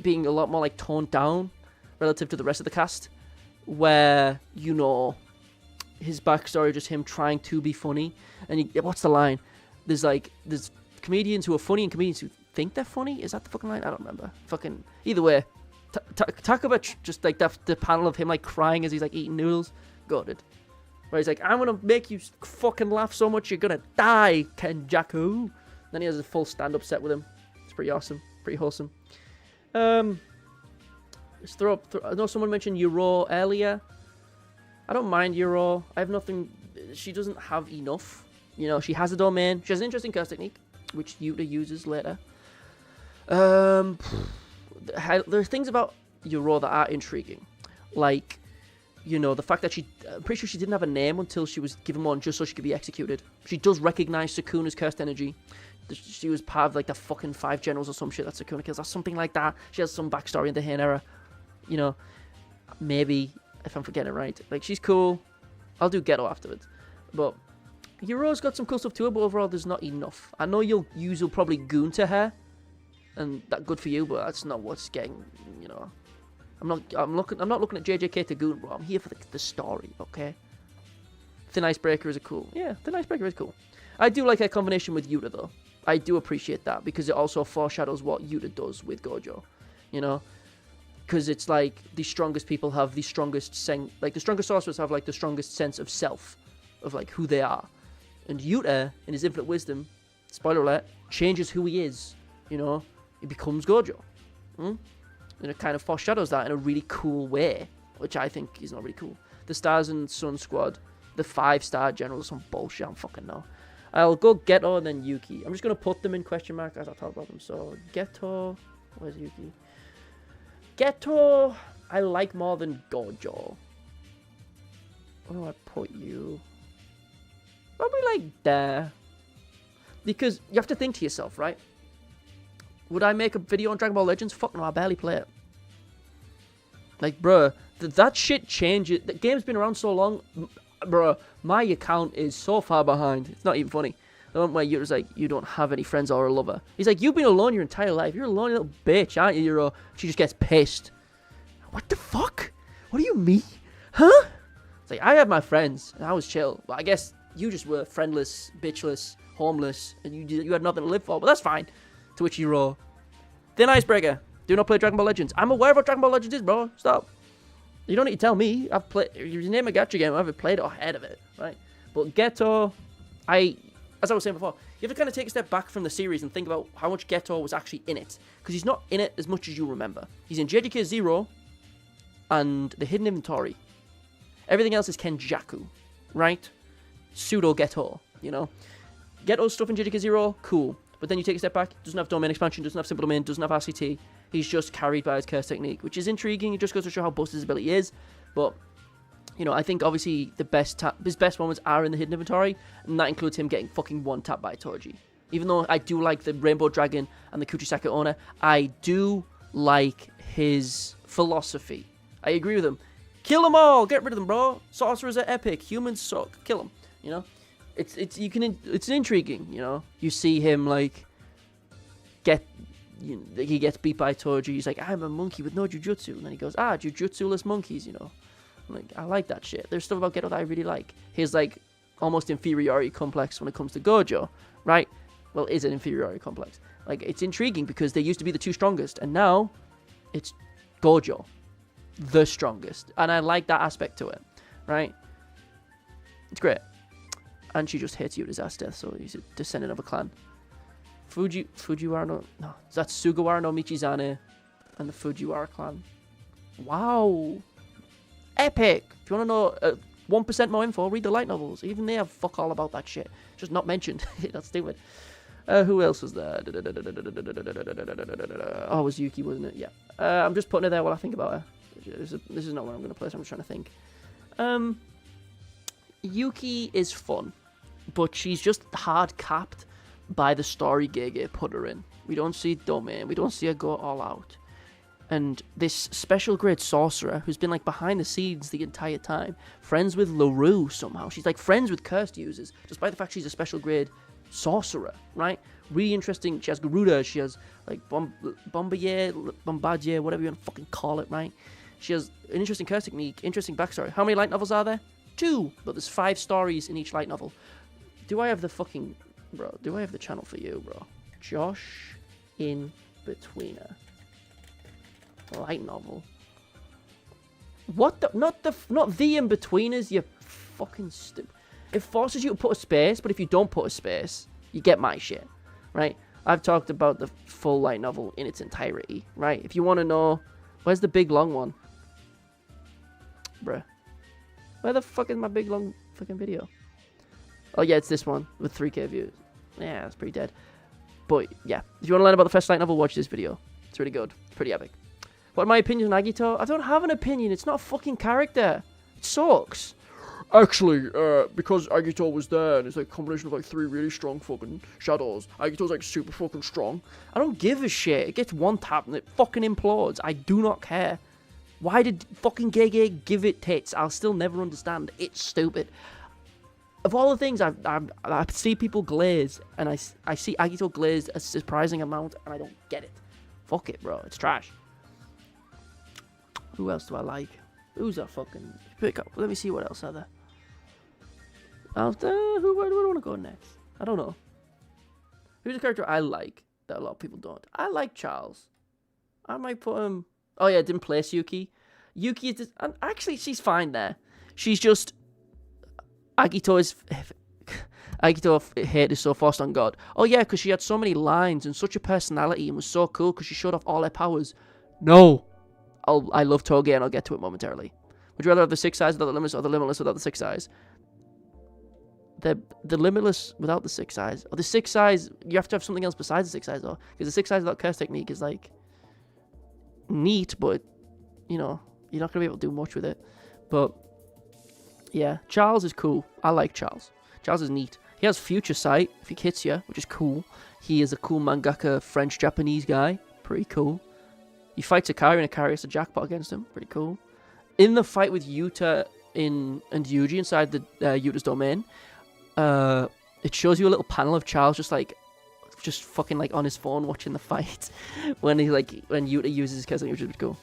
being a lot more like toned down relative to the rest of the cast, where, you know, his backstory just him trying to be funny. And what's the line? There's comedians who are funny and comedians who think they're funny. Is that the fucking line? I don't remember. Fucking either way. Takaba, just like the panel of him like crying as he's like eating noodles, goated. Where he's like, I'm gonna make you fucking laugh so much you're gonna die, Kenjaku. Then he has a full stand-up set with him. It's pretty awesome, pretty wholesome. Let's throw up. I know someone mentioned Euro earlier. I don't mind Euro. I have nothing. She doesn't have enough. You know, she has a domain. She has an interesting curse technique, which Yuta uses later. There's things about Euro that are intriguing, like, you know, the fact that I'm pretty sure she didn't have a name until she was given one just so she could be executed. She does recognize Sukuna's cursed energy. She was part of like the fucking 5 generals or some shit that Sukuna kills, or something like that. She has some backstory in the Heian era. You know, maybe, if I'm forgetting it right. Like, she's cool. I'll do Ghetto afterwards. But Euro's got some cool stuff to her, but overall there's not enough. I know you'll probably goon to her, and that's good for you, but that's not what's getting, you know. I'm not looking at JJK to goon, bro. I'm here for the story, okay? Thin Icebreaker is cool. Yeah, Thin Icebreaker is cool. I do like a combination with Yuta, though. I do appreciate that, because it also foreshadows what Yuta does with Gojo, you know? Because it's like the strongest people have the strongest the strongest sorcerers have like the strongest sense of self, of like who they are. And Yuta, in his infinite wisdom, spoiler alert, changes who he is, you know? He becomes Gojo. And it kind of foreshadows that in a really cool way, which I think is not really cool. The Stars and Sun squad, the 5-star generals, some bullshit, I don't fucking know. I'll go Geto and then Yuki. I'm just going to put them in question mark as I talk about them. So, Geto, where's Yuki? Geto, I like more than Gojo. Where do I put you? Probably like there. Because you have to think to yourself, right? Would I make a video on Dragon Ball Legends? Fuck no, I barely play it. Like, bruh, that shit changes. The game's been around so long, bruh, my account is so far behind. It's not even funny. The one where you're like, you don't have any friends or a lover. He's like, you've been alone your entire life. You're a lonely little bitch, aren't you, Euro? She just gets pissed. What the fuck? What do you mean? Huh? It's like, I had my friends, and I was chill. But I guess you just were friendless, bitchless, homeless, and you had nothing to live for. But that's fine. To which you roar, Thin Icebreaker, do not play Dragon Ball Legends. I'm aware of what Dragon Ball Legends is, bro. Stop. You don't need to tell me. I've played. You name a gacha game, I've played it or heard of it, right? But Geto, as I was saying before, you have to kind of take a step back from the series and think about how much Geto was actually in it, because he's not in it as much as you remember. He's in JJK 0 and the Hidden Inventory. Everything else is Kenjaku, right? Pseudo Geto, you know. Geto's stuff in JJK 0, cool. But then you take a step back, doesn't have domain expansion, doesn't have simple domain, doesn't have RCT. He's just carried by his curse technique, which is intriguing. It just goes to show how busted his ability is. But, you know, I think obviously his best moments are in the Hidden Inventory, and that includes him getting fucking one-tapped by Toji. Even though I do like the Rainbow Dragon and the Kuchisake Owner, I do like his philosophy. I agree with him. Kill them all! Get rid of them, bro! Sorcerers are epic. Humans suck. Kill them, you know? It's intriguing, you know. You see him like he gets beat by Toji. He's like, I'm a monkey with no jujutsu, and then he goes, jujutsu-less monkeys, you know. I'm like, I like that shit. There's stuff about Geto that I really like. His like almost inferiority complex when it comes to Gojo, right? Well, is an inferiority complex. Like, it's intriguing because they used to be the two strongest, and now it's Gojo, the strongest. And I like that aspect to it, right? It's great. And she just hates Yuta's death, so he's a descendant of a clan. Fujiwara no... No, that's Sugawara no Michizane and the Fujiwara clan. Wow. Epic. If you want to know 1% more info, read the light novels. Even they have fuck all about that shit. Just not mentioned. That's stupid. Who else was there? Oh, it was Yuki, wasn't it? Yeah. I'm just putting it there while I think about her. This is not where I'm going to place. I'm just trying to think. Yuki is fun, but she's just hard capped by the story Gege put her in. We don't see Domain. We don't see her go all out. And this special grade sorcerer who's been like behind the scenes the entire time, friends with LaRue somehow. She's like friends with cursed users, despite the fact she's a special grade sorcerer, right? Really interesting. She has Garuda. She has like Bombardier, whatever you want to fucking call it, right? She has an interesting curse technique, interesting backstory. How many light novels are there? 2, but there's 5 stories in each light novel. Do I have the fucking... Bro, do I have the channel for you, bro? Josh in Betweener. Light novel. What the... Not the in-betweeners, you fucking stupid. It forces you to put a space, but if you don't put a space, you get my shit, right? I've talked about the full light novel in its entirety, right? If you want to know... Where's the big long one? Bruh. Where the fuck is my big long fucking video? Oh yeah, it's this one with 3k views. Yeah, that's pretty dead. But yeah, if you want to learn about the first light novel, watch this video. It's really good. It's pretty epic. What are my opinions on Agito? I don't have an opinion. It's not a fucking character. It sucks. Actually, because Agito was there and it's like a combination of like 3 really strong fucking shadows. Agito's like super fucking strong. I don't give a shit. It gets one tap and it fucking implodes. I do not care. Why did fucking Gege give it tits? I'll still never understand. It's stupid. Of all the things, I see people glaze, and I see Agito glazed a surprising amount, and I don't get it. Fuck it, bro. It's trash. Who else do I like? Who's that fucking... Pick up. Let me see what else are there. Where do I want to go next? I don't know. Who's a character I like that a lot of people don't? I like Charles. I might put him... Oh yeah, didn't place Yuki. Yuki is just, actually she's fine there. She's just Agito's hate is so forced on God. Oh yeah, because she had so many lines and such a personality and was so cool because she showed off all her powers. No, I love Toge and I'll get to it momentarily. Would you rather have the 6 eyes without the limitless or the limitless without the 6 eyes? The limitless without the 6 eyes. Or the 6 eyes, you have to have something else besides the 6 eyes though, because the 6 eyes without curse technique is like neat, but you know, you're not gonna be able to do much with it. But yeah, Charles is cool. I like Charles. Charles is neat. He has future sight if he hits you, which is cool. He is a cool mangaka French-Japanese guy. Pretty cool. He fights Akari and Akari has a jackpot against him. Pretty cool. In the fight with Yuta and Yuji inside the Yuta's domain, it shows you a little panel of Charles just fucking like on his phone watching the fight when Yuta uses his curse, which is cool.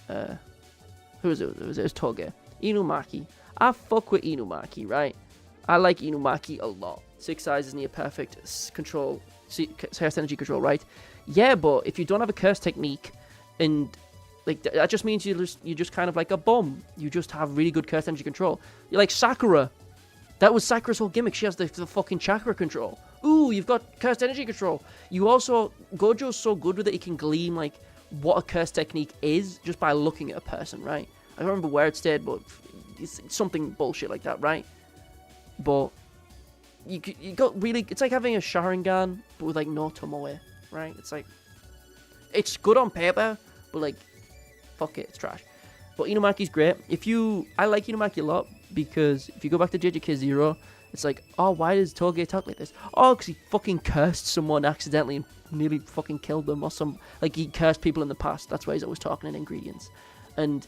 Who is it? It was Toge. Inumaki. I fuck with Inumaki, right? I like Inumaki a lot. 6 eyes is near perfect control, curse energy control, right? Yeah, but if you don't have a curse technique, and like that just means you're just kind of like a bum. You just have really good curse energy control. You're like Sakura. That was Sakura's whole gimmick. She has the fucking chakra control. Ooh, you've got cursed energy control. You also... Gojo's so good with it, he can glean, like, what a curse technique is just by looking at a person, right? I don't remember where it stayed, but it's something bullshit like that, right? But you got really... It's like having a Sharingan, but with, like, no Tomoe, right? It's like... It's good on paper, but, like, fuck it, it's trash. But Inumaki's great. I like Inumaki a lot, because if you go back to JJK 0, it's like, oh, why does Toge talk like this? Oh, because he fucking cursed someone accidentally and nearly fucking killed them, or like, he cursed people in the past. That's why he's always talking in ingredients. And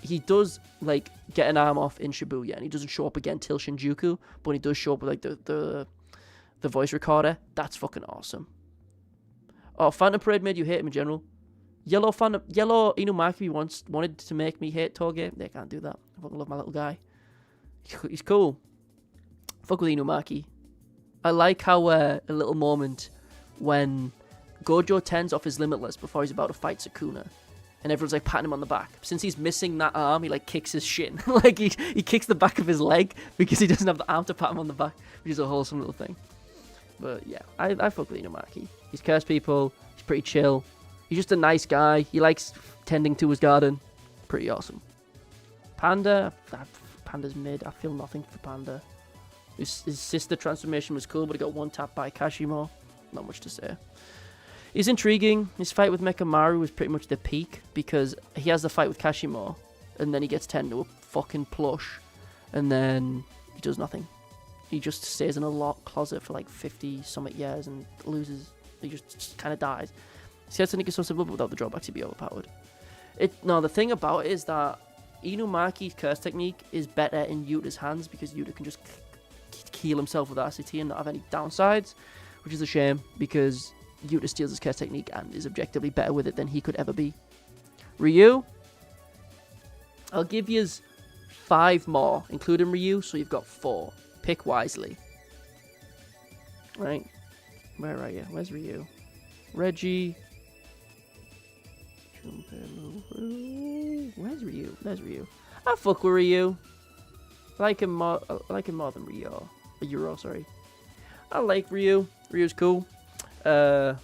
he does, like, get an arm off in Shibuya, and he doesn't show up again till Shinjuku, but he does show up with, like, the voice recorder. That's fucking awesome. Oh, Phantom Parade made you hate him in general. Yellow Inumaki wanted to make me hate Toge. They can't do that. I fucking love my little guy. He's cool. Fuck with Inumaki. I like how a little moment when Gojo turns off his Limitless before he's about to fight Sukuna. And everyone's like patting him on the back. Since he's missing that arm, he like kicks his shin. Like he kicks the back of his leg because he doesn't have the arm to pat him on the back, which is a wholesome little thing. But yeah, I fuck with Inumaki. He's cursed people. He's pretty chill. He's just a nice guy. He likes tending to his garden. Pretty awesome. Panda, Panda's mid. I feel nothing for Panda. His sister transformation was cool, but he got one tap by Kashimo. Not much to say. He's intriguing. His fight with Mekamaru was pretty much the peak because he has the fight with Kashimo and then he gets turned into a fucking plush and then he does nothing. He just stays in a locked closet for like 50-something years and loses. He just kind of dies. See, I think it's so simple, but without the drawbacks, he'd be overpowered. No, the thing about it is that Inumaki's curse technique is better in Yuta's hands because Yuta can just heal himself with RCT and not have any downsides, which is a shame because Yuta steals his curse technique and is objectively better with it than he could ever be. Ryu, I'll give you 5 more, including Ryu, so you've got 4. Pick wisely. Right? Where are you? Where's Ryu? Reggie. Where's Ryu? There's Ryu. I fuck with Ryu. I like him more than Ryu. Euro, sorry. I like Ryu. Ryu's cool. I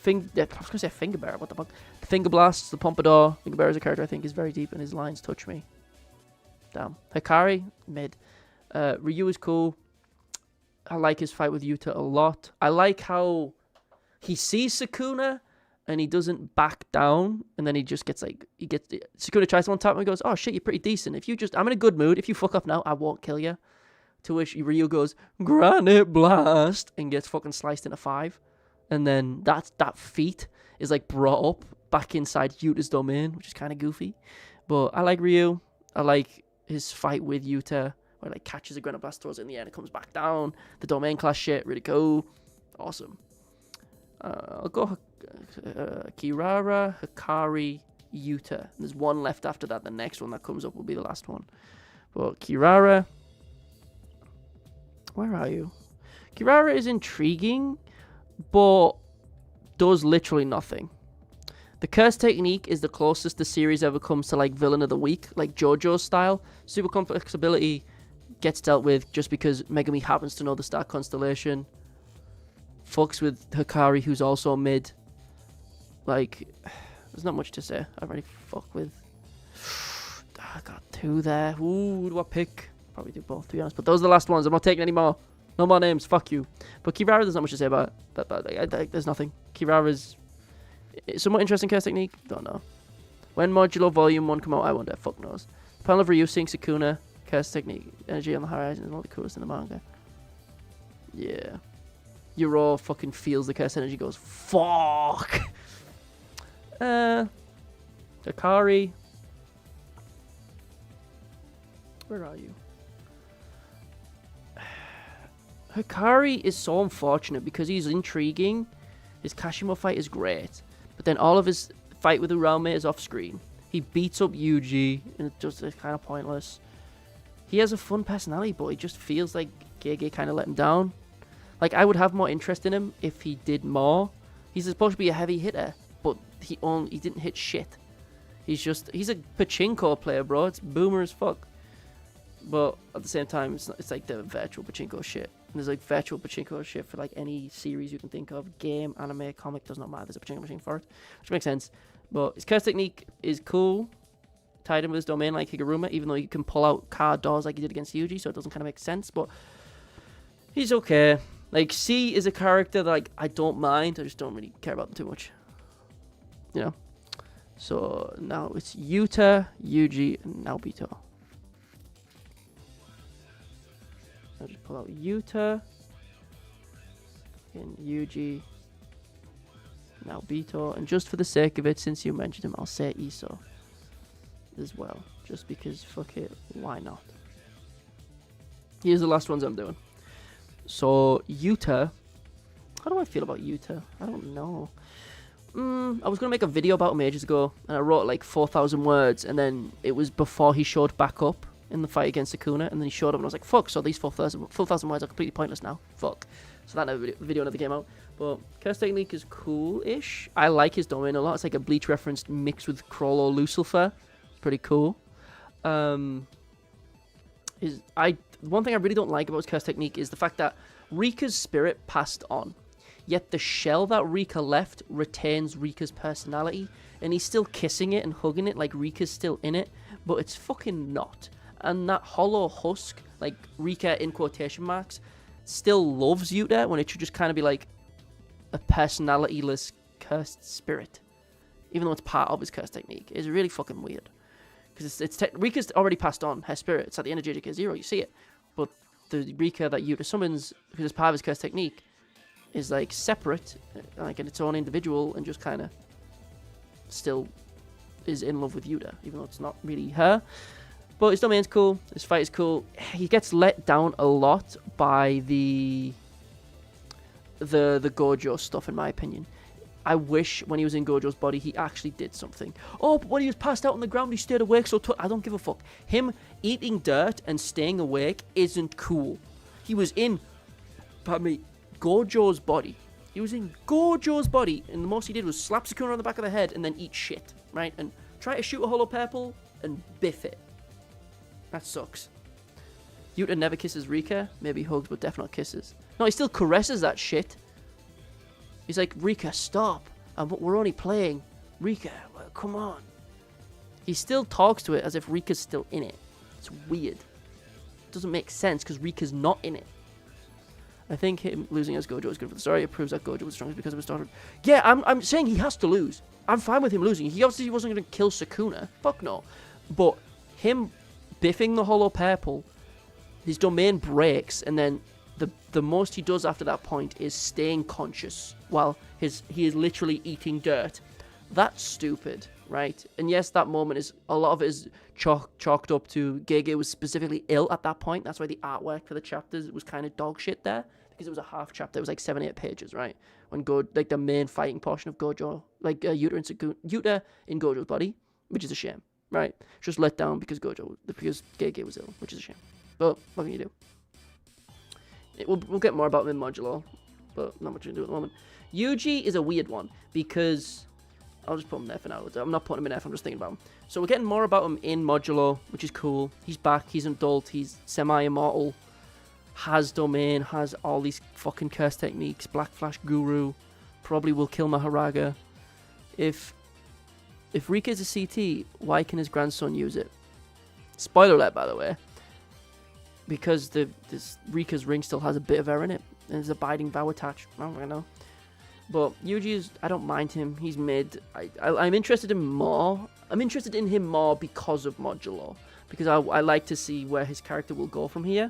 was gonna say Finger Bear. What the fuck? The Finger Blasts, the Pompadour. Finger Bear is a character I think is very deep, and his lines touch me. Damn. Hikari, mid. Ryu is cool. I like his fight with Yuta a lot. I like how he sees Sukuna and he doesn't back down, and then he just gets like Sukuna tries to one tap him and goes, "Oh shit, you're pretty decent. I'm in a good mood. If you fuck up now, I won't kill you." To which Ryu goes, "Granite Blast," and gets fucking sliced into 5. And then that feat is like brought up back inside Yuta's domain, which is kind of goofy. But I like Ryu. I like his fight with Yuta, where like catches a Granite Blast, throws it in the air, and it comes back down. The domain class shit, really cool. Awesome. I'll go Kirara, Hikari, Yuta. And there's one left after that. The next one that comes up will be the last one. But Kirara, where are you? Kirara is intriguing, but does literally nothing. The curse technique is the closest the series ever comes to like villain of the week, like JoJo's style. Super complex ability gets dealt with just because Megami happens to know the star constellation. Fucks with Hikari, who's also mid. Like, there's not much to say. I already fuck with. I got 2 there. Ooh, who do I pick? Probably do both, to be honest. But those are the last ones. I'm not taking any more. No more names. Fuck you. But Kirara, there's not much to say about it. But there's nothing. Kirara's somewhat interesting curse technique. Don't know. When Modulo Volume 1 come out, I wonder. Fuck knows. Panel of Ryu seeing Sukuna. Curse technique. Energy on the horizon is one of the coolest in the manga. Yeah. Yuro fucking feels the curse energy, goes, fuck! Hikari. Where are you? Hikari is so unfortunate because he's intriguing. His Kashimo fight is great. But then all of his fight with Uraume is off screen. He beats up Yuji, and it's just kind of pointless. He has a fun personality, but he just feels like Gege kind of let him down. Like, I would have more interest in him if he did more. He's supposed to be a heavy hitter, but he didn't hit shit. He's a pachinko player, bro. It's boomer as fuck. But at the same time, it's like the virtual pachinko shit. And there's like virtual pachinko shit for like any series you can think of. Game, anime, comic, does not matter. There's a pachinko machine for it, which makes sense. But his curse technique is cool. Tied in with his domain like Higuruma, even though you can pull out card doors like he did against Yuji, so it doesn't kind of make sense. But he's okay. Like, C is a character that, like, I don't mind. I just don't really care about them too much. You know? So, now it's Yuta, Yuji, and Naobito. I'll just pull out Yuta, and Yuji, Naobito. And just for the sake of it, since you mentioned him, I'll say Iso as well. Just because, fuck it, why not? Here's the last ones I'm doing. So, Yuta. How do I feel about Yuta? I don't know. I was going to make a video about him ages ago, and I wrote like 4,000 words, and then it was before he showed back up, in the fight against Sukuna, and then he showed up, and I was like, fuck, so these 4,000 words are completely pointless now. Fuck. So that video never came out. But Curse Technique is cool-ish. I like his domain a lot. It's like a Bleach reference mixed with Crawl or Lucifer. Pretty cool. One thing I really don't like about his Curse Technique is the fact that Rika's spirit passed on. Yet the shell that Rika left retains Rika's personality. And he's still kissing it and hugging it like Rika's still in it. But it's fucking not. And that hollow husk, like Rika in quotation marks, still loves Yuta when it should just kind of be like a personalityless cursed spirit. Even though it's part of his Curse Technique. It's really fucking weird. Because Rika's already passed on her spirit. It's at the end of JJK 0, you see it. But the Rika that Yuta summons, because it's part of his Curse Technique, is like separate, like in its own individual, and just kind of still is in love with Yuta, even though it's not really her. But his domain's cool, his fight is cool. He gets let down a lot by the Gojo stuff, in my opinion. I wish when he was in Gojo's body, he actually did something. Oh, but when he was passed out on the ground, he stayed awake, so I don't give a fuck. Him eating dirt and staying awake isn't cool. He was in, Gojo's body. He was in Gojo's body, and the most he did was slap Sukuna on the back of the head and then eat shit, right? And try to shoot a hollow purple and biff it. That sucks. Yuta never kisses Rika. Maybe hugs, but definitely not kisses. No, he still caresses that shit. He's like, Rika, stop. We're only playing. Rika, well, come on. He still talks to it as if Rika's still in it. It's weird. It doesn't make sense because Rika's not in it. I think him losing as Gojo is good for the story. It proves that Gojo was strongest because of his daughter. Yeah, I'm saying he has to lose. I'm fine with him losing. He obviously wasn't going to kill Sukuna. Fuck no. But him biffing the hollow purple, his domain breaks, and then the most he does after that point is staying conscious while he is literally eating dirt. That's stupid, right? And yes, that moment is, a lot of it is chalked up to Gege was specifically ill at that point. That's why the artwork for the chapters was kind of dog shit there, because it was a half chapter. It was like 7-8 pages, right? When like the main fighting portion of Gojo, like Yuta in Gojo's body, which is a shame, right? Just let down because Gege was ill, which is a shame. But what can you do? We'll get more about him in Modulo, but not much to do at the moment. Yuji is a weird one because I'll just put him there for now. I'm not putting him in F, I'm just thinking about him. So we're getting more about him in Modulo, which is cool. He's back, he's an adult, he's semi-immortal, has domain, has all these fucking curse techniques, Black Flash Guru, probably will kill Maharaga. If Rika's a CT, why can his grandson use it? Spoiler alert, by the way. Because this Rika's ring still has a bit of air in it, and there's a binding vow attached. I don't know. But Yuji I don't mind him. He's mid. I'm interested in more. I'm interested in him more because of Modulo. Because I like to see where his character will go from here.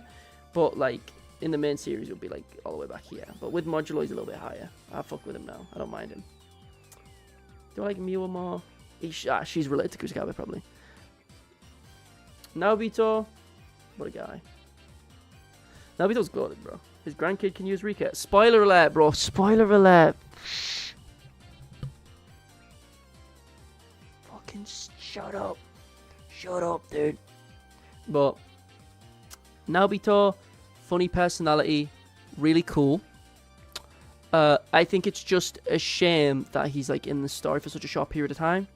But like in the main series, it'll be like all the way back here. But with Modulo, he's a little bit higher. I fuck with him now. I don't mind him. Do I like Miwa more? She's related to Kusakabe probably. Naobito, what a guy. Nobito's goated, bro. His grandkid can use Rika. Spoiler alert, bro. Spoiler alert. Fucking shut up. Shut up, dude. But Naobito, funny personality, really cool. I think it's just a shame that he's like in the story for such a short period of time.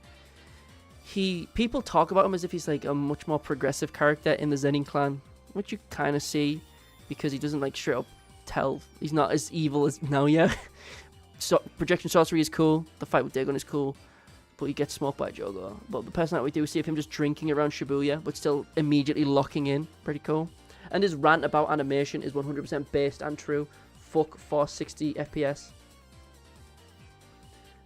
People talk about him as if he's like a much more progressive character in the Zenin clan, which you kind of see. Because he doesn't like straight up tell. He's not as evil as Naoya. So projection sorcery is cool. The fight with Dagon is cool. But he gets smoked by Jogo. But the person that we do see of him just drinking around Shibuya, but still immediately locking in. Pretty cool. And his rant about animation is 100% based and true. Fuck 460 FPS.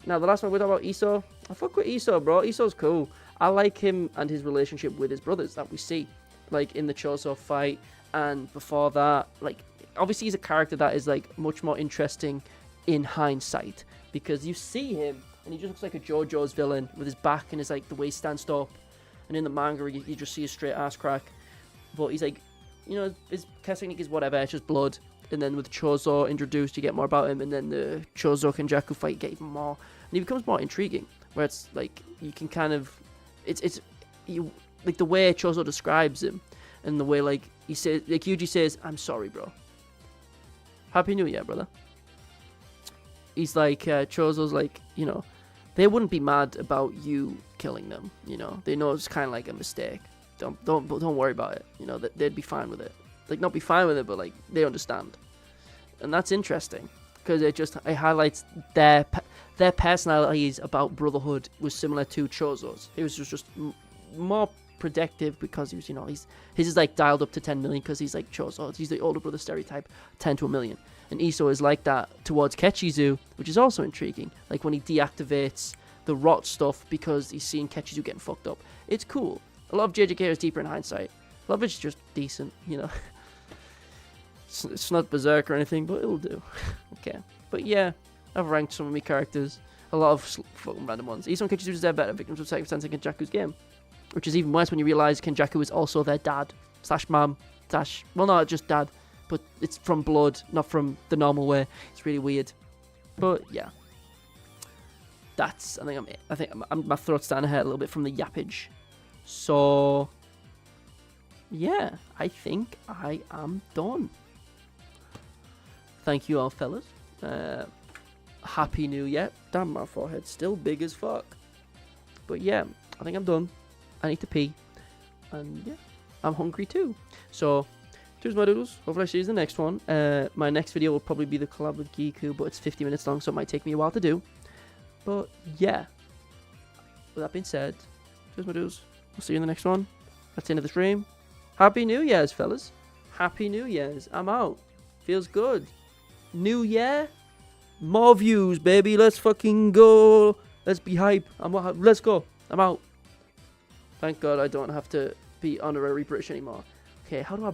Now the last one we talk about Iso. I fuck with Iso, bro. Iso's cool. I like him and his relationship with his brothers that we see. Like in the Choso fight. And before that, like, obviously he's a character that is, like, much more interesting in hindsight. Because you see him, and he just looks like a JoJo's villain with his back and his, like, the way he stands up. And in the manga, you just see a straight ass crack. But he's, like, you know, his cast technique is whatever, it's just blood. And then with Chozo introduced, you get more about him. And then the Chozo Kenjaku fight, you get even more. And he becomes more intriguing. Where it's, like, you can kind of... It's like, the way Chozo describes him. And the way, like, he says, like, Yuji says, I'm sorry, bro. Happy New Year, brother. He's like, Chozo's like, you know, they wouldn't be mad about you killing them, you know. They know it's kind of like a mistake. Don't worry about it. You know, they'd be fine with it. Like, not be fine with it, but, like, they understand. And that's interesting, because it highlights their personalities about brotherhood was similar to Chozo's. He was just more protective because he was, you know, his is like dialed up to 10 million because he's like Chozo. He's the older brother stereotype, 10 to a million. And Iso is like that towards Kechizu, which is also intriguing. Like when he deactivates the rot stuff because he's seen Kechizu getting fucked up. It's cool. A lot of JJK is deeper in hindsight. A lot of it's just decent, you know. It's not berserk or anything, but it'll do. Okay. But yeah, I've ranked some of my characters. A lot of fucking random ones. Iso and Kechizu deserve better victims of Sensei Kenjaku's game. Which is even worse when you realise Kenjaku is also their dad. / mom. / well, not just dad. But it's from blood, not from the normal way. It's really weird. But yeah. That's, I think my throat's starting to hurt a little bit from the yappage. So, yeah, I think I am done. Thank you all, fellas. Happy New Year. Damn, my forehead's still big as fuck. But yeah, I think I'm done. I need to pee. And yeah, I'm hungry too. So, cheers, my doodles. Hopefully I see you in the next one. My next video will probably be the collab with Giku, but it's 50 minutes long, so it might take me a while to do. But yeah, with that being said, cheers, my dudes. I'll see you in the next one. That's the end of the stream. Happy New Year's, fellas. Happy New Year's. I'm out. Feels good. New Year. More views, baby. Let's fucking go. Let's be hype. Let's go. I'm out. Thank God I don't have to be honorary British anymore. Okay, how do I